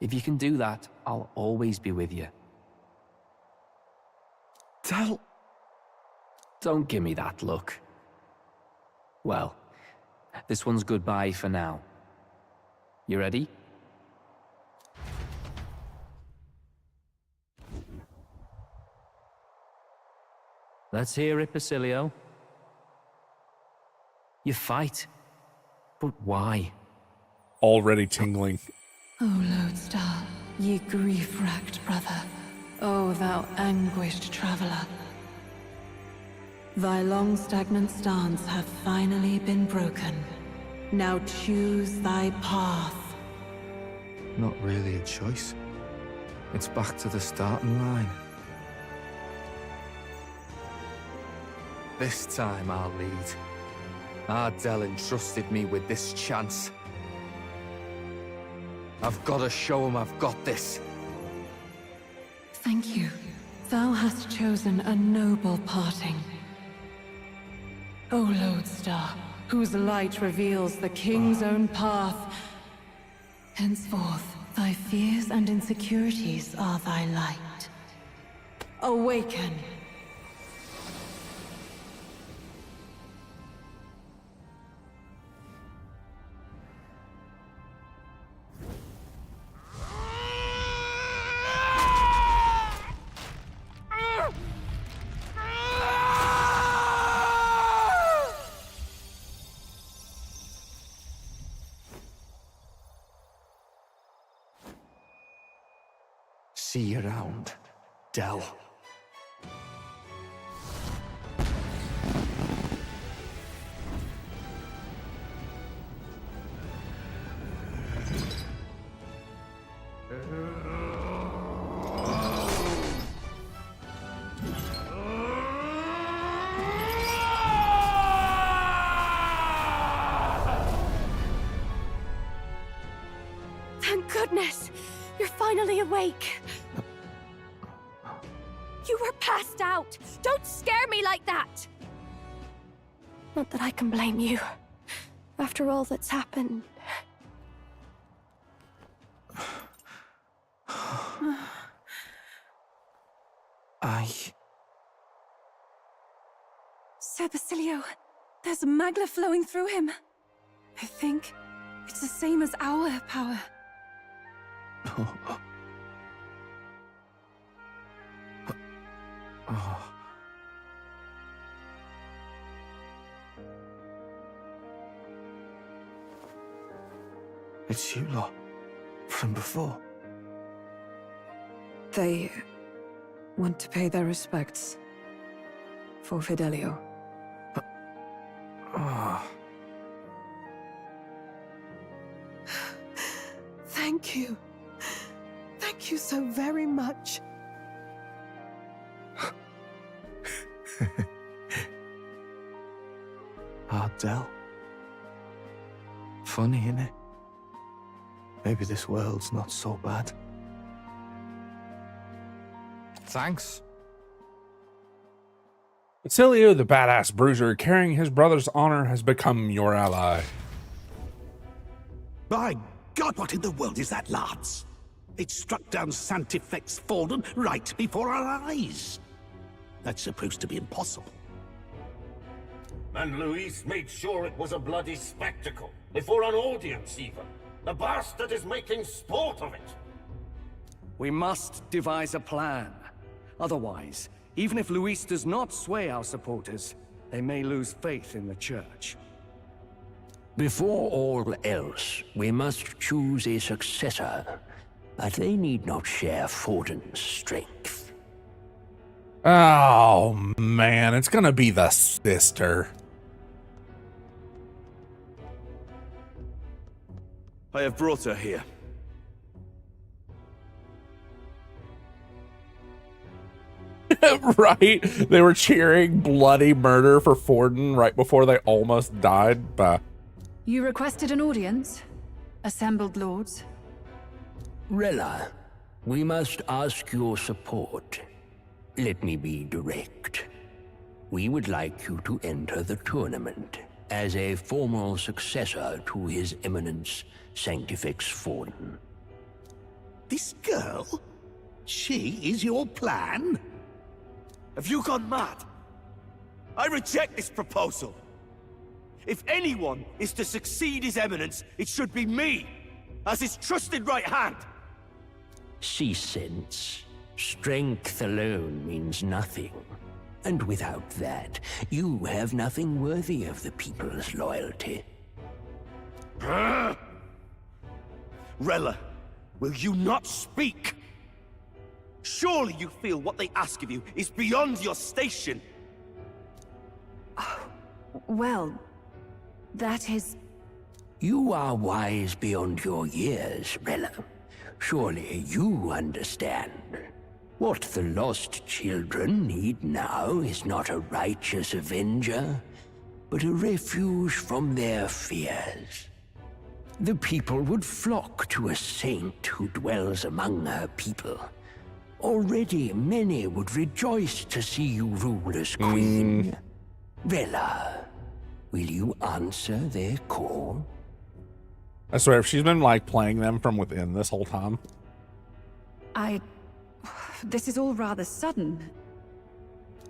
If you can do that, I'll always be with you. Del... Don't give me that look. Well, this one's goodbye for now. You ready? Let's hear it, Basilio. You fight, but why? Already tingling. O Lodestar, ye grief-racked brother, O thou anguished traveler. Thy long stagnant stance hath finally been broken. Now choose thy path. Not really a choice. It's back to the starting line. This time I'll lead. Ardell entrusted me with this chance. I've got to show him I've got this. Thank you. Thou hast chosen a noble parting. O Lodestar, whose light reveals the king's own path. Henceforth, thy fears and insecurities are thy light. Awaken. See you around, Del. Thank goodness! You're finally awake! You were passed out! Don't scare me like that! Not that I can blame you. After all that's happened. Sir Basilio, there's magla flowing through him. I think it's the same as our power. It's you lot. From before. They want to pay their respects for Fidelio. Thank you. Thank you so very much. Ardell. Funny, innit? Maybe this world's not so bad. Thanks. Basilio, the badass bruiser, carrying his brother's honor, has become your ally. By God, what in the world is that, lads? It struck down Sanctifex Forden right before our eyes. That's supposed to be impossible. And Luis made sure it was a bloody spectacle, before an audience even. The bastard is making sport of it. We must devise a plan. Otherwise, even if Luis does not sway our supporters, they may lose faith in the church. Before all else, we must choose a successor, but they need not share Forden's strength. Oh, man, it's gonna be the sister. I have brought her here. Right? They were cheering bloody murder for Forden right before they almost died. You requested an audience? Assembled lords? Rella, we must ask your support. Let me be direct. We would like you to enter the tournament as a formal successor to His Eminence Sanctifex Forden. This girl? She is your plan? Have you gone mad? I reject this proposal. If anyone is to succeed His Eminence, it should be me, as his trusted right hand. Cease sense. Strength alone means nothing. And without that, you have nothing worthy of the people's loyalty. Rella, will you not speak? Surely you feel what they ask of you is beyond your station. Well, that is... You are wise beyond your years, Rella. Surely you understand. What the lost children need now is not a righteous avenger, but a refuge from their fears. The people would flock to a saint who dwells among her people. Already many would rejoice to see you rule as queen. Rella, will you answer their call? I swear, if she's been like playing them from within this whole time. This is all rather sudden.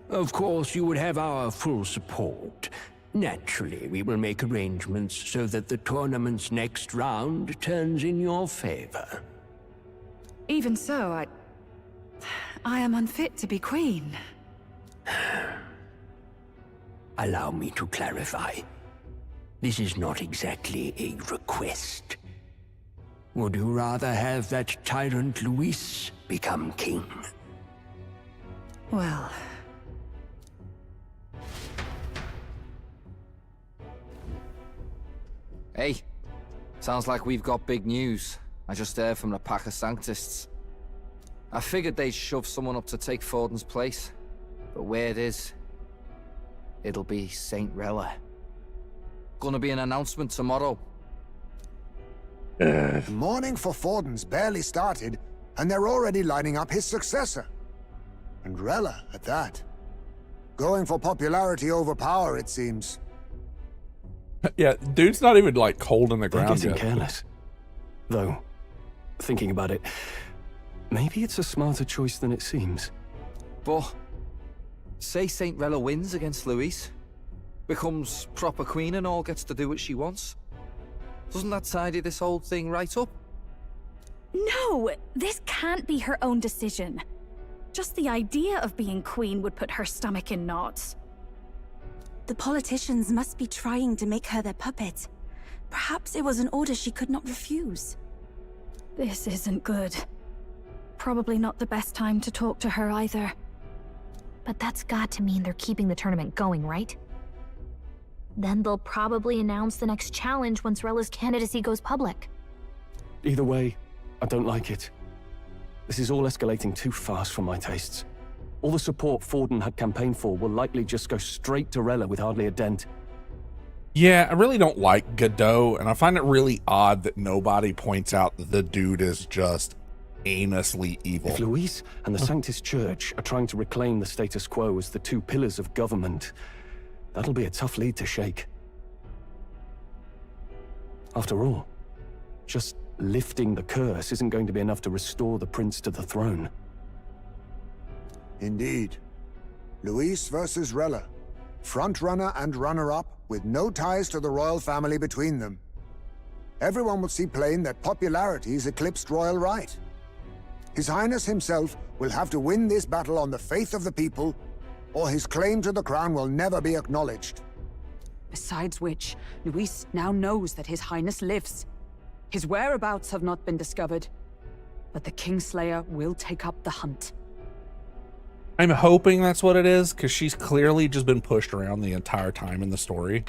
Of course, you would have our full support. Naturally, we will make arrangements so that the tournament's next round turns in your favor. Even so, I am unfit to be queen. Allow me to clarify. This is not exactly a request. Would you rather have that tyrant Luis become king? Well... Hey, sounds like we've got big news. I just heard from the pack of Sanctists. I figured they'd shove someone up to take Forden's place, but where it is, it'll be Saint Rella. Gonna be an announcement tomorrow. The mourning for Forden's barely started, and they're already lining up his successor. And Rella, at that. Going for popularity over power, it seems. Yeah, dude's not even like cold in the They're ground getting yet. careless. Though, thinking about it, maybe it's a smarter choice than it seems. But, say Saint Rella wins against Luis, becomes proper queen and all gets to do what she wants. Doesn't that tidy this whole thing right up? No, this can't be her own decision. Just the idea of being queen would put her stomach in knots. The politicians must be trying to make her their puppet. Perhaps it was an order she could not refuse. This isn't good. Probably not the best time to talk to her either. But that's got to mean they're keeping the tournament going, right? Then they'll probably announce the next challenge once Rella's candidacy goes public. Either way, I don't like it. This is all escalating too fast for my tastes. All the support Forden had campaigned for will likely just go straight to Rella with hardly a dent. Yeah, I really don't like Godot, and I find it really odd that nobody points out that the dude is just aimlessly evil. If Luis and the Sanctus Church are trying to reclaim the status quo as the two pillars of government, that'll be a tough lead to shake. After all, just lifting the curse isn't going to be enough to restore the prince to the throne. Indeed. Luis versus Rella. Frontrunner and runner-up, with no ties to the royal family between them. Everyone will see plain that popularity's eclipsed royal right. His Highness himself will have to win this battle on the faith of the people, or his claim to the crown will never be acknowledged. Besides which, Luis now knows that His Highness lives. His whereabouts have not been discovered, but the Kingslayer will take up the hunt. I'm hoping that's what it is, because she's clearly just been pushed around the entire time in the story.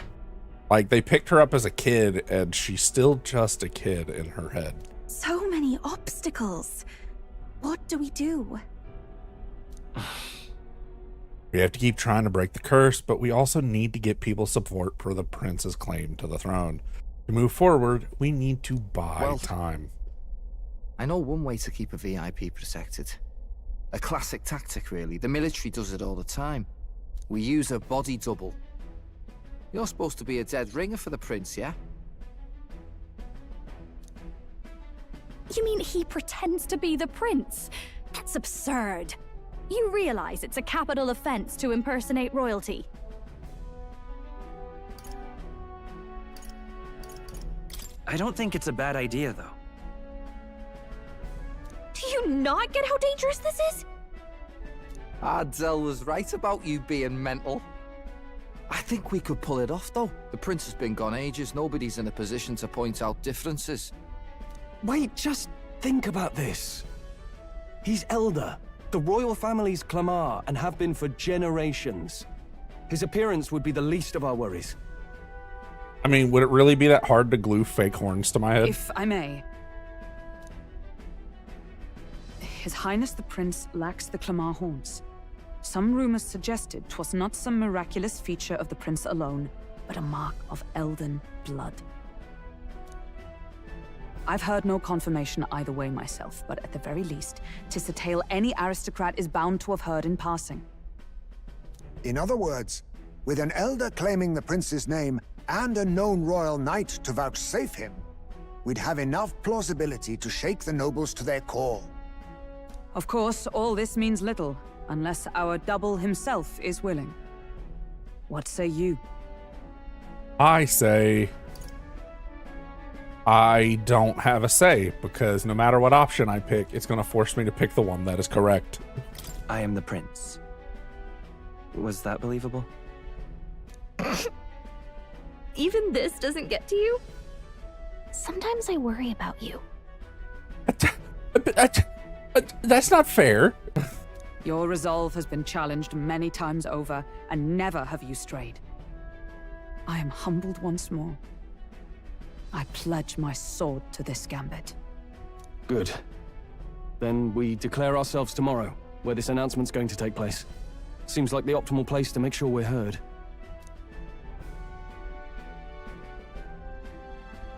Like, they picked her up as a kid, and she's still just a kid in her head. So many obstacles. What do we do? We have to keep trying to break the curse, but we also need to get people's support for the prince's claim to the throne. To move forward, we need to buy time. I know one way to keep a VIP protected. A classic tactic, really. The military does it all the time. We use a body double. You're supposed to be a dead ringer for the prince, yeah? You mean he pretends to be the prince? That's absurd. You realize it's a capital offense to impersonate royalty. I don't think it's a bad idea, though. Do you not get how dangerous this is? Ardell was right about you being mental. I think we could pull it off, though. The prince has been gone ages. Nobody's in a position to point out differences. Wait, just think about this. He's elder. The royal family's Clamar and have been for generations. His appearance would be the least of our worries. I mean, would it really be that hard to glue fake horns to my head? If I may. His Highness the Prince lacks the Clamar horns. Some rumors suggested 'twas not some miraculous feature of the prince alone, but a mark of Elden blood. I've heard no confirmation either way myself, but at the very least, 'tis a tale any aristocrat is bound to have heard in passing. In other words, with an elder claiming the prince's name and a known royal knight to vouchsafe him, we'd have enough plausibility to shake the nobles to their core. Of course, all this means little, unless our double himself is willing. What say you? I say I don't have a say, because no matter what option I pick, it's going to force me to pick the one that is correct. I am the prince. Was that believable? Even this doesn't get to you? Sometimes I worry about you. That's not fair. Your resolve has been challenged many times over, and never have you strayed. I am humbled once more. I pledge my sword to this gambit. Good. Then we declare ourselves tomorrow, where this announcement's going to take place. Seems like the optimal place to make sure we're heard.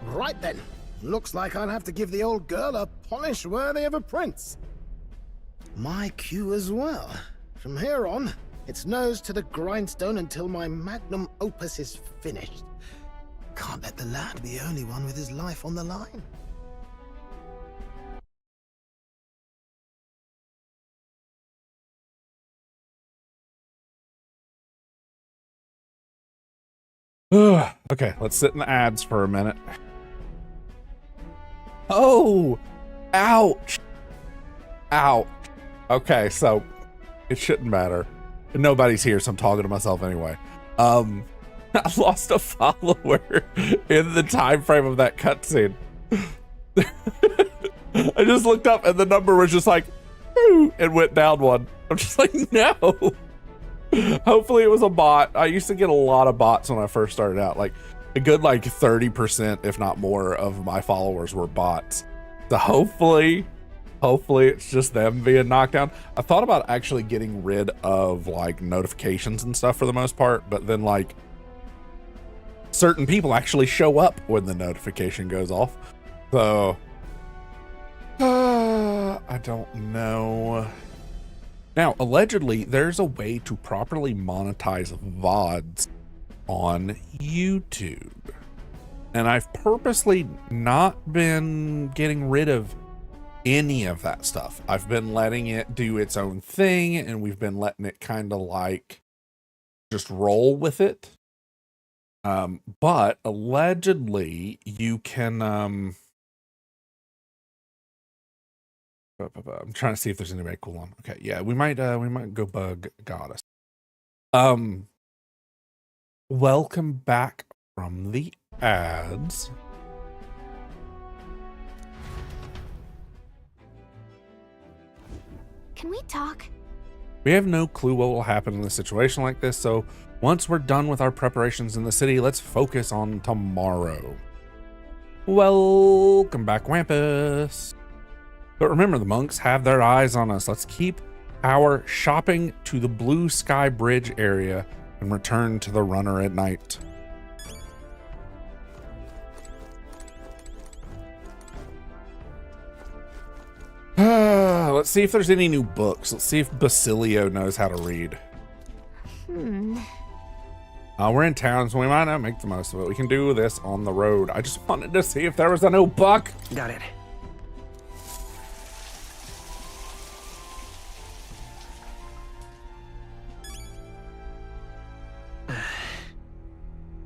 Right then. Looks like I'll have to give the old girl a polish worthy of a prince. My cue as well. From here on, it's nose to the grindstone until my magnum opus is finished. Can't let the lad be the only one with his life on the line. Okay, let's sit in the ads for a minute. Oh, ouch. Ouch. Okay, so it shouldn't matter. Nobody's here, so I'm talking to myself anyway. I lost a follower in the time frame of that cutscene. I just looked up and the number was just like, and went down one. I'm just like, no. Hopefully it was a bot. I used to get a lot of bots when I first started out. Like a good 30%, if not more, of my followers were bots. So hopefully it's just them being knocked down. I thought about actually getting rid of notifications and stuff for the most part, but then certain people actually show up when the notification goes off. So I don't know. Now, allegedly, there's a way to properly monetize VODs on YouTube. And I've purposely not been getting rid of any of that stuff. I've been letting it do its own thing, and we've been letting it kind of just roll with it. But allegedly, you can... I'm trying to see if there's anybody cool on. Okay, yeah, we might go bug Goddess. Welcome back from the ads. Can we talk? We have no clue what will happen in a situation like this, so once we're done with our preparations in the city, let's focus on tomorrow. Welcome back, Wampus. But remember, the monks have their eyes on us. Let's keep our shopping to the Blue Sky Bridge area and return to the runner at night. Let's see if there's any new books. Let's see if Basilio knows how to read. We're in town, so we might not make the most of it. We can do this on the road. I just wanted to see if there was a new book. Got it.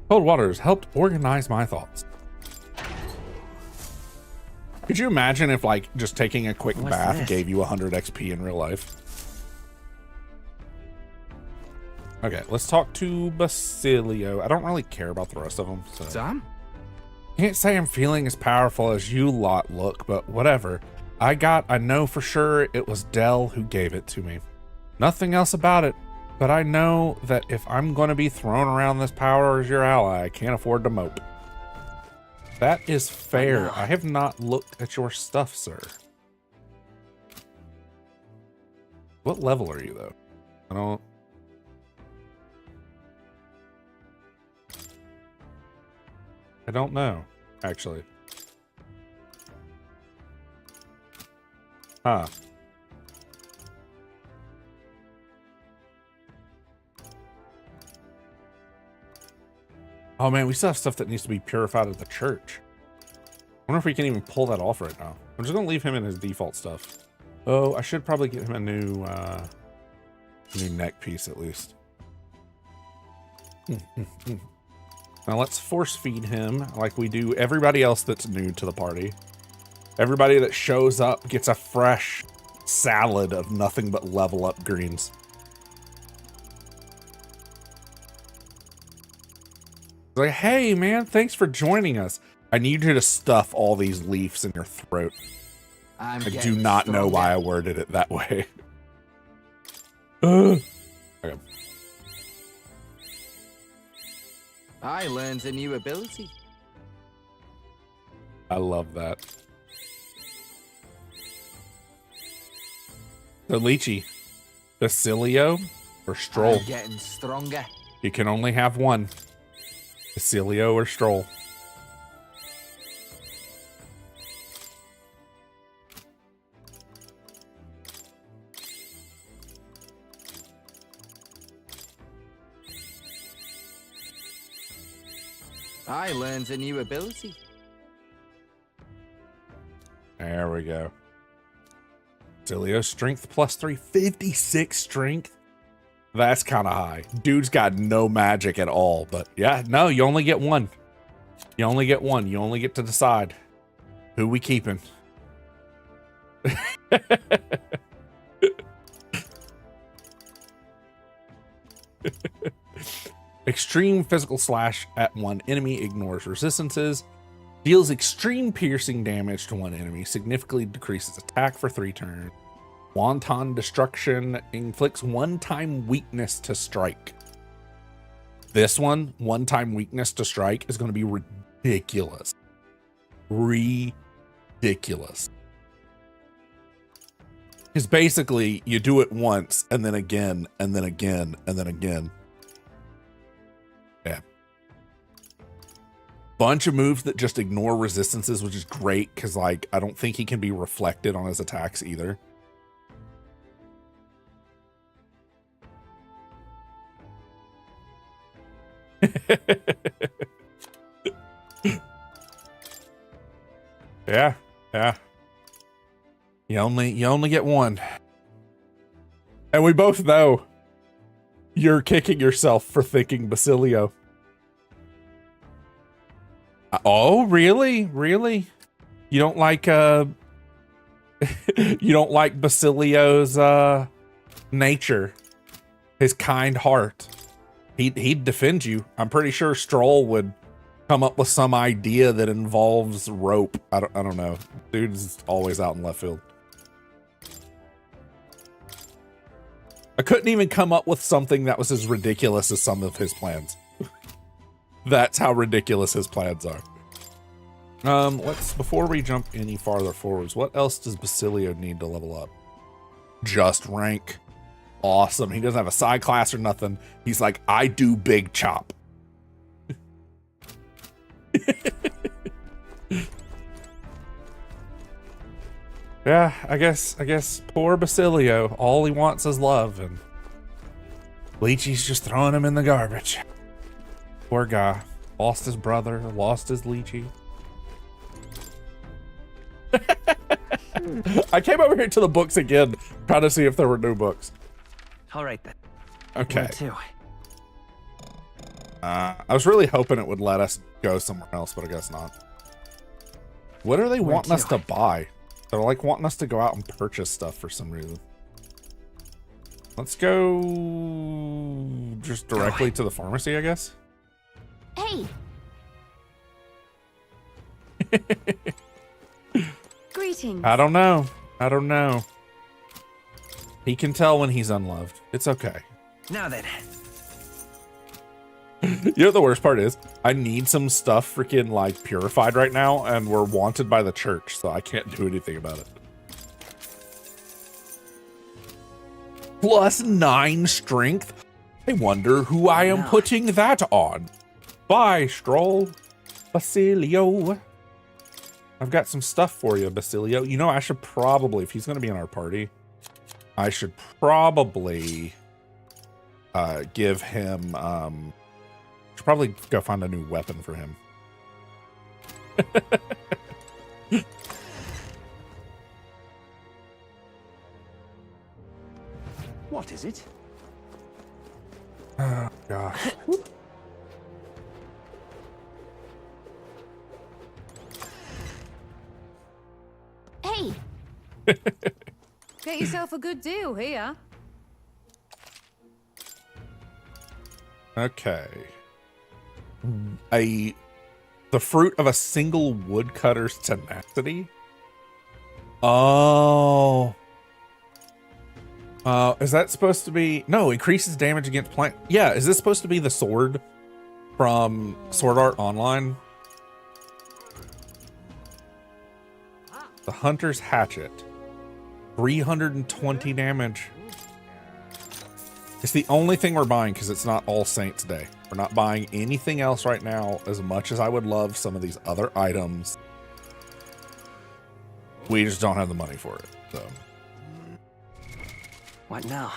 Cold waters helped organize my thoughts. Could you imagine if, like, just taking a quick bath this? gave you 100 XP in real life? Okay, let's talk to Basilio. I don't really care about the rest of them. So. Sam? Can't say I'm feeling as powerful as you lot look, but whatever. I know for sure it was Del who gave it to me. Nothing else about it, but I know that if I'm going to be thrown around this power as your ally, I can't afford to mope. That is fair. I have not looked at your stuff, sir. What level are you, though? I don't know, actually. Huh. Oh man, we still have stuff that needs to be purified at the church. I wonder if we can even pull that off right now. I'm just gonna leave him in his default stuff. Oh, I should probably get him a new neck piece at least. Now let's force feed him like we do everybody else that's new to the party. Everybody that shows up gets a fresh salad of nothing but level up greens. Like, hey man, thanks for joining us. I need you to stuff all these leaves in your throat. I do not know why I worded it that way. Okay. I learned a new ability. I love that. So Lychee, Basilio or Stroll? I'm getting stronger. You can only have one. Basilio or Stroll. I learned a new ability. There we go. Basilio, strength +3, 56 strength. That's kind of high. Dude's got no magic at all, but yeah, no, you only get one. You only get one. You only get to decide who we keeping. Extreme physical slash at one enemy, ignores resistances, deals extreme piercing damage to one enemy, significantly decreases attack for 3 turns. Wanton destruction, inflicts one-time weakness to strike. This one-time weakness to strike, is going to be ridiculous. Ridiculous. Because basically, you do it once, and then again, and then again, and then again. Yeah. Bunch of moves that just ignore resistances, which is great, because, like, I don't think he can be reflected on his attacks either. Yeah. You only get one. And we both know you're kicking yourself for thinking Basilio. Oh, really? Really? You don't like you don't like Basilio's nature, his kind heart. He'd defend you. I'm pretty sure Stroll would come up with some idea that involves rope. I don't know. Dude's always out in left field. I couldn't even come up with something that was as ridiculous as some of his plans. That's how ridiculous his plans are. Before we jump any farther forwards, what else does Basilio need to level up? Just rank. Awesome. He doesn't have a side class or nothing. He's like, I do big chop. Yeah, I guess poor Basilio, all he wants is love, and Lychee's just throwing him in the garbage. Poor guy. Lost his brother, lost his Lychee. I came over here to the books again, trying to see if there were new books. All right then. Okay. Where to? I was really hoping it would let us go somewhere else, but I guess not. What are they wanting us to buy? They're like wanting us to go out and purchase stuff for some reason. Let's go just directly to the pharmacy, I guess. Hey! Greetings. I don't know. I don't know. He can tell when he's unloved. It's okay. Now then. You know what the worst part is? I need some stuff freaking like purified right now, and we're wanted by the church, so I can't do anything about it. +9 strength? I wonder who I am putting that on. Bye, Stroll. Basilio. I've got some stuff for you, Basilio. You know, I should probably, if he's going to be in our party, I should probably give him, should probably go find a new weapon for him. What is it? Oh, gosh. Hey! Get yourself a good deal here. Okay. The fruit of a single woodcutter's tenacity? Oh. Is that supposed to be... No, increases damage against plant... Yeah, is this supposed to be the sword from Sword Art Online? The Hunter's Hatchet. 320 damage. It's the only thing we're buying because it's not All Saints Day. We're not buying anything else right now, as much as I would love some of these other items. We just don't have the money for it, so... What now?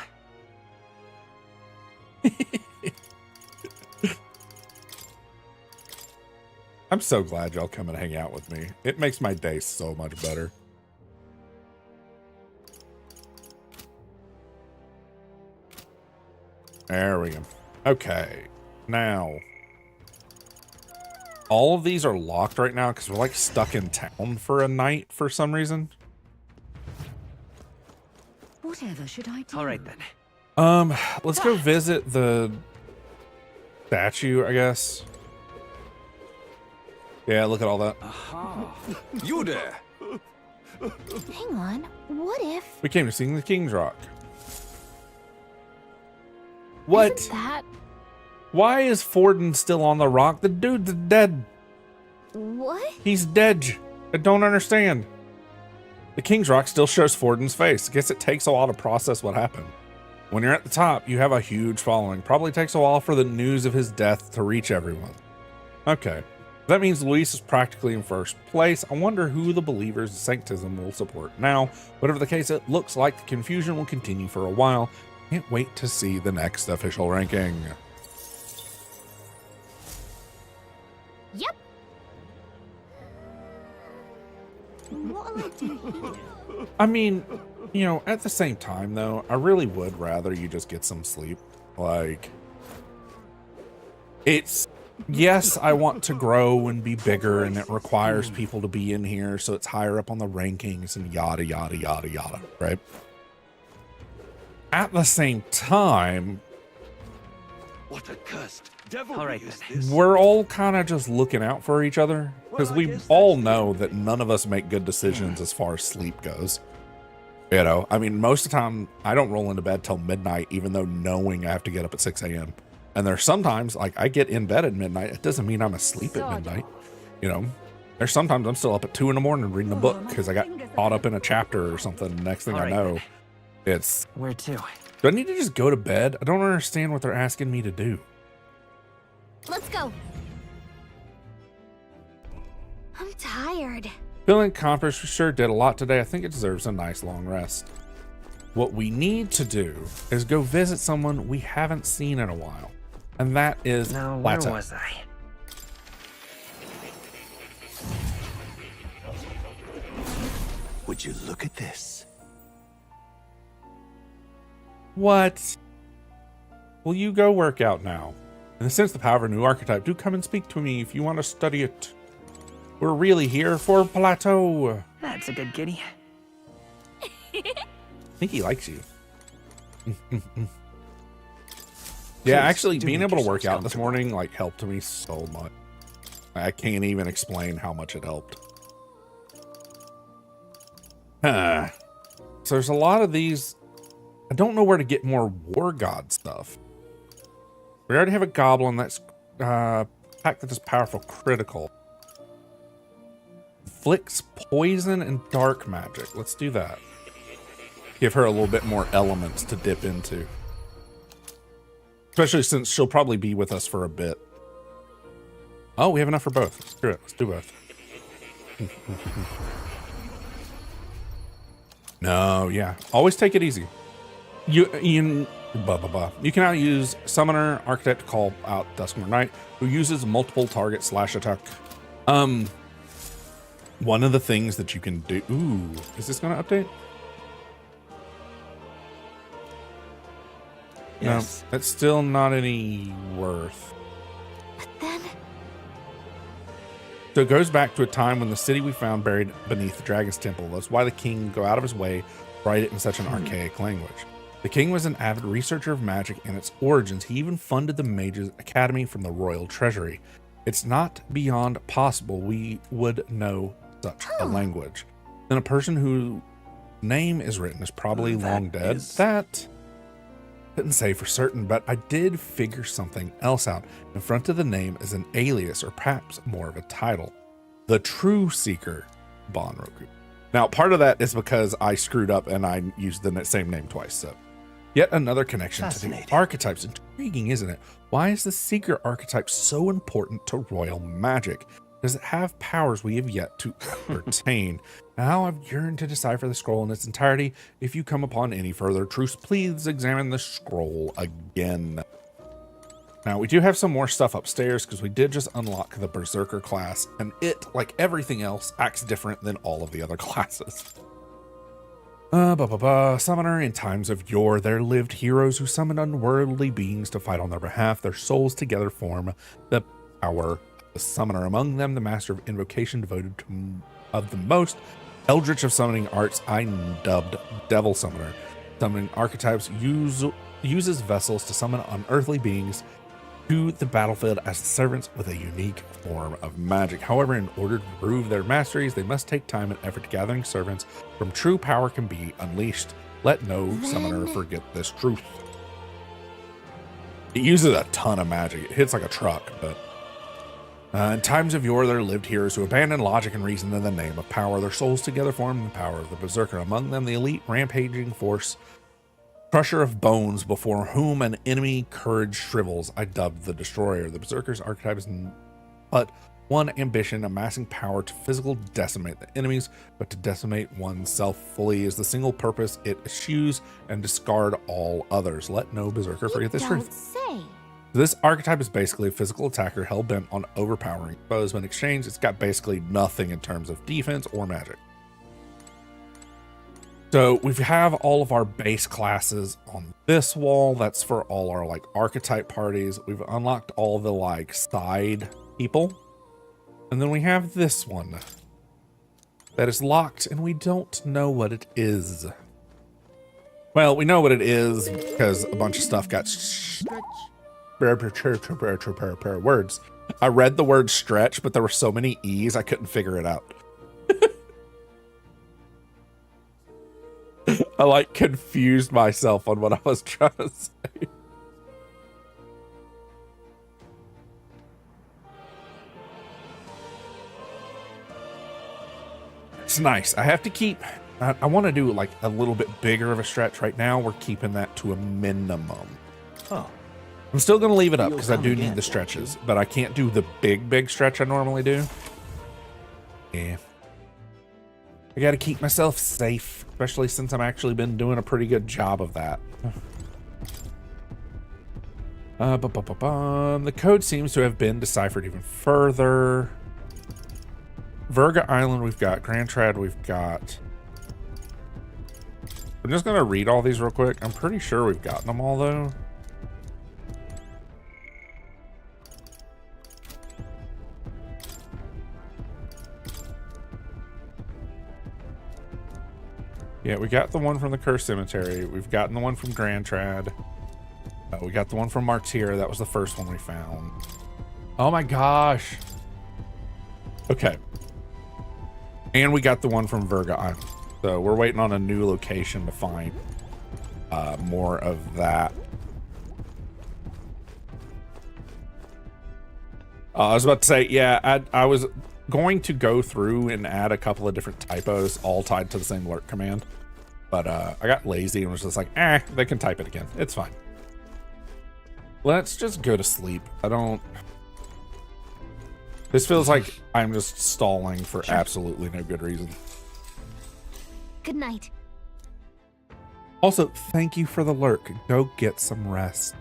I'm so glad y'all come and hang out with me. It makes my day so much better. There we go. Okay, now all of these are locked right now because we're like stuck in town for a night for some reason. Whatever should I do? All right then. Let's go visit the statue, I guess. Yeah, look at all that. Aha. You there. Hang on. What if... We came to sing the King's Rock. What? Isn't that... Why is Forden still on the rock? The dude's dead. What? He's dead. I don't understand. The King's Rock still shows Forden's face. I guess it takes a while to process what happened. When you're at the top, you have a huge following. Probably takes a while for the news of his death to reach everyone. Okay. That means Luis is practically in first place. I wonder who the believers of Sanctism will support now. Whatever the case, it looks like the confusion will continue for a while. Can't wait to see the next official ranking. Yep. What'll I do here? I mean, you know, at the same time, though, I really would rather you just get some sleep. Like, it's... Yes, I want to grow and be bigger, and it requires people to be in here, so it's higher up on the rankings and yada, yada, yada, yada, right? At the same time... What a cursed devil is this? We're all kind of just looking out for each other, because we all know that none of us make good decisions as far as sleep goes. You know, I mean, most of the time, I don't roll into bed till midnight, even though knowing I have to get up at 6 a.m. And there's sometimes, like, I get in bed at midnight. It doesn't mean I'm asleep at midnight. You know, there's sometimes I'm still up at 2 in the morning reading a book because I got caught up in a chapter or something. Next thing I know, it's... Where to? Do I need to just go to bed? I don't understand what they're asking me to do. Let's go. I'm tired. Feeling accomplished, we sure did a lot today. I think it deserves a nice long rest. What we need to do is go visit someone we haven't seen in a while. And that is Now, where Plateau. was I? Would you look at this? What? Will you go work out now? In the sense of the power of a new archetype, do come and speak to me if you want to study it. We're really here for Plateau. That's a good kitty. I think he likes you. Yeah, actually, being able to work out this morning like helped me so much. I can't even explain how much it helped. So there's a lot of these. I don't know where to get more War God stuff. We already have a goblin that's pack that is powerful critical. Flicks poison and dark magic. Let's do that. Give her a little bit more elements to dip into. Especially since she'll probably be with us for a bit. Oh, we have enough for both. Screw it. Let's do both. No, yeah. Always take it easy. You can now use Summoner Architect to call out Duskmourn Knight, who uses multiple target slash attack. One of the things that you can do. Ooh, is this going to update? Yes. No, that's still not any worth. So it goes back to a time when the city we found buried beneath the Dragon's Temple. That's why the king would go out of his way to write it in such an archaic language. The king was an avid researcher of magic and its origins. He even funded the Mages Academy from the royal treasury. It's not beyond possible we would know such a language. Then a person whose name is written is probably long dead. That couldn't say for certain, but I did figure something else out. In front of the name is an alias, or perhaps more of a title. The True Seeker Banroku. Now, part of that is because I screwed up and I used the same name twice, so. Yet another connection to the archetypes. Intriguing, isn't it? Why is the Seeker archetype so important to royal magic? Does it have powers we have yet to ascertain? Now I've yearned to decipher the scroll in its entirety. If you come upon any further truths, please examine the scroll again. Now, we do have some more stuff upstairs because we did just unlock the Berserker class, and it, like everything else, acts different than all of the other classes. Summoner. In times of yore, there lived heroes who summoned unworldly beings to fight on their behalf. Their souls together form the power of the Summoner. Among them, the master of invocation devoted to of the most eldritch of summoning arts, I dubbed Devil Summoner. Summoning archetypes uses vessels to summon unearthly beings to the battlefield as servants with a unique form of magic. However, in order to prove their masteries, they must take time and effort. Gathering servants from true power can be unleashed. Let no summoner forget this truth. It uses a ton of magic. It hits like a truck, but in times of yore, there lived heroes who abandoned logic and reason in the name of power. Their souls together formed the power of the Berserker. Among them, the elite rampaging force, crusher of bones, before whom an enemy courage shrivels, I dubbed the Destroyer. The Berserker's archetype is but one ambition, amassing power to physical decimate the enemies, but to decimate oneself fully is the single purpose it eschews and discard all others. Let no Berserker forget this truth. This archetype is basically a physical attacker hell-bent on overpowering foes, but in exchange, it's got basically nothing in terms of defense or magic. So we have all of our base classes on this wall. That's for all our like archetype parties. We've unlocked all the like side people. And then we have this one that is locked and we don't know what it is. Well, we know what it is because a bunch of stuff got words. I read the word stretch, but there were so many E's I couldn't figure it out. I like confused myself on what I was trying to say. It's nice. I have to keep, I want to do like a little bit bigger of a stretch. Right now we're keeping that to a minimum. Oh. I'm still going to leave it up because I do need the stretches, but I can't do the big stretch I normally do. Yeah. I gotta keep myself safe, especially since I'm actually been doing a pretty good job of that. The code seems to have been deciphered even further. Verga Island we've got. Grand Trad we've got. I'm just gonna read all these real quick. I'm pretty sure we've gotten them all though. Yeah, we got the one from the Cursed Cemetery. We've gotten the one from Grand Trad. We got the one from Martyr. That was the first one we found. Oh my gosh. Okay. And we got the one from Verga Island. So we're waiting on a new location to find more of that. I was about to say, yeah, I was going to go through and add a couple of different typos all tied to the same alert command. But I got lazy and was just like, they can type it again. It's fine. Let's just go to sleep. This feels like I'm just stalling for absolutely no good reason. Good night. Also, thank you for the lurk. Go get some rest.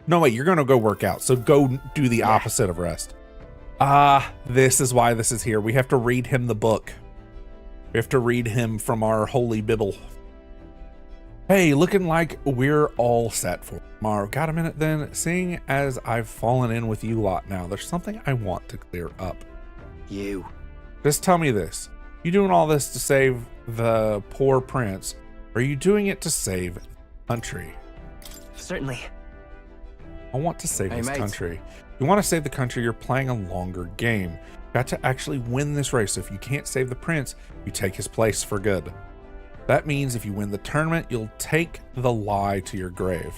No, wait, you're going to go work out. So go do the opposite of rest. This is why this is here. We have to read him the book. We have to read him from our holy Bible. Hey, looking like we're all set for tomorrow. Got a minute then? Seeing as I've fallen in with you lot now, there's something I want to clear up. You. Just tell me this. You doing all this to save the poor prince? Or are you doing it to save the country? Certainly. I want to save this country. If you want to save the country, you're playing a longer game. Got to actually win this race. So if you can't save the prince, you take his place for good. That means if you win the tournament, you'll take the lie to your grave.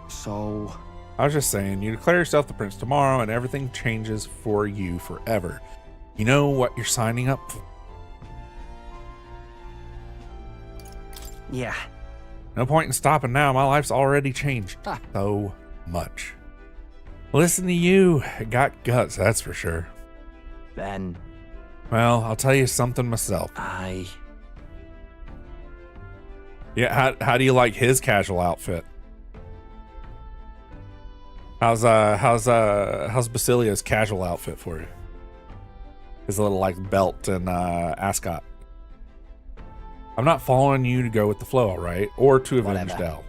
So... I was just saying, you declare yourself the prince tomorrow and everything changes for you forever. You know what you're signing up for. Yeah. No point in stopping now. My life's already changed so much. Listen to you. Got guts, that's for sure. Ben. Well, I'll tell you something myself. Yeah, how do you like his casual outfit? How's Basilia's casual outfit for you? His little like belt and ascot. I'm not following you to go with the flow, all right? Or to avenge Del.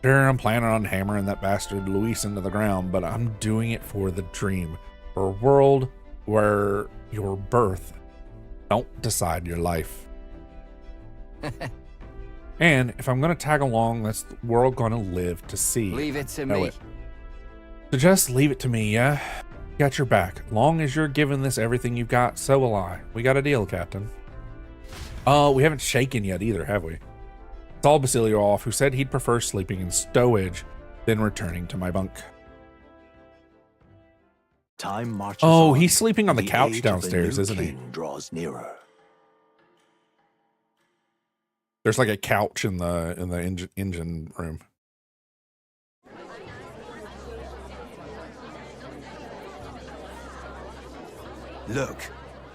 Sure, I'm planning on hammering that bastard Luis into the ground, but I'm doing it for the dream. For a world where your birth don't decide your life. And if I'm going to tag along, that's the world going to live to see. Leave it to me. So just leave it to me, yeah? Got your back. Long as you're giving this everything you've got, so will I. We got a deal, Captain. Oh, we haven't shaken yet either, have we? Saw Basilio off, who said he'd prefer sleeping in stowage than returning to my bunk. Time marches Oh, on. he's sleeping on the couch age of the downstairs, new isn't he? king draws nearer. There's like a couch in the engine room. Look,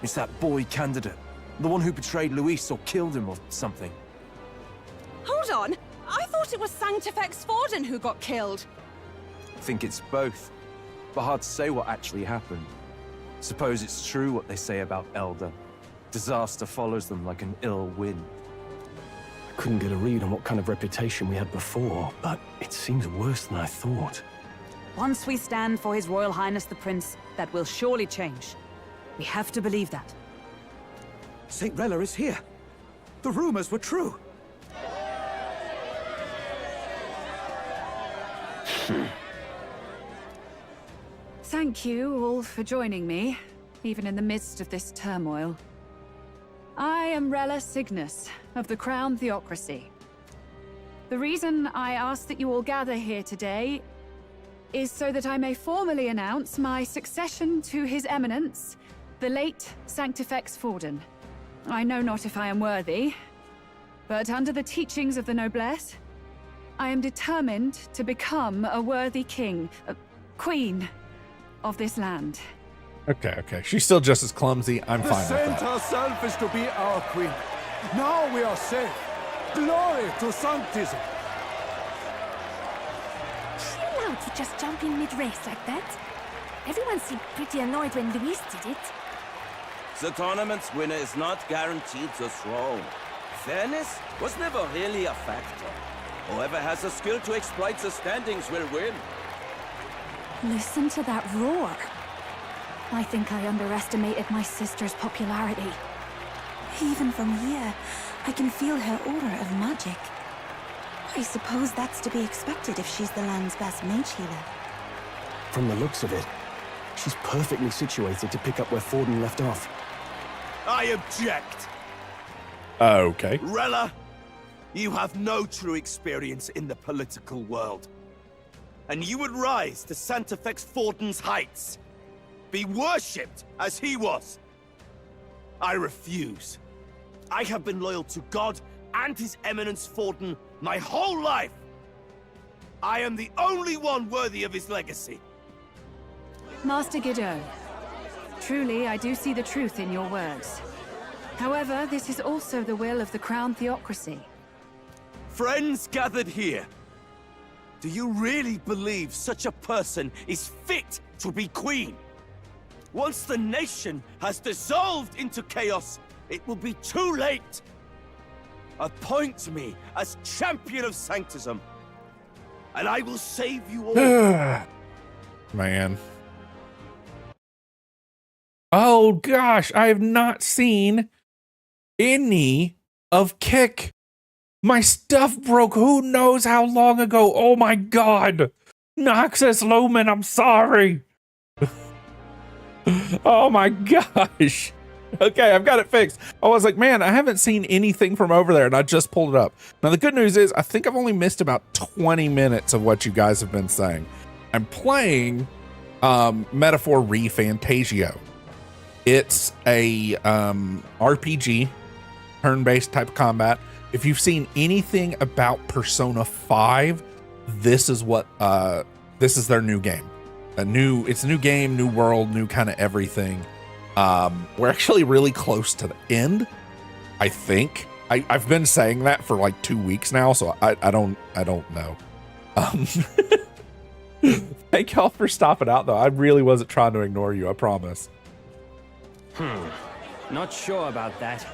it's that boy candidate. The one who betrayed Luis or killed him or something. Hold on! I thought it was Sanctifex Forden who got killed. I think it's both. But hard to say what actually happened. Suppose it's true what they say about Elder. Disaster follows them like an ill wind. I couldn't get a read on what kind of reputation we had before, but it seems worse than I thought. Once we stand for His Royal Highness the Prince, that will surely change. We have to believe that. St. Rella is here. The rumors were true. Thank you all for joining me, even in the midst of this turmoil. I am Rella Cygnus, of the Crown Theocracy. The reason I ask that you all gather here today is so that I may formally announce my succession to His Eminence, the late Sanctifex Forden. I know not if I am worthy, but under the teachings of the noblesse, I am determined to become a worthy king, queen of this land. Okay. She's still just as clumsy. I'm The fine with saint that. herself is to be our queen. Now we are safe. Glory to Sanctism. Is she allowed to just jump in mid-race like that? Everyone seemed pretty annoyed when Luis did it. The tournament's winner is not guaranteed the throne. Fairness was never really a factor. Whoever has the skill to exploit the standings will win. Listen to that roar. I think I underestimated my sister's popularity. Even from here, I can feel her aura of magic. I suppose that's to be expected if she's the land's best mage healer. From the looks of it, she's perfectly situated to pick up where Forden left off. I object. Okay. Rella, you have no true experience in the political world. And you would rise to Santefex Forden's heights. Be worshipped as he was. I refuse. I have been loyal to God and His Eminence Forden my whole life. I am the only one worthy of his legacy. Master Guido, truly I do see the truth in your words. However, this is also the will of the Crown Theocracy. Friends gathered here, do you really believe such a person is fit to be queen? Once the nation has dissolved into chaos, it will be too late. Appoint me as champion of Sanctism, and I will save you all. Man. Oh gosh, I have not seen any of Kick. My stuff broke who knows how long ago. Oh my god. Noxus Lumen, I'm sorry. Oh my gosh. Okay, I've got it fixed. I was like, man, I haven't seen anything from over there, and I just pulled it up. Now, the good news is I think I've only missed about 20 minutes of what you guys have been saying. I'm playing Metaphor ReFantasio. It's a RPG, turn-based type of combat. If you've seen anything about Persona 5, this is what this is their new game. It's a new game, new world, new kind of everything. We're actually really close to the end, I think. I've been saying that for like 2 weeks now, so I don't know. Thank y'all for stopping out though. I really wasn't trying to ignore you, I promise. Not sure about that.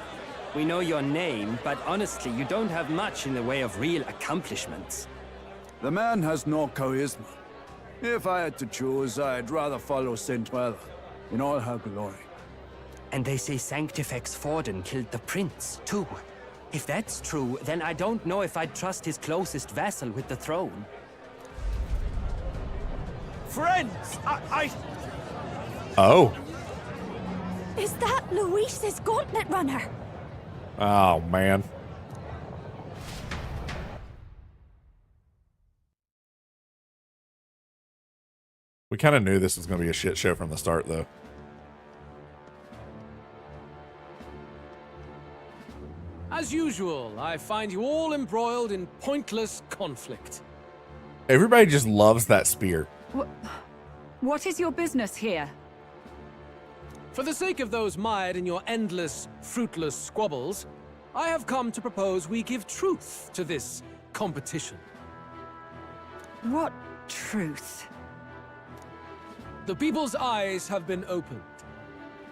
We know your name, but honestly, you don't have much in the way of real accomplishments. The man has no charisma. If I had to choose, I'd rather follow Saint Wella in all her glory. And they say Sanctifex Forden killed the prince, too. If that's true, then I don't know if I'd trust his closest vassal with the throne. Friends, Oh. Is that Luis's Gauntlet Runner? Oh, man. We kind of knew this was going to be a shit show from the start, though. As usual, I find you all embroiled in pointless conflict. Everybody just loves that spear. What is your business here? For the sake of those mired in your endless, fruitless squabbles, I have come to propose we give truth to this competition. What truth? The people's eyes have been opened.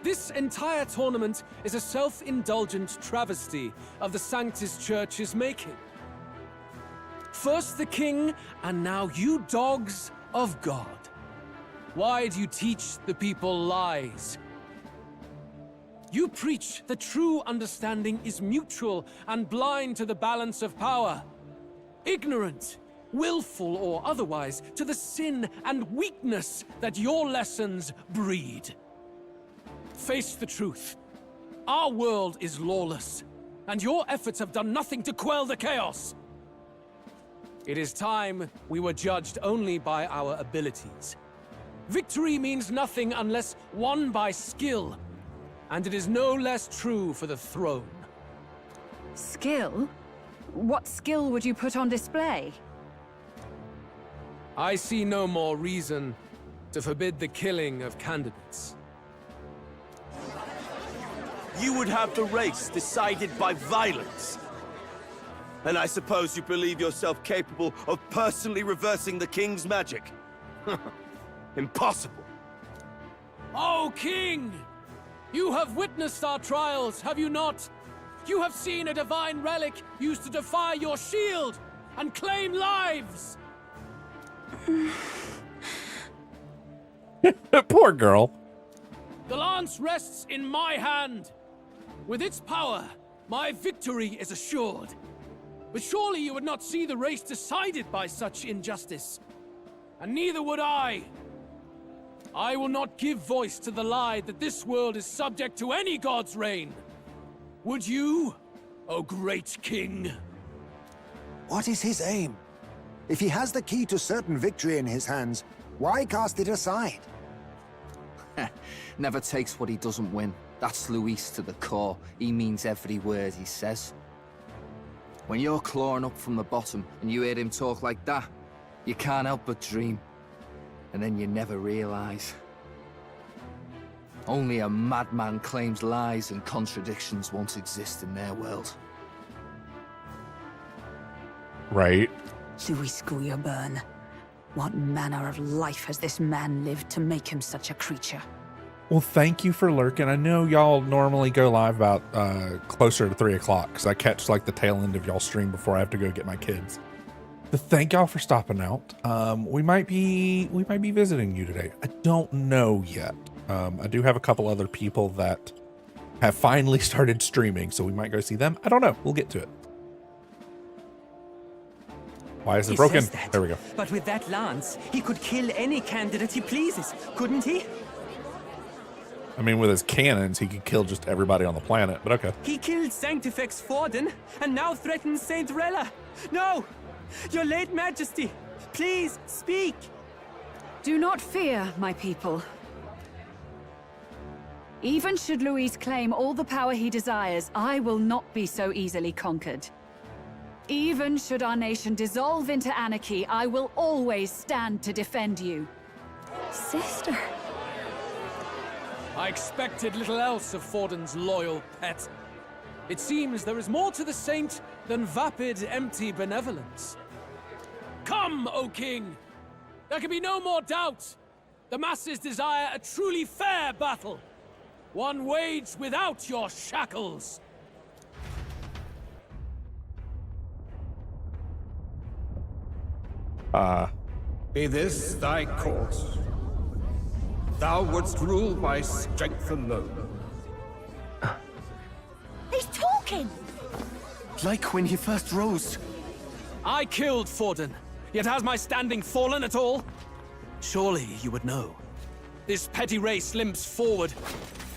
This entire tournament is a self-indulgent travesty of the Sanctus Church's making. First the king, and now you dogs of God. Why do you teach the people lies? You preach that true understanding is mutual and blind to the balance of power. Ignorant, willful or otherwise, to the sin and weakness that your lessons breed. Face the truth. Our world is lawless, and your efforts have done nothing to quell the chaos. It is time we were judged only by our abilities. Victory means nothing unless won by skill, and it is no less true for the throne. Skill? What skill would you put on display? I see no more reason to forbid the killing of candidates. you would have the race decided by violence. And I suppose you believe yourself capable of personally reversing the king's magic? Impossible. Oh, King! You have witnessed our trials, have you not? You have seen a divine relic used to defy your shield and claim lives! Poor girl. The lance rests in my hand. With its power, my victory is assured. But surely you would not see the race decided by such injustice. And neither would I. I will not give voice to the lie that this world is subject to any god's reign. Would you, O great king? What is his aim? If he has the key to certain victory in his hands, why cast it aside? Never takes what he doesn't win. That's Luis to the core. He means every word he says. When you're clawing up from the bottom and you hear him talk like that, you can't help but dream. And then you never realize. Only a madman claims lies and contradictions won't exist in their world. Right. Luis Guyoburn. What manner of life has this man lived to make him such a creature? Well, thank you for lurking. I know y'all normally go live about closer to 3 o'clock because I catch like the tail end of y'all stream before I have to go get my kids. But thank y'all for stopping out. We might be visiting you today. I don't know yet. I do have a couple other people that have finally started streaming, so we might go see them. I don't know. We'll get to it. Why is it broken? There we go. But with that lance, he could kill any candidate he pleases, couldn't he? I mean, with his cannons, he could kill just everybody on the planet, but okay. He killed Sanctifex Forden, and now threatens Saint Rella. No! Your late majesty, please speak! Do not fear, my people. Even should Luis claim all the power he desires, I will not be so easily conquered. Even should our nation dissolve into anarchy, I will always stand to defend you. Sister. I expected little else of Forden's loyal pet. It seems there is more to the saint than vapid, empty benevolence. Come, O king! There can be no more doubt. The masses desire a truly fair battle. One waged without your shackles. Be this thy course? Thou wouldst rule by strength alone. He's talking! Like when he first rose. I killed Forden, yet has my standing fallen at all? Surely you would know. This petty race limps forward,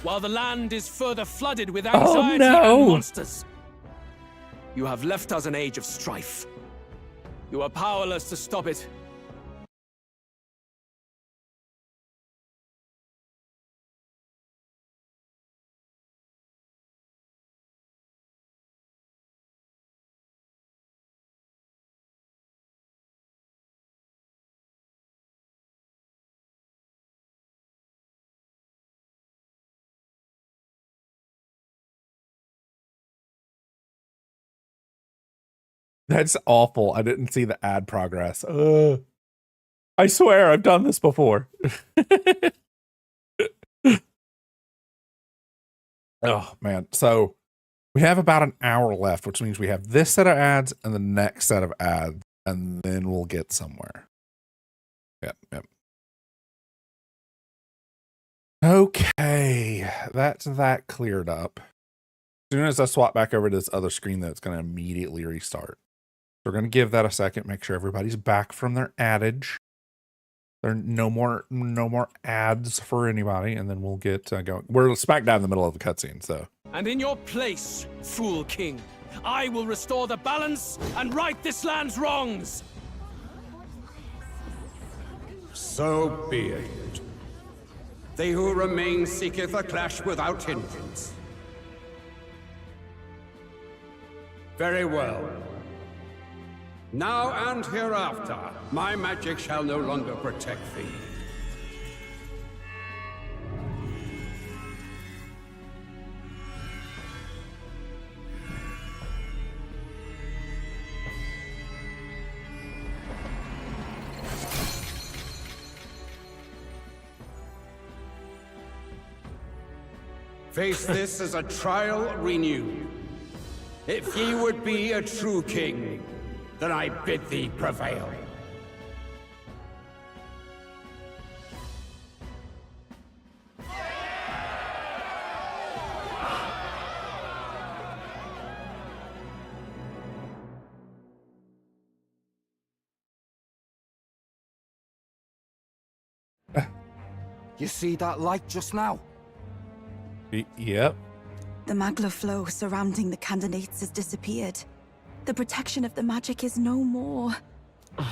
while the land is further flooded with anxiety and monsters. You have left us an age of strife. You are powerless to stop it. That's awful. I didn't see the ad progress. I swear I've done this before. Oh, man. So we have about an hour left, which means we have this set of ads and the next set of ads, and then we'll get somewhere. Yep. Okay. That's that cleared up. As soon as I swap back over to this other screen, though, it's going to immediately restart. So we're going to give that a second, make sure everybody's back from their adage. There are no more ads for anybody, and then we'll get going. We're smack down in the middle of the cutscene, so. And in your place, fool king, I will restore the balance and right this land's wrongs. So be it. They who remain seeketh a clash without hindrance. Very well. Now and hereafter, my magic shall no longer protect thee. Face this as a trial renewed. If ye would be a true king, then I bid thee prevail. You see that light just now? Yep. The Magla flow surrounding the candidates has disappeared. The protection of the magic is no more. The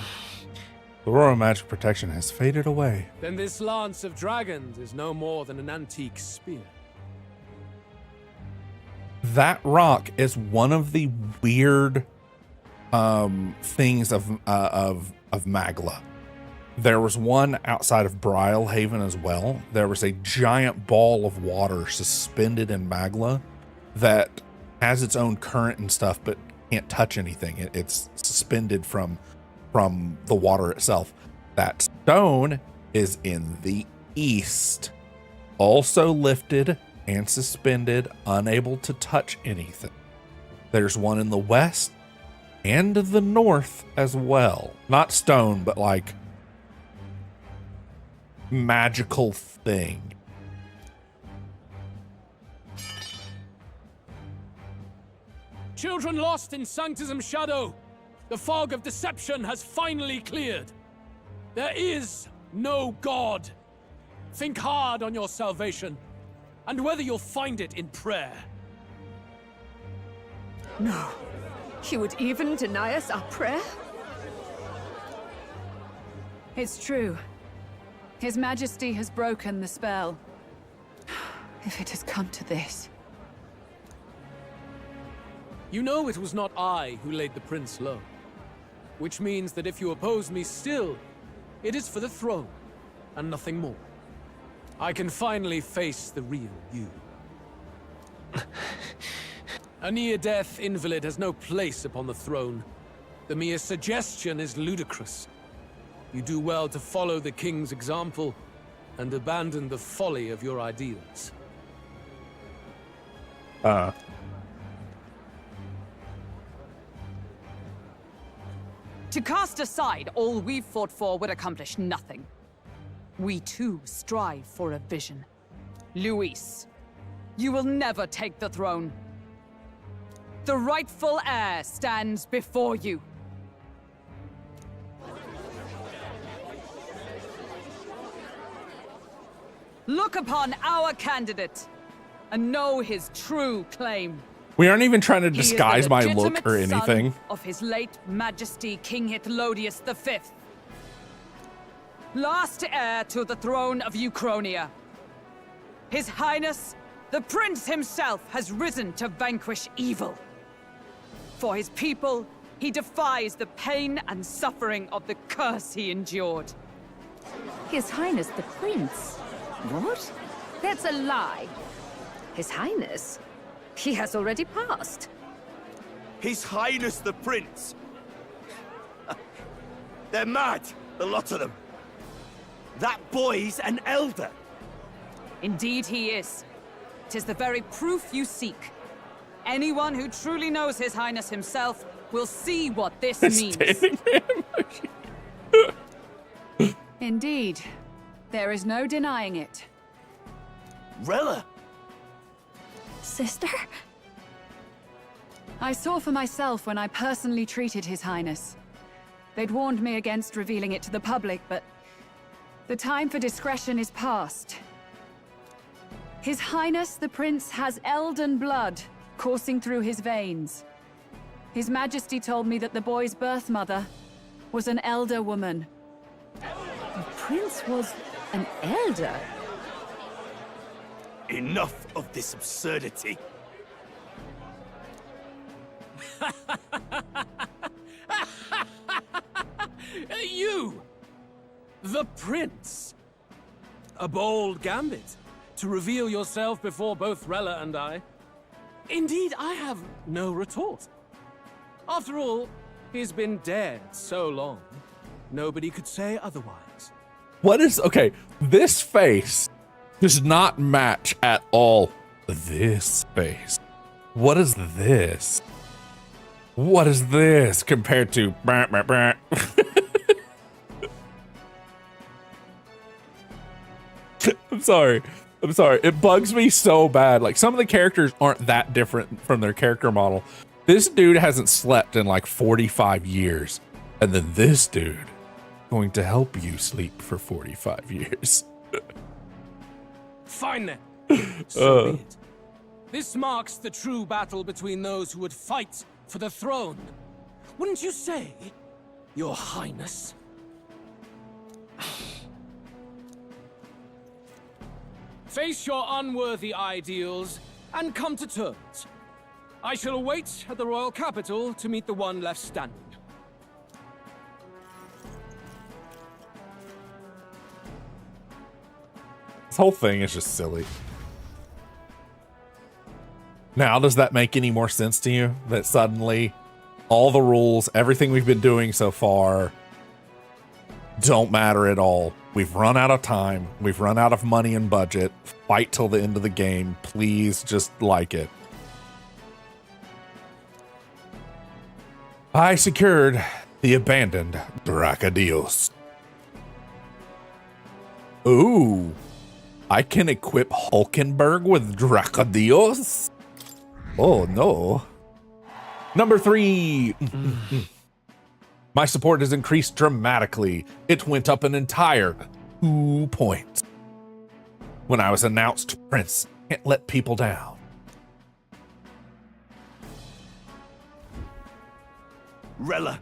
royal magic protection has faded away. Then this lance of dragons is no more than an antique spear. That rock is one of the weird things of Magla. There was one outside of Brylehaven as well. There was a giant ball of water suspended in Magla that has its own current and stuff, but can't touch anything. It's suspended from the water itself. That stone is in the east, also lifted and suspended, unable to touch anything. There's one in the west and the north as well. Not stone, but like magical thing. Children lost in Sanctism Shadow, the fog of deception has finally cleared. There is no God. Think hard on your salvation, and whether you'll find it in prayer. No. He would even deny us our prayer? It's true. His Majesty has broken the spell. If it has come to this. You know it was not I who laid the prince low. Which means that if you oppose me still, it is for the throne, and nothing more. I can finally face the real you. A near-death invalid has no place upon the throne. The mere suggestion is ludicrous. You do well to follow the king's example and abandon the folly of your ideals. To cast aside all we've fought for would accomplish nothing. We too strive for a vision. Luis, you will never take the throne. The rightful heir stands before you. Look upon our candidate and know his true claim. We aren't even trying to He is the disguise my look legitimate or anything. son of his late Majesty King Hythlodius V, last heir to the throne of Euchronia. His Highness, the Prince himself, has risen to vanquish evil. For his people, he defies the pain and suffering of the curse he endured. His Highness the Prince? What? That's a lie. His Highness? He has already passed. His Highness the Prince! They're mad, the lot of them. That boy's an elder. Indeed he is. 'Tis the very proof you seek. Anyone who truly knows His Highness himself will see what this means. Indeed. There is no denying it. Rella! Sister? I saw for myself when I personally treated His Highness. They'd warned me against revealing it to the public, but the time for discretion is past. His Highness the Prince has Elden blood coursing through his veins. His Majesty told me that the boy's birth mother was an elder woman. The Prince was an elder? Enough of this absurdity. You! The Prince! A bold gambit to reveal yourself before both Rella and I. Indeed, I have no retort. After all, he's been dead so long, nobody could say otherwise. What is okay? This face does not match at all this face? What is this? What is this compared to... I'm sorry. It bugs me so bad. Like, some of the characters aren't that different from their character model. This dude hasn't slept in like 45 years. And then this dude going to help you sleep for 45 years. Fine then. So be it. This marks the true battle between those who would fight for the throne. Wouldn't you say, Your Highness? Face your unworthy ideals and come to terms. I shall await at the royal capital to meet the one left standing. This whole thing is just silly. Now, does that make any more sense to you? That suddenly all the rules, everything we've been doing so far, don't matter at all. We've run out of time. We've run out of money and budget. Fight till the end of the game. Please just like it. I secured the abandoned Dracadios. Ooh. I can equip Hulkenberg with Dracadios? Oh, no. Number 3. My support has increased dramatically. It went up an entire 2 points. When I was announced Prince, can't let people down. Rella,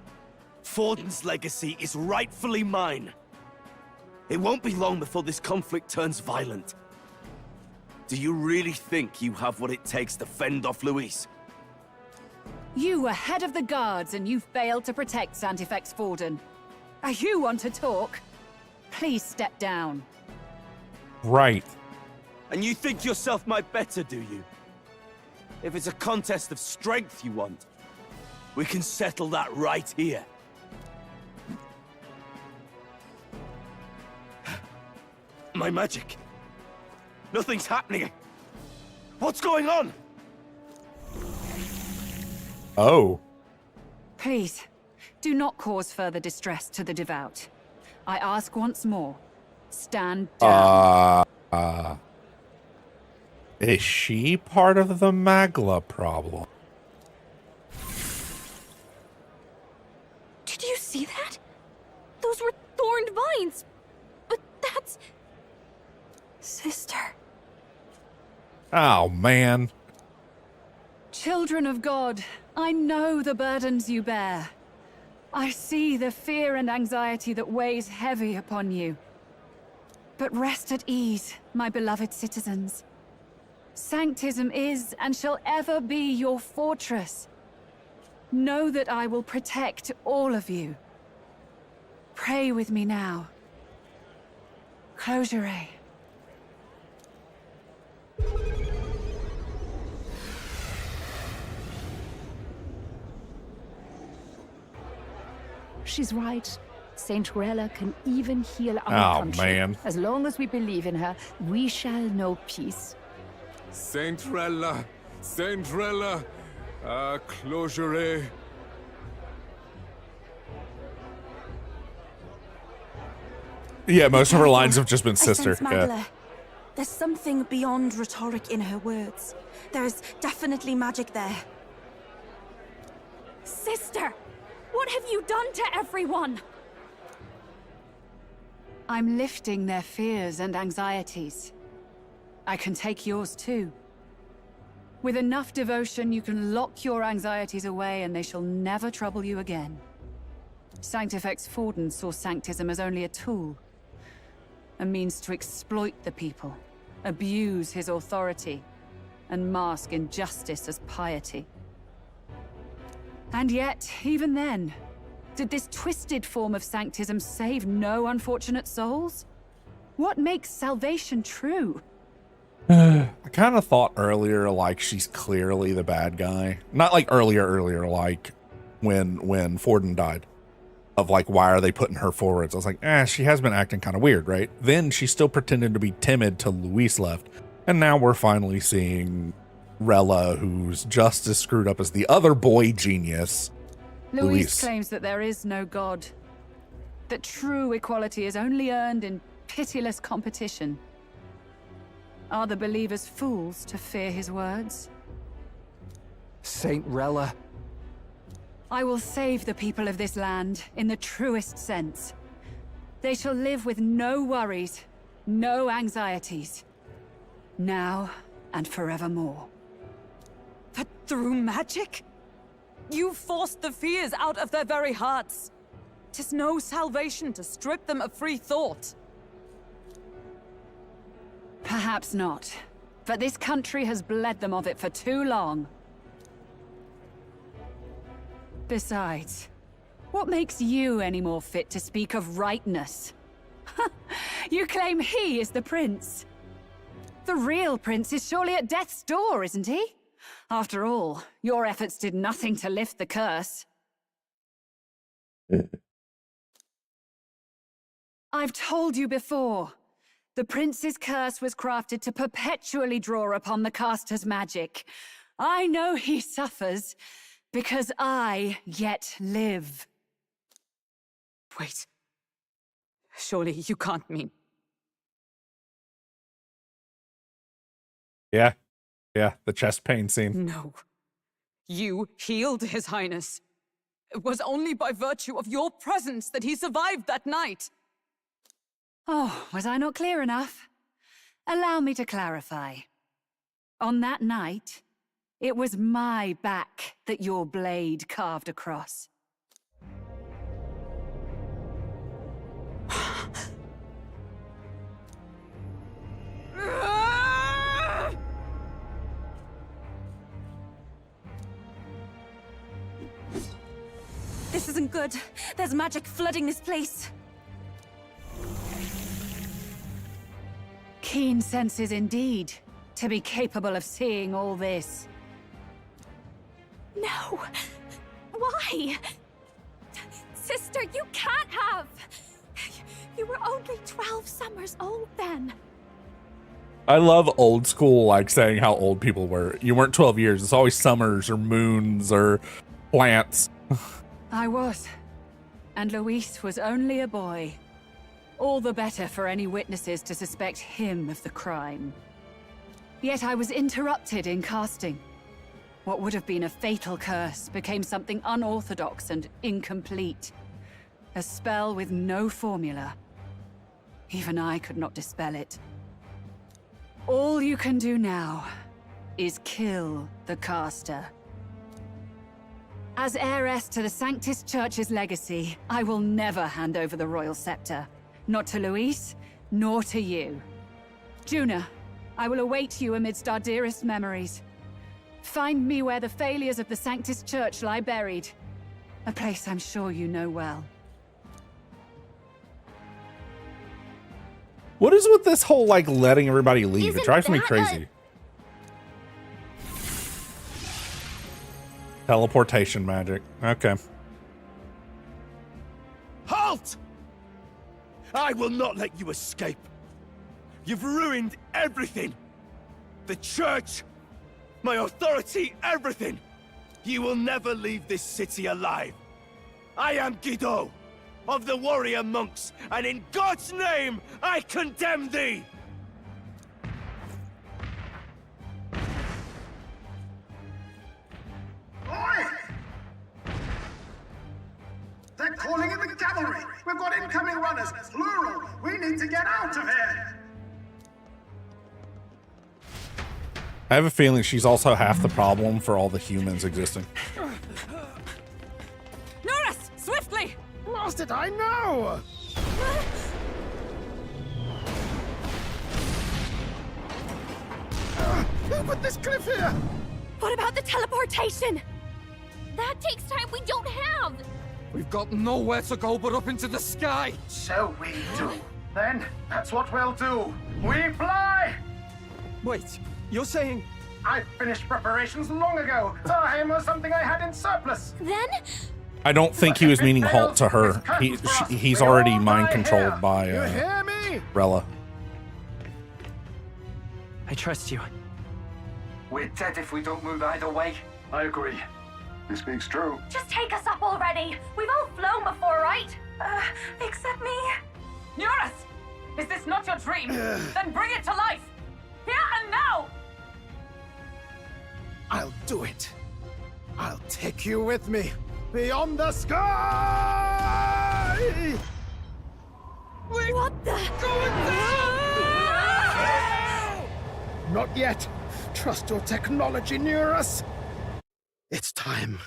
Forden's legacy is rightfully mine. It won't be long before this conflict turns violent. Do you really think you have what it takes to fend off Luis? You were head of the guards and you failed to protect Santifex Forden. You want to talk? Please step down. Right. And you think yourself my better, do you? If it's a contest of strength you want, we can settle that right here. My magic. Nothing's happening. What's going on? Oh. Please, do not cause further distress to the devout. I ask once more, stand down. Is she part of the Magla problem? Did you see that? Those were thorned vines. But that's... Sister. Oh, man. Children of God, I know the burdens you bear. I see the fear and anxiety that weighs heavy upon you. But rest at ease, my beloved citizens. Sanctism is and shall ever be your fortress. Know that I will protect all of you. Pray with me now. Closure. She's right. Saint Rella can even heal our country. Man. As long as we believe in her, we shall know peace. Saint Rella, Closure. Yeah, most of her lines have just been sister. Yeah. There's something beyond rhetoric in her words. There's definitely magic there. Sister! What have you done to everyone? I'm lifting their fears and anxieties. I can take yours too. With enough devotion, you can lock your anxieties away and they shall never trouble you again. Sanctifex Forden saw Sanctism as only a tool. A means to exploit the people, abuse his authority, and mask injustice as piety. And yet, even then, did this twisted form of Sanctism save no unfortunate souls? What makes salvation true? I kind of thought earlier, like, she's clearly the bad guy. Not like earlier, like when Forden died. Of like, why are they putting her forwards? I was like, she has been acting kind of weird, right? Then she still pretended to be timid till Luis left. And now we're finally seeing Rella, who's just as screwed up as the other boy genius, Luis claims that there is no God. That true equality is only earned in pitiless competition. Are the believers fools to fear his words? Saint Rella. I will save the people of this land in the truest sense. They shall live with no worries, no anxieties. Now and forevermore. But through magic? You forced the fears out of their very hearts. 'Tis no salvation to strip them of free thought. Perhaps not. But this country has bled them of it for too long. Besides, what makes you any more fit to speak of rightness? You claim he is the prince. The real prince is surely at death's door, isn't he? After all, your efforts did nothing to lift the curse. I've told you before. The prince's curse was crafted to perpetually draw upon the caster's magic. I know he suffers, because I yet live. Wait. Surely you can't mean... Yeah, the chest pain scene. No. You healed His Highness. It was only by virtue of your presence that he survived that night. Oh, was I not clear enough? Allow me to clarify. On that night, it was my back that your blade carved across. This isn't good. There's magic flooding this place. Keen senses indeed, to be capable of seeing all this. No! Why? Sister, you can't have! You were only 12 summers old then. I love old school, like saying how old people were. You weren't 12 years. It's always summers or moons or plants. I was. And Luis was only a boy. All the better for any witnesses to suspect him of the crime. Yet I was interrupted in casting. What would have been a fatal curse became something unorthodox and incomplete. A spell with no formula. Even I could not dispel it. All you can do now is kill the caster. As heiress to the Sanctus Church's legacy, I will never hand over the royal scepter. Not to Luis, nor to you. Juna, I will await you amidst our dearest memories. Find me where the failures of the Sanctus Church lie buried. A place I'm sure you know well. What is with this whole, like, letting everybody leave? It drives me crazy. Teleportation magic. Okay. Halt! I will not let you escape. You've ruined everything. The church, my authority, everything. You will never leave this city alive. I am Guido, of the warrior monks, and in God's name, I condemn thee! Oi! They're calling in the cavalry! We've got incoming runners, plural! We need to get out of here! I have a feeling she's also half the problem for all the humans existing. Norris, swiftly! Lost it, I know! Who put this cliff here? What about the teleportation? That takes time we don't have! We've got nowhere to go but up into the sky! So we do. Then, that's what we'll do. We fly! Wait, you're saying... I finished preparations long ago. Time was something I had in surplus. Then? I don't think he was meaning halt to her. He's already mind controlled by You hear me? Rella. I trust you. We're dead if we don't move either way. I agree. He speaks true. Just take us up already! We've all flown before, right? Except me. Eurus! Is this not your dream? Then bring it to life! Here and now! I'll do it. I'll take you with me, beyond the sky! What the? Not yet. Trust your technology near us. It's time.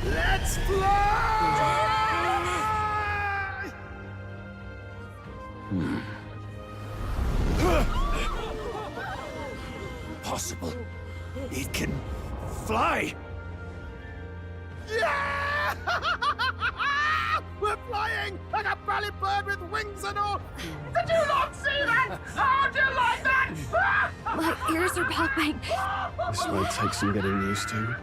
Let's fly! Impossible. It can fly. Yeah! We're flying like a bally bird with wings and all. Did you not see that? How do you like that? My ears are popping. This might take some getting used to.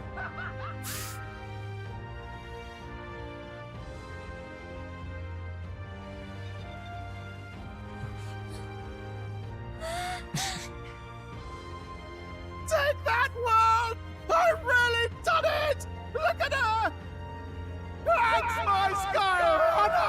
Take that, world! I've really done it! Look at her! That's my sky runner!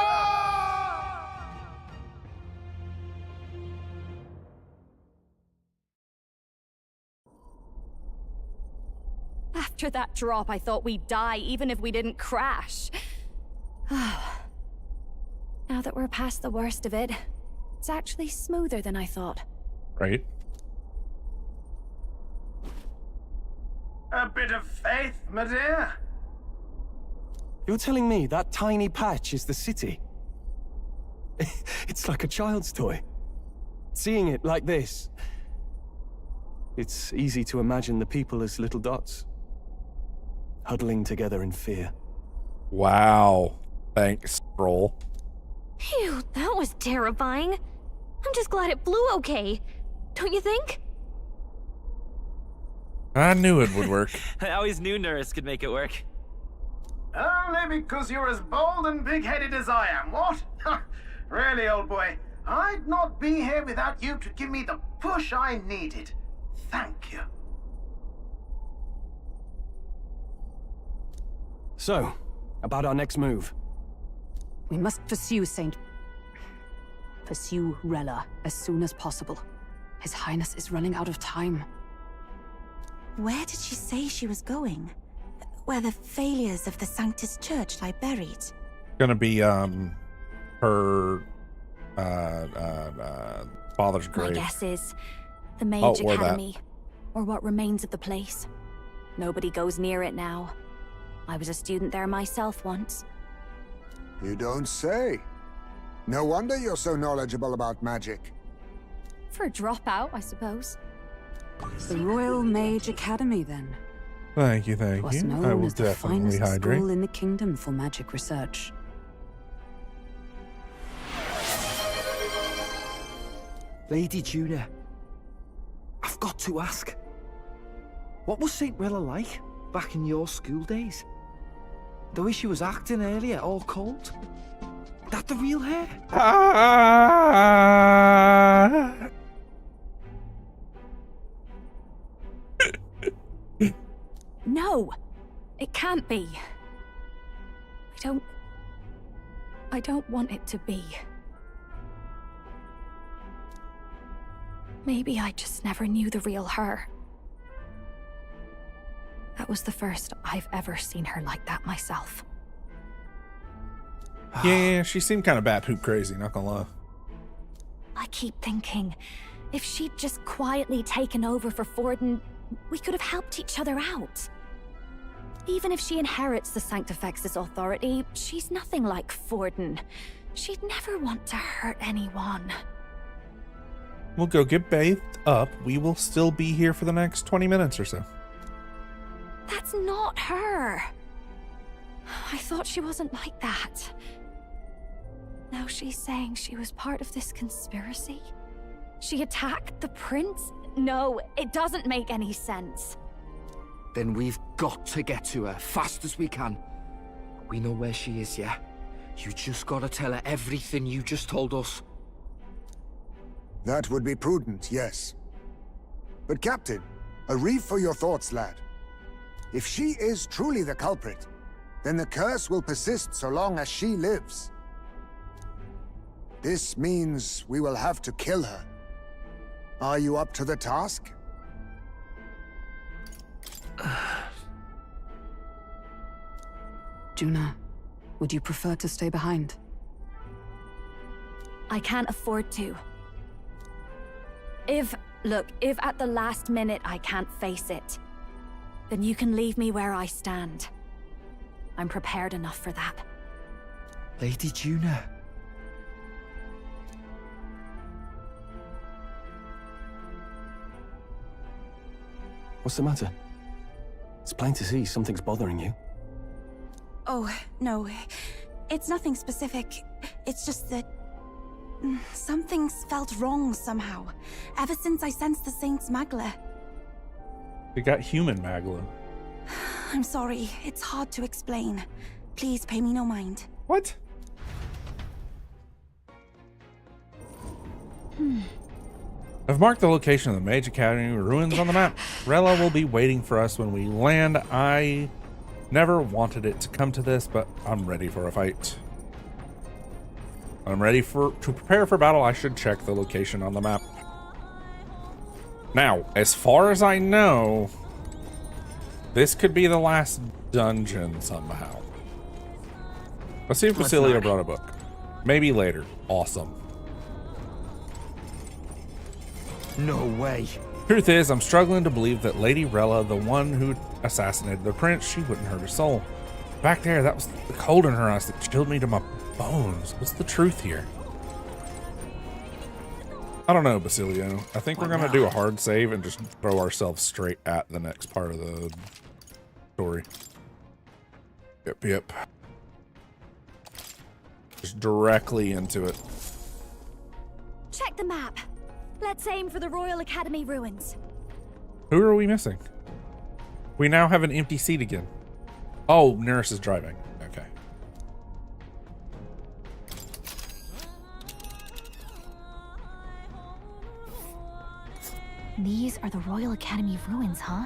After that drop, I thought we'd die even if we didn't crash. Now that we're past the worst of it, it's actually smoother than I thought. Right? A bit of faith, my dear. You're telling me that tiny patch is the city? It's like a child's toy. Seeing it like this, it's easy to imagine the people as little dots, huddling together in fear. Wow. Thanks, Stroll. Phew, that was terrifying. I'm just glad it flew okay. Don't you think? I knew it would work. I always knew Nurse could make it work. Only because you're as bold and big-headed as I am, what? Really, old boy, I'd not be here without you to give me the push I needed. Thank you. So, about our next move. We must pursue Rella as soon as possible. His Highness is running out of time. Where did she say she was going? Where the failures of the Sanctus Church lie buried? Gonna be, her, father's My grave. guess is the Mage or that. Academy, or what remains of the place. Nobody goes near it now. I was a student there myself once. You don't say. No wonder you're so knowledgeable about magic. For a dropout, I suppose. The Royal Mage Academy, then. Thank you, thank Was you. known I will as the definitely finest hydrate. school in the kingdom for magic research. Lady Juna, I've got to ask. What was St. Rella like back in your school days? The way she was acting earlier, all cold? That the real hair? No! It can't be. I don't want it to be. Maybe I just never knew the real her. That was the first I've ever seen her like that myself. Yeah, she seemed kind of bat poop crazy, not gonna lie. I keep thinking, if she'd just quietly taken over for Forden, we could have helped each other out. Even if she inherits the Sanctifex's authority, she's nothing like Forden. She'd never want to hurt anyone. We'll go get bathed up. We will still be here for the next 20 minutes or so. That's not her. I thought she wasn't like that. Now she's saying she was part of this conspiracy? She attacked the prince? No, it doesn't make any sense. Then we've got to get to her fast as we can. We know where she is, yeah? You just gotta tell her everything you just told us. That would be prudent, yes. But Captain, a reef for your thoughts, lad. If she is truly the culprit, then the curse will persist so long as she lives. This means we will have to kill her. Are you up to the task? Juna, would you prefer to stay behind? I can't afford to. If at the last minute I can't face it, then you can leave me where I stand. I'm prepared enough for that. Lady Juna. What's the matter? It's plain to see something's bothering you. Oh, no. It's nothing specific. It's just that... something's felt wrong somehow. Ever since I sensed the Saint's Magla. We got human Magla. I'm sorry. It's hard to explain. Please pay me no mind. What? I've marked the location of the Mage Academy ruins on the map. Rella will be waiting for us when we land. I never wanted it to come to this, but I'm ready for a fight. I'm ready to prepare for battle. I should check the location on the map. Now, as far as I know, this could be the last dungeon somehow. Let's see if Basilio brought a book. Maybe later. Awesome. No way. Truth is, I'm struggling to believe that Lady Rella, the one who assassinated the prince, she wouldn't hurt her soul. Back there, that was the cold in her eyes that chilled me to my bones. What's the truth here? I don't know, Basilio. I think we're gonna do a hard save and just throw ourselves straight at the next part of the story. Yep. Just directly into it. Check the map. Let's aim for the Royal Academy ruins. Who are we missing? We now have an empty seat again. Oh, Neris is driving. Okay. These are the Royal Academy ruins, huh?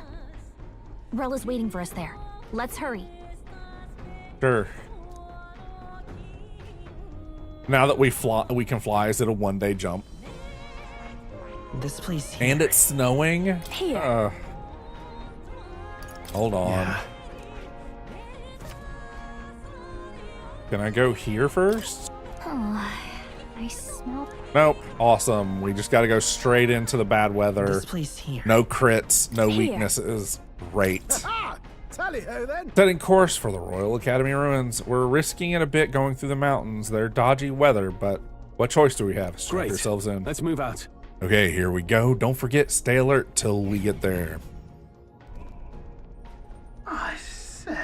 Rella's waiting for us there. Let's hurry. Sure. Now that we can fly, is it a one-day jump? This place here. And it's snowing? Here. Hold on. Yeah. Can I go here first? Oh, I smell... Nope. Awesome. We just got to go straight into the bad weather. This place here. No crits, no Here. weaknesses. Great. Tally-ho then. Setting course for the Royal Academy ruins. We're risking it a bit going through the mountains. They're dodgy weather, but what choice do we have? Strap Great. ourselves in. Let's move out. Okay, here we go. Don't forget, stay alert till we get there. I say,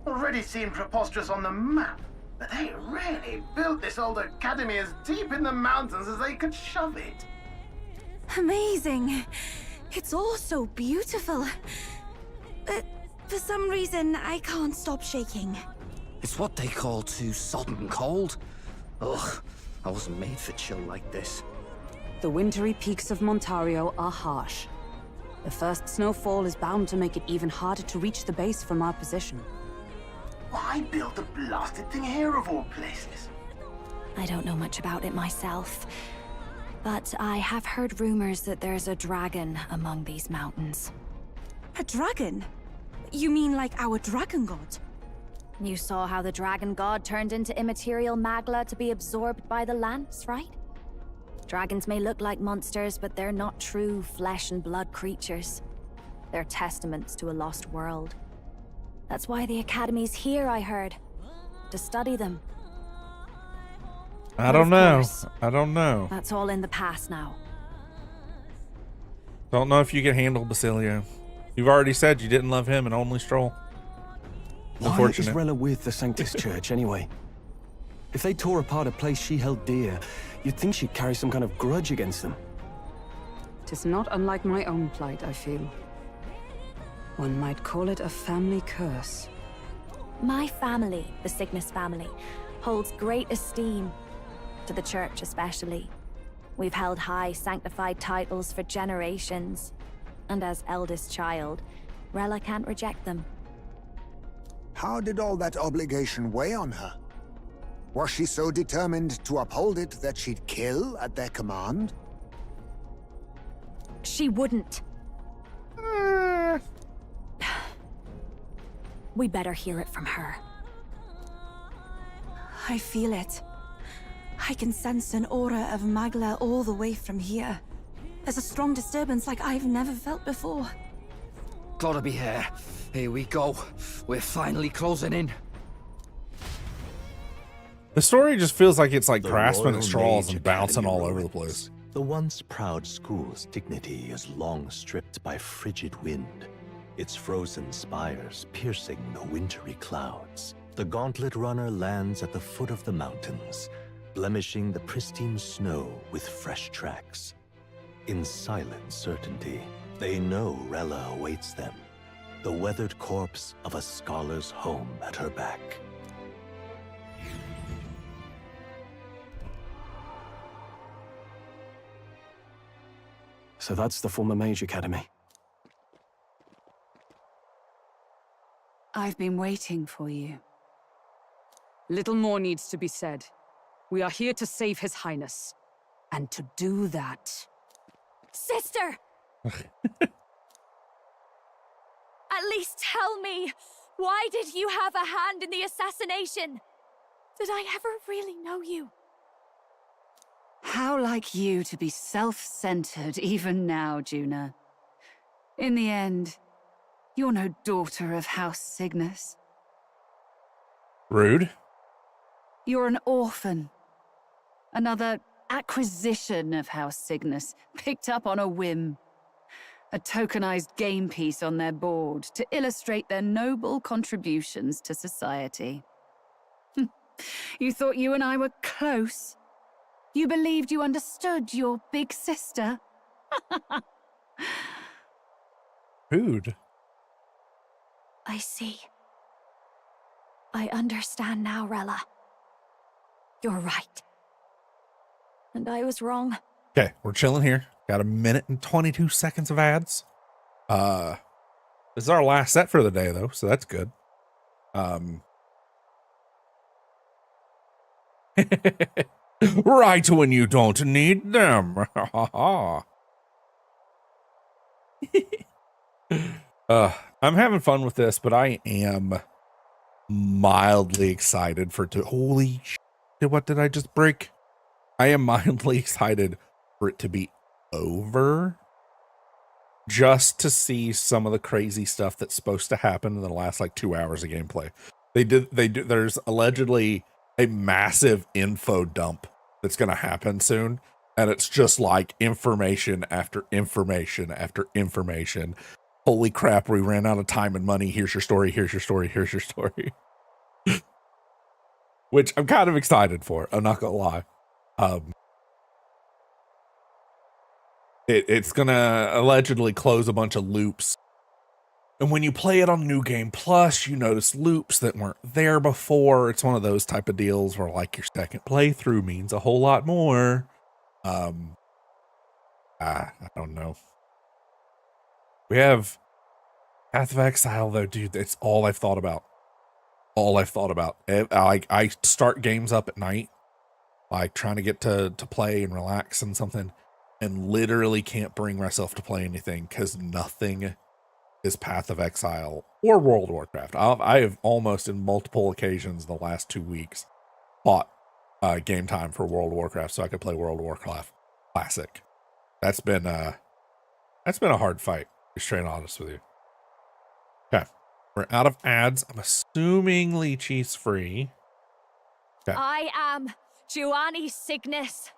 already seemed preposterous on the map, but they really built this old academy as deep in the mountains as they could shove it. Amazing. It's all so beautiful. But for some reason, I can't stop shaking. It's what they call too sodden cold. Ugh, I wasn't made for chill like this. The wintry peaks of Montario are harsh. The first snowfall is bound to make it even harder to reach the base from our position. Why build the blasted thing here of all places? I don't know much about it myself, but I have heard rumors that there's a dragon among these mountains. A dragon? You mean like our dragon god? You saw how the dragon god turned into immaterial Magla to be absorbed by the Lance, right? Dragons may look like monsters, but they're not true flesh and blood creatures. They're testaments to a lost world. That's why the Academy's here, I heard. To study them. I don't know. I don't know. That's all in the past now. Don't know if you can handle Basilio. You've already said you didn't love him and only Stroll. Why is Unfortunate. Rella with the Sanctus Church anyway? If they tore apart a place she held dear, you'd think she'd carry some kind of grudge against them. 'Tis not unlike my own plight, I feel. One might call it a family curse. My family, the Cygnus family, holds great esteem, to the church especially. We've held high sanctified titles for generations, and as eldest child, Rella can't reject them. How did all that obligation weigh on her? Was she so determined to uphold it that she'd kill at their command? She wouldn't. We better hear it from her. I feel it. I can sense an aura of Magla all the way from here. There's a strong disturbance like I've never felt before. Gotta be here. Here we go. We're finally closing in. The story just feels like it's like The grasping Royal at straws Mage and bouncing Academy all over the ruins. place. The once proud school's dignity is long stripped by frigid wind, its frozen spires piercing the wintry clouds. The Gauntlet Runner lands at the foot of the mountains, blemishing the pristine snow with fresh tracks. In silent certainty, they know Rella awaits them, the weathered corpse of a scholar's home at her back. So that's the former Mage Academy. I've been waiting for you. Little more needs to be said. We are here to save His Highness. And to do that... Sister! At least tell me, why did you have a hand in the assassination? Did I ever really know you? How like you to be self-centered even now, Juna. In the end, you're no daughter of House Cygnus. Rude. You're an orphan. Another acquisition of House Cygnus, picked up on a whim. A tokenized game piece on their board to illustrate their noble contributions to society. You thought you and I were close? You believed you understood your big sister? Rude. I see. I understand now, Rella. You're right. And I was wrong. Okay, we're chilling here. Got a minute and 22 seconds of ads. This is our last set for the day, though, so that's good. Right when you don't need them. I'm having fun with this, but I am mildly excited for holy shit, what did I just break? I am mildly excited for it to be over, just to see some of the crazy stuff that's supposed to happen in the last like 2 hours of gameplay. There's allegedly a massive info dump that's going to happen soon, and it's just like information after information after information. Holy crap, we ran out of time and money. Here's your story, here's your story, here's your story. Which I'm kind of excited for, I'm not gonna lie. It's gonna allegedly close a bunch of loops. And when you play it on New Game Plus, you notice loops that weren't there before. It's one of those type of deals where like your second playthrough means a whole lot more. I don't know. We have Path of Exile though, dude. It's all I've thought about. All I've thought about. I start games up at night, like trying to get to play and relax and something, and literally can't bring myself to play anything because nothing is Path of Exile or World of Warcraft. I have almost in multiple occasions in the last 2 weeks bought game time for World of Warcraft so I could play World of Warcraft Classic. That's been a hard fight, to be straight honest with you. Okay, we're out of ads. I'm assuming Lychee's free. Okay. I am Juani Cygnus,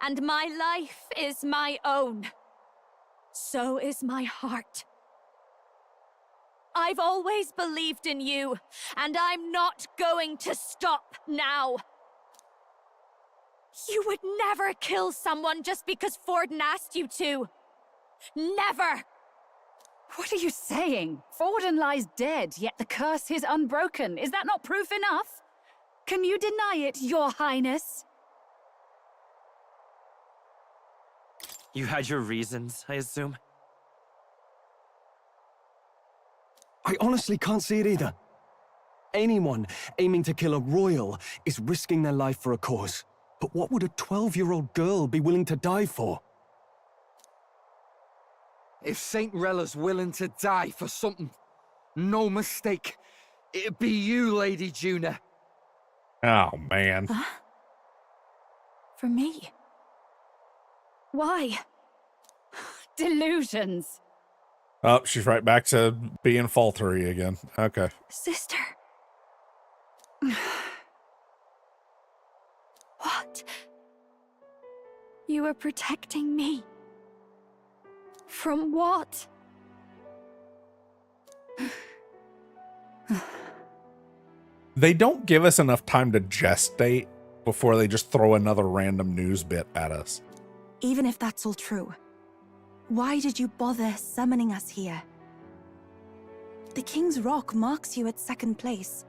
and my life is my own. So is my heart. I've always believed in you, and I'm not going to stop now. You would never kill someone just because Forden asked you to. Never! What are you saying? Forden lies dead, yet the curse is unbroken. Is that not proof enough? Can you deny it, Your Highness? You had your reasons, I assume? I honestly can't see it either. Anyone aiming to kill a royal is risking their life for a cause. But what would a 12-year-old girl be willing to die for? If Saint Rella's willing to die for something, no mistake, it'd be you, Lady Juna. Oh, man. Huh? For me? Why? Delusions. Oh, she's right back to being faltery again. Okay. Sister. What? You were protecting me. From what? They don't give us enough time to gestate before they just throw another random news bit at us. Even if that's all true, why did you bother summoning us here? The King's Rock marks you at second place.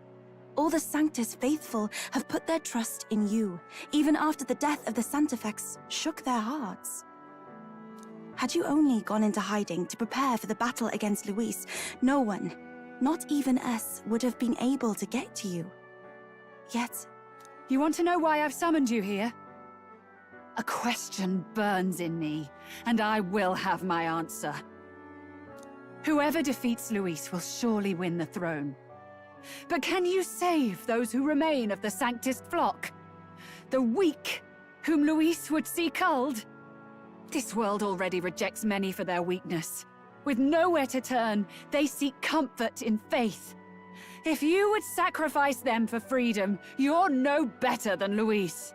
All the Sanctus faithful have put their trust in you, even after the death of the Santafex shook their hearts. Had you only gone into hiding to prepare for the battle against Luis, no one, not even us, would have been able to get to you. Yet... You want to know why I've summoned you here? A question burns in me, and I will have my answer. Whoever defeats Luis will surely win the throne. But can you save those who remain of the Sanctus flock? The weak, whom Luis would see culled? This world already rejects many for their weakness. With nowhere to turn, they seek comfort in faith. If you would sacrifice them for freedom, you're no better than Luis.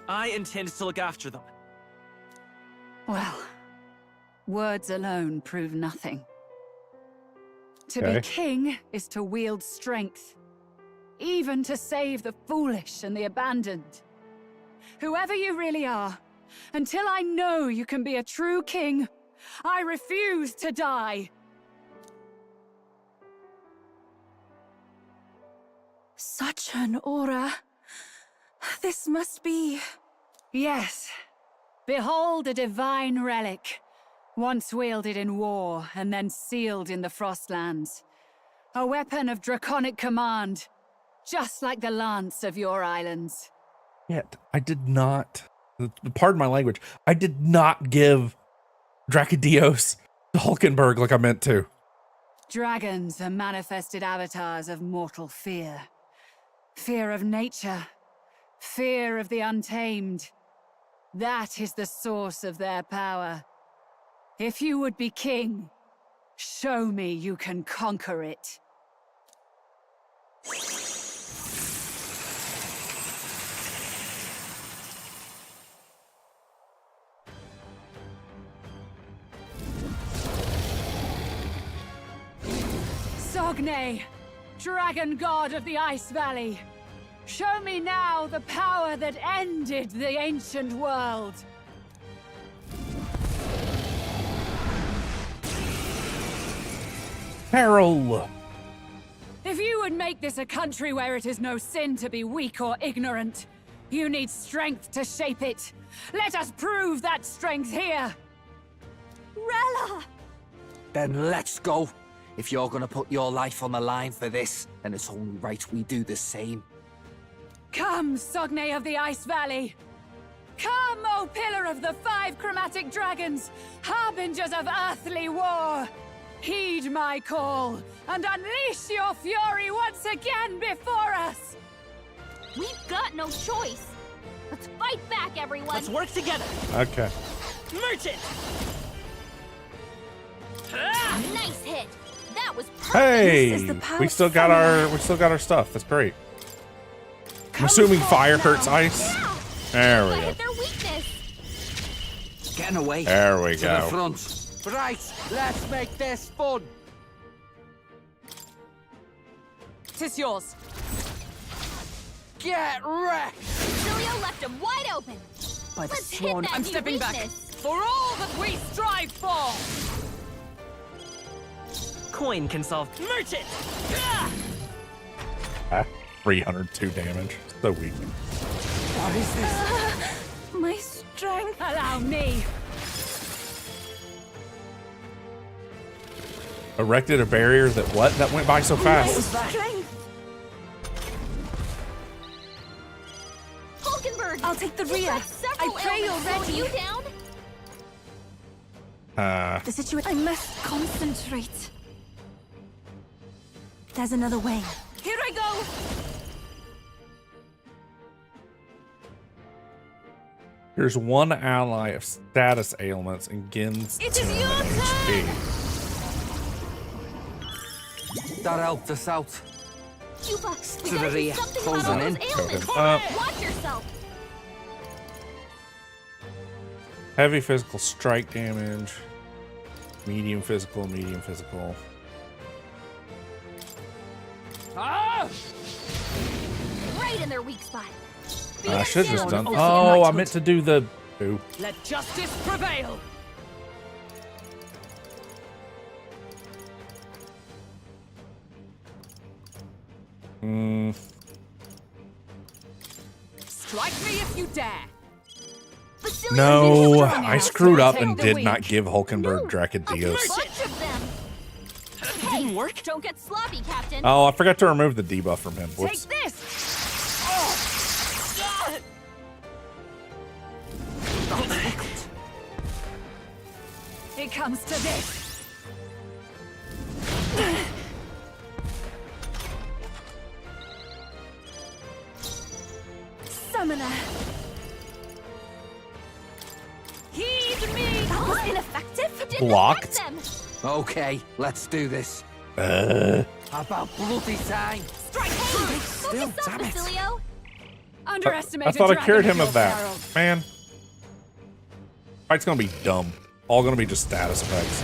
I intend to look after them. Well, words alone prove nothing. To Okay. be king is to wield strength, even to save the foolish and the abandoned. Whoever you really are, until I know you can be a true king, I refuse to die. Such an aura. This must be... Yes. Behold a divine relic, once wielded in war and then sealed in the Frostlands. A weapon of draconic command, just like the lance of your islands. Yet, I did not, pardon my language, I did not give Dracodios to Hulkenberg like I meant to. Dragons are manifested avatars of mortal fear. Fear of nature. Fear of the untamed. That is the source of their power. If you would be king, show me you can conquer it. Sogne, dragon god of the Ice Valley. Show me now the power that ended the ancient world. Peril! If you would make this a country where it is no sin to be weak or ignorant, you need strength to shape it. Let us prove that strength here. Rella! Then let's go. If you're gonna put your life on the line for this, then it's only right we do the same. Come, Sogne of the Ice Valley! Come, O Pillar of the 5 Chromatic Dragons, harbingers of earthly war! Heed my call, and unleash your fury once again before us! We've got no choice! Let's fight back, everyone! Let's work together! Okay. Merchant! Nice hit! That was perfect! Hey! We still got our stuff. That's great. I'm assuming fire hurts ice. There we go. Their weakness. Getting away. There we to go. the front. Right, let's make this fun. Tis yours. Get wrecked! Cilio left him wide open. By the Let's hit swan, that I'm new stepping back. weakness. For all that we strive for! Coin can solve. Merchant! 302 damage. So weak. What is this? My strength. Allow me. Erected a barrier that what? That went by so fast. Hulkenberg! I'll take the rear. I pray you're ready. You down? The situation. I must concentrate. There's another way. Here I go! Here's one ally of status ailments and gains 10 HP. That helped us out. Cuba, we To the gotta do rear. something Closing about all in. those ailments. Okay. Watch yourself. Heavy physical strike damage. Medium physical, medium physical. Ah! Right in their weak spot. I should have just done. Oh, I meant to do the. Ooh. Let justice prevail! Strike me if you dare! No, I screwed up and did not give Hulkenberg Dracodios. Didn't work. Don't get sloppy, Captain. Oh, I forgot to remove the debuff from him. Whoops. Take this! Oh. It comes to this. Summoner. Heed me! That was ineffective. Blocked. Okay, let's do this. About bloody time. Strike hard. Focus up, Basilio. Underestimated I thought I cured dragon him of that. Pharaoh. Man. Fight's gonna be dumb. All gonna be just status effects.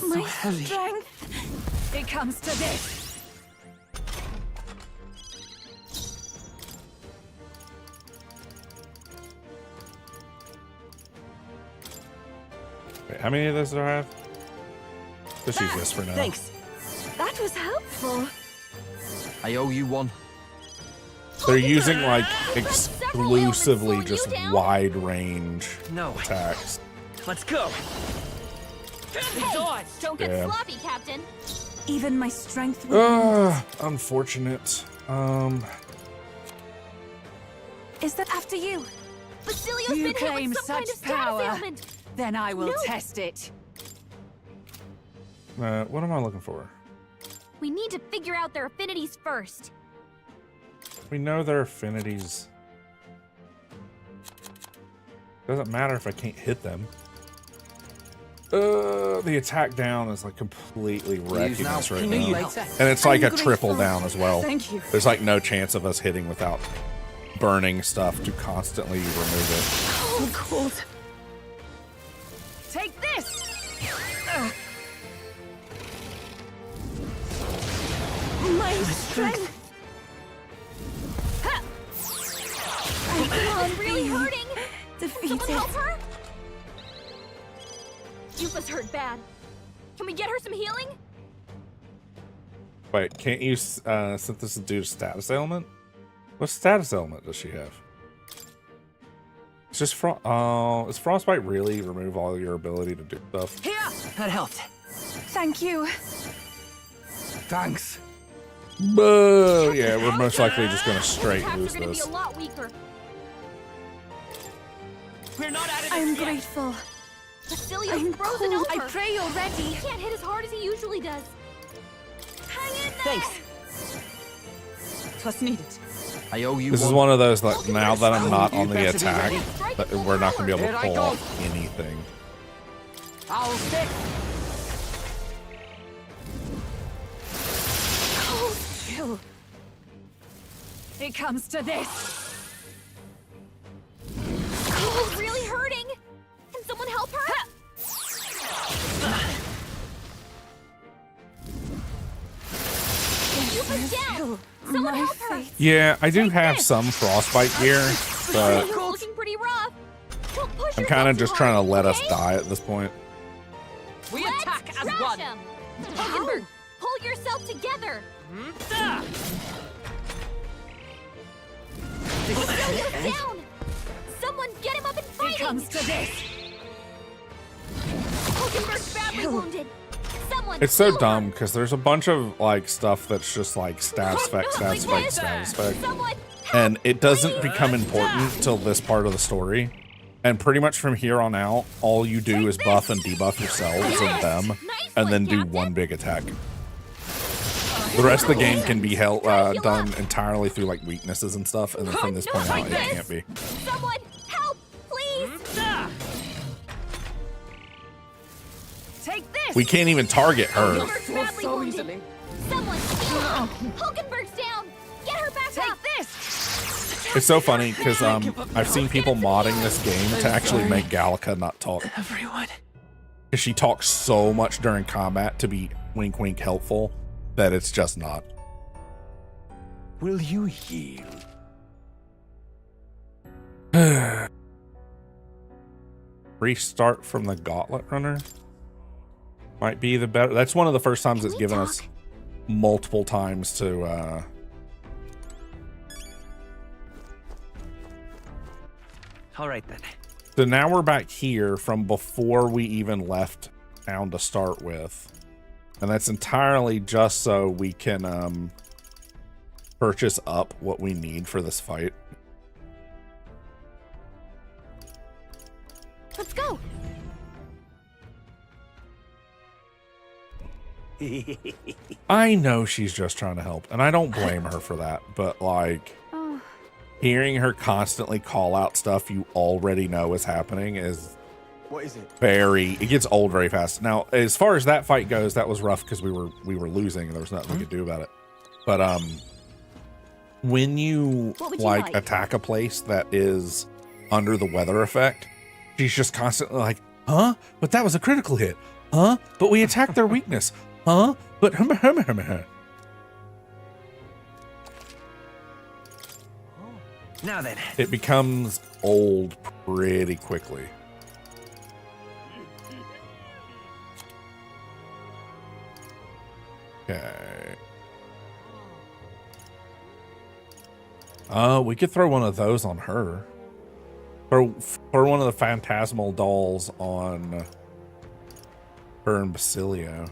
My strength. It comes to this. Wait, how many of those do I have? Just use this for now. Thanks. That was helpful. I owe you one. They're using like exclusively just wide range attacks. Let's go. Hey, don't get Yeah. sloppy, Captain. Even my strength will. Unfortunate. Is that after you? Basilio's You been hit claim with some kind such of status power. ailment. Then I will No. test it. What am I looking for? We need to figure out their affinities first. We know their affinities. Doesn't matter if I can't hit them. The attack down is like completely wrecking now. us right Can you now. later? And it's like a I'm triple grateful. down as well. Thank you. There's like no chance of us hitting without burning stuff to constantly remove it. Oh, cold. Take this! My strength. I'm really hurting. Can Defeated. someone help her? Yufa's hurt bad. Can we get her some healing? Wait, can't you synthesis due to status ailment? What status ailment does she have? It's just is frostbite really remove all your ability to do stuff? Here! That helped. Thank you. Thanks. Boo! Yeah, we're most likely just gonna straight Attacks lose are gonna this. be a lot weaker. We're not out of I'm this yet. grateful. Basilio's I'm frozen cold. over. I pray you're ready. He can't hit as hard as he usually does. Hang in there. Thanks. Twas needed. I owe you This is one. one of those like now that I'm not on the better be attack, ready. that we're not gonna be able Here to I pull go. off anything. I'll stick. Chill. It comes to this. She's really hurting. Can someone help her? Yufa's down. Someone My help her. Yeah, I do have some frostbite gear, but You're looking pretty rough. Don't push I'm kind of just trying to let us die at this point. We attack as one. Hulkenberg, pull yourself together. He's down. Someone get him up and fight him. Comes to this. Hulkenberg's badly wounded. Someone It's so heal dumb her. because there's a bunch of like stuff that's just like stab spec, stab spec, stab spec, Someone and it doesn't become important till this part of the story. And pretty much from here on out, all you do is buff and debuff yourselves and them, and then do one big attack. The rest of the game can be done entirely through like weaknesses and stuff, and then from this point out, it can't be. Someone help, please. Take this. We can't even target her. Hulkenberg's badly so wounded. easily. Someone heal her. Hulkenberg's down. Get her back Take up. this. It's so funny because I've seen people modding this game to actually make Gallica not talk. Everyone. Because she talks so much during combat to be wink wink helpful that it's just not. Will you heal? Restart from the Gauntlet Runner might be the better. That's one of the first times it's given us multiple times to All right then. So now we're back here from before we even left town to start with. And that's entirely just so we can purchase up what we need for this fight. Let's go. I know she's just trying to help, and I don't blame her for that, but like hearing her constantly call out stuff you already know is happening is What is it? it gets old very fast. Now, as far as that fight goes, that was rough because we were losing and there was nothing we could do about it. But when you like attack a place that is under the weather effect, she's just constantly like, huh? But that was a critical hit. Huh? But we attacked their weakness. Huh? But Now then. it becomes old pretty quickly. Okay. We could throw one of those on her. Throw one of the phantasmal dolls on her and Basilio.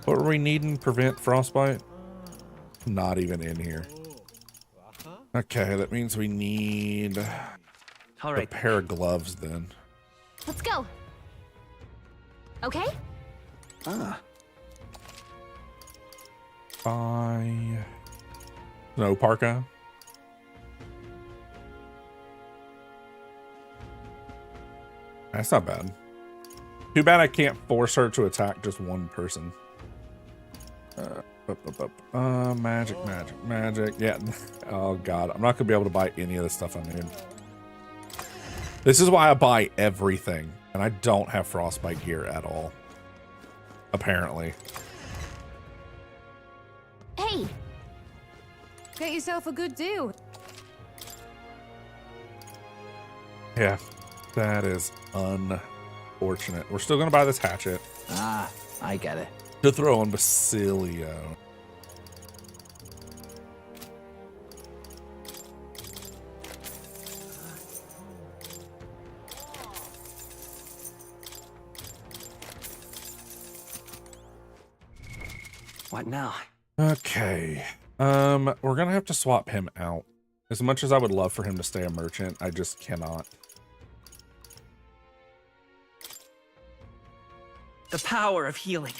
What were we needing? Prevent frostbite? Not even in here. Okay, that means we need a pair of gloves then. Let's go. Okay? Bye. No parka. That's not bad. Too bad I can't force her to attack just one person. Magic. Yeah. Oh god, I'm not gonna be able to buy any of the stuff I need. This is why I buy everything, and I don't have frostbite gear at all. Apparently. Hey. Get yourself a good deal. Yeah, that is unfortunate. We're still gonna buy this hatchet. Ah, I get it. To throw on Basilio. What now? Okay. We're gonna have to swap him out. As much as I would love for him to stay a merchant, I just cannot. The power of healing.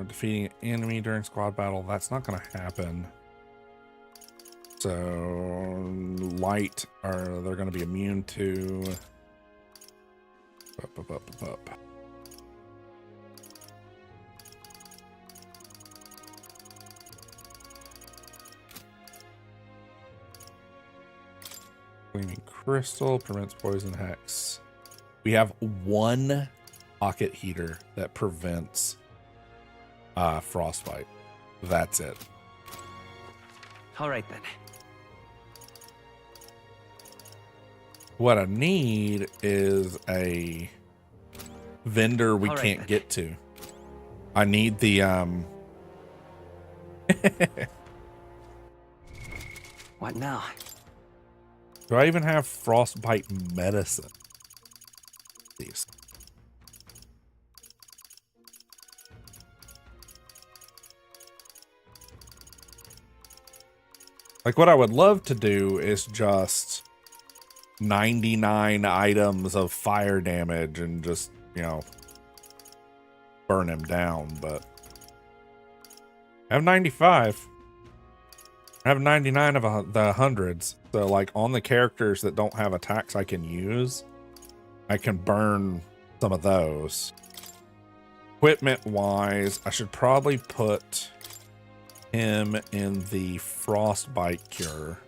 Defeating an enemy during squad battle, that's not gonna happen. So light they're gonna be immune to. Gleaming crystal prevents poison hex. We have one pocket heater that prevents frostbite. That's it. All right then. What I need is a vendor we All right, can't then. get to. I need the What now? Do I even have frostbite medicine? Please. Like, what I would love to do is just 99 items of fire damage and just, you know, burn him down, but I have 95. I have 99 of the hundreds. So, like, on the characters that don't have attacks I can use, I can burn some of those. Equipment-wise, I should probably put him in the frostbite cure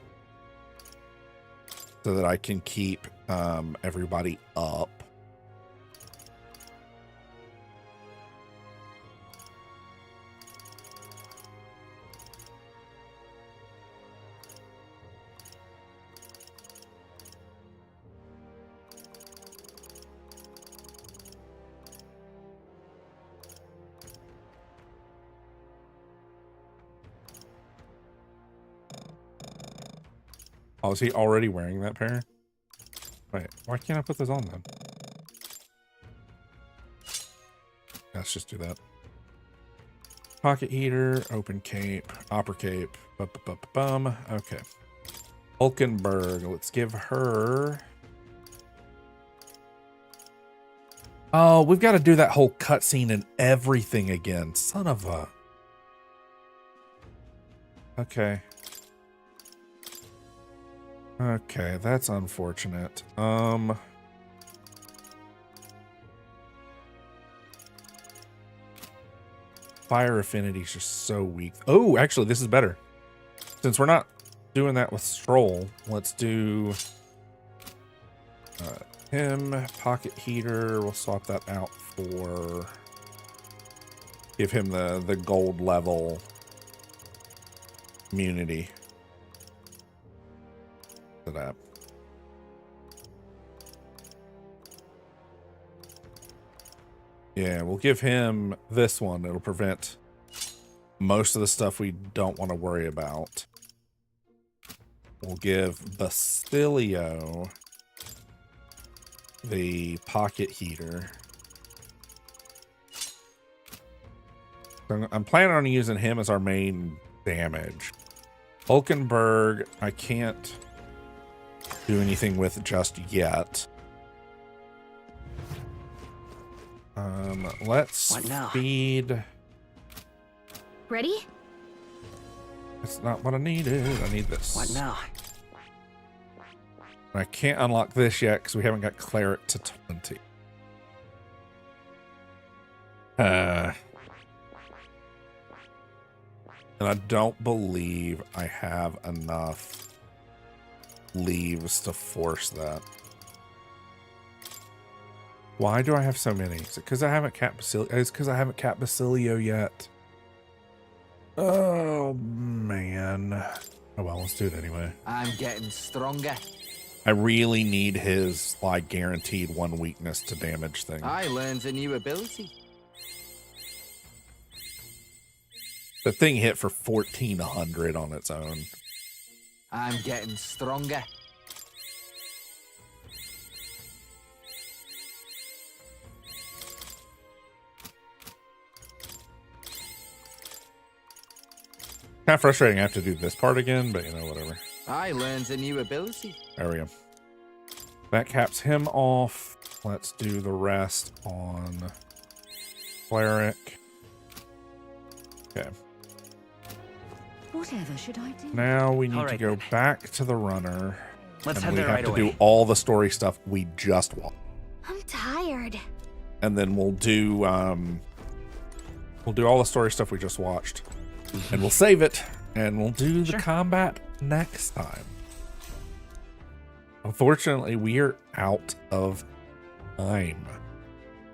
so that I can keep everybody up. Oh, is he already wearing that pair? Wait, why can't I put this on then? Let's just do that. Pocket heater, open cape, opera cape, bum. Okay. Hulkenberg, let's give her... Oh, we've got to do that whole cutscene and everything again. Son of a... Okay. Okay, that's unfortunate. Fire affinity's just so weak. Oh, actually, this is better. Since we're not doing that with Stroll, let's do him, pocket heater. We'll swap that out for... Give him the gold level immunity. That. Yeah, we'll give him this one. It'll prevent most of the stuff we don't want to worry about. We'll give Basilio the pocket heater. So I'm planning on using him as our main damage. Hulkenberg, I can't do anything with just yet. Let's feed. Ready? That's not what I needed. I need this. What now? I can't unlock this yet because we haven't got cleric to 20. And I don't believe I have enough leaves to force that. Why do I have so many? Is it because I haven't capped Basilio? It's because I haven't capped Basilio yet. Oh man. Oh well, let's do it anyway. I'm getting stronger. I really need his like guaranteed one weakness to damage thing. I learned a new ability. The thing hit for 1400 on its own. I'm getting stronger. Kind of frustrating I have to do this part again, but you know, whatever. I learned a new ability. There we go. That caps him off. Let's do the rest on cleric. Okay. Whatever should I do? Now we need to go back to the runner. Let's and head we there have right to away. do all the story stuff we just watched. I'm tired. And then we'll do all the story stuff we just watched. And we'll save it. And we'll do the combat next time. Unfortunately, we are out of time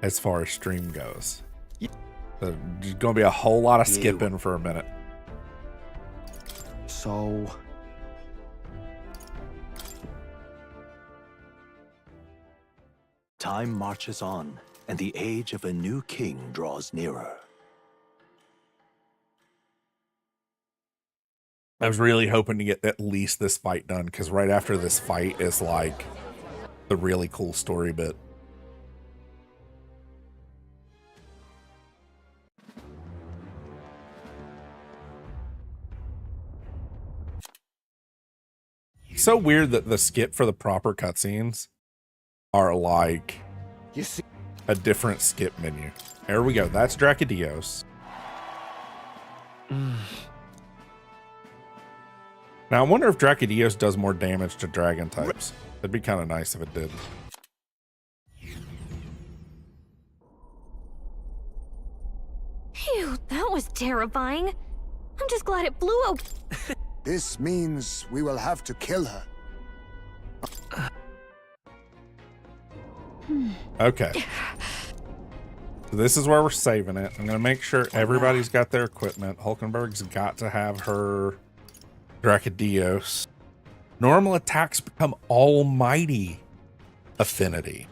as far as stream goes. So there's going to be a whole lot of skipping for a minute. So... Time marches on, and the age of a new king draws nearer. I was really hoping to get at least this fight done, because right after this fight is like the really cool story bit. So weird that the skip for the proper cutscenes are like a different skip menu. There we go. That's Dracodios. Now, I wonder if Dracodios does more damage to dragon types. That'd be kind of nice if it did. Phew, that was terrifying. I'm just glad it blew open. This means we will have to kill her. Okay. So this is where we're saving it. I'm going to make sure everybody's got their equipment. Hulkenberg's got to have her Dracodios. Normal attacks become almighty affinity.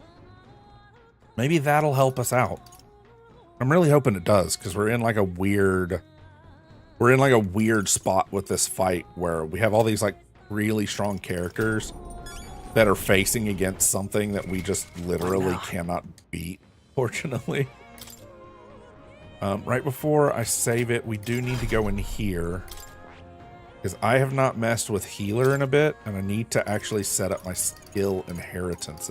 Maybe that'll help us out. I'm really hoping it does, because we're in like a weird spot with this fight where we have all these like really strong characters that are facing against something that we just literally cannot beat, fortunately. Right before I save it, we do need to go in here, because I have not messed with healer in a bit, and I need to actually set up my skill inheritance.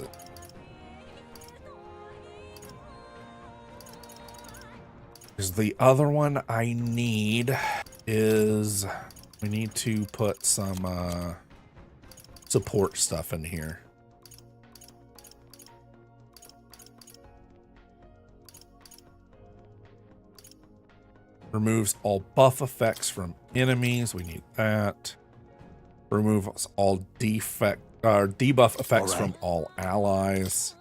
Because the other one I need is, we need to put some support stuff in here. Removes all buff effects from enemies. We need that. Removes all debuff effects from all allies.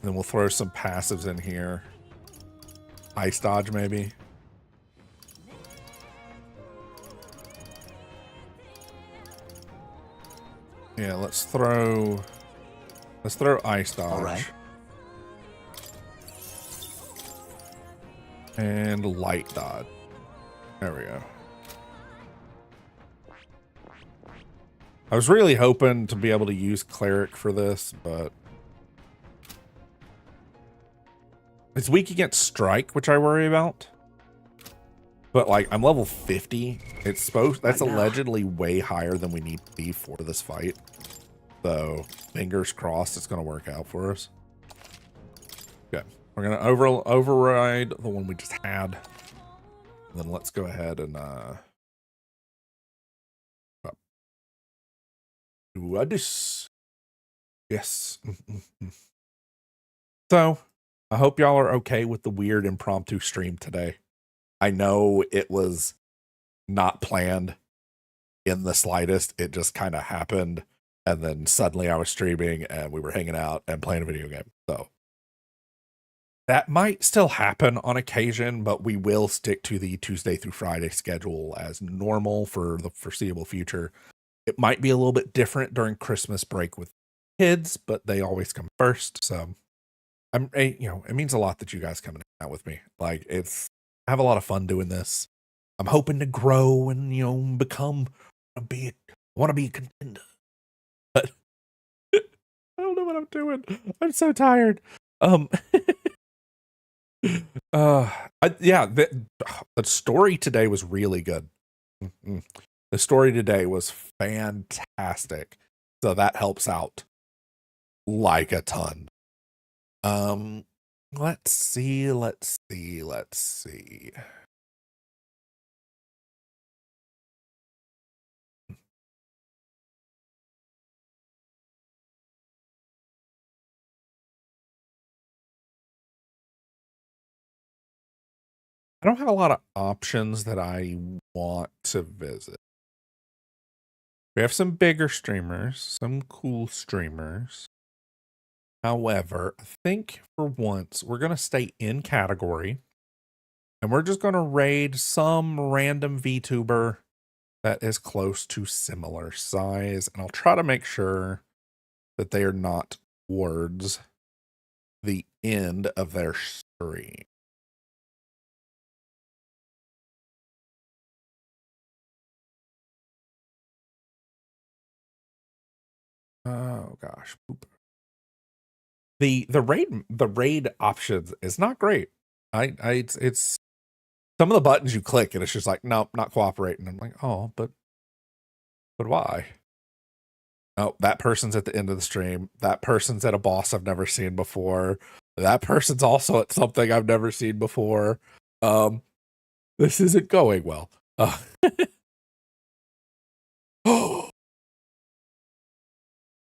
Then we'll throw some passives in here. Ice dodge, maybe. Yeah, let's throw ice dodge. All right. And light dodge. There we go. I was really hoping to be able to use cleric for this, but it's weak against strike, which I worry about. But like, I'm level 50. That's allegedly way higher than we need to be for this fight. So fingers crossed it's going to work out for us. Okay, we're going to override the one we just had. And then let's go ahead and do this. Yes. So I hope y'all are okay with the weird impromptu stream today. I know it was not planned in the slightest. It just kind of happened. And then suddenly I was streaming and we were hanging out and playing a video game. So that might still happen on occasion, but we will stick to the Tuesday through Friday schedule as normal for the foreseeable future. It might be a little bit different during Christmas break with kids, but they always come first. So it means a lot that you guys come and hang out with me. Like, I have a lot of fun doing this. I'm hoping to grow and, become, I want to be a contender. But I don't know what I'm doing. I'm so tired. The story today was really good. The story today was fantastic. So that helps out like a ton. Let's see. I don't have a lot of options that I want to visit. We have some bigger streamers, some cool streamers. However, I think for once we're going to stay in category And we're just going to raid some random VTuber that is close to similar size. And I'll try to make sure that they are not towards the end of their stream. Oh gosh. Poop. The raid options is not great. It's some of the buttons you click and it's just like, nope, not cooperating. I'm like, oh, but why? Oh, that person's at the end of the stream. That person's at a boss I've never seen before. That person's also at something I've never seen before. This isn't going well. Oh,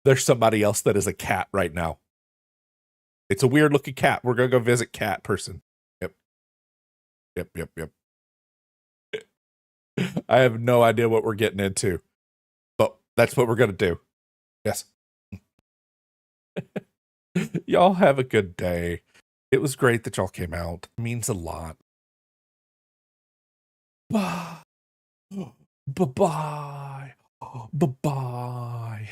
there's somebody else that is a cat right now. It's a weird looking cat. We're gonna go visit cat person. Yep. I have no idea what we're getting into, but that's what we're gonna do. Yes. Y'all have a good day. It was great that y'all came out. It means a lot. Bye. Bye-bye. Bye-bye.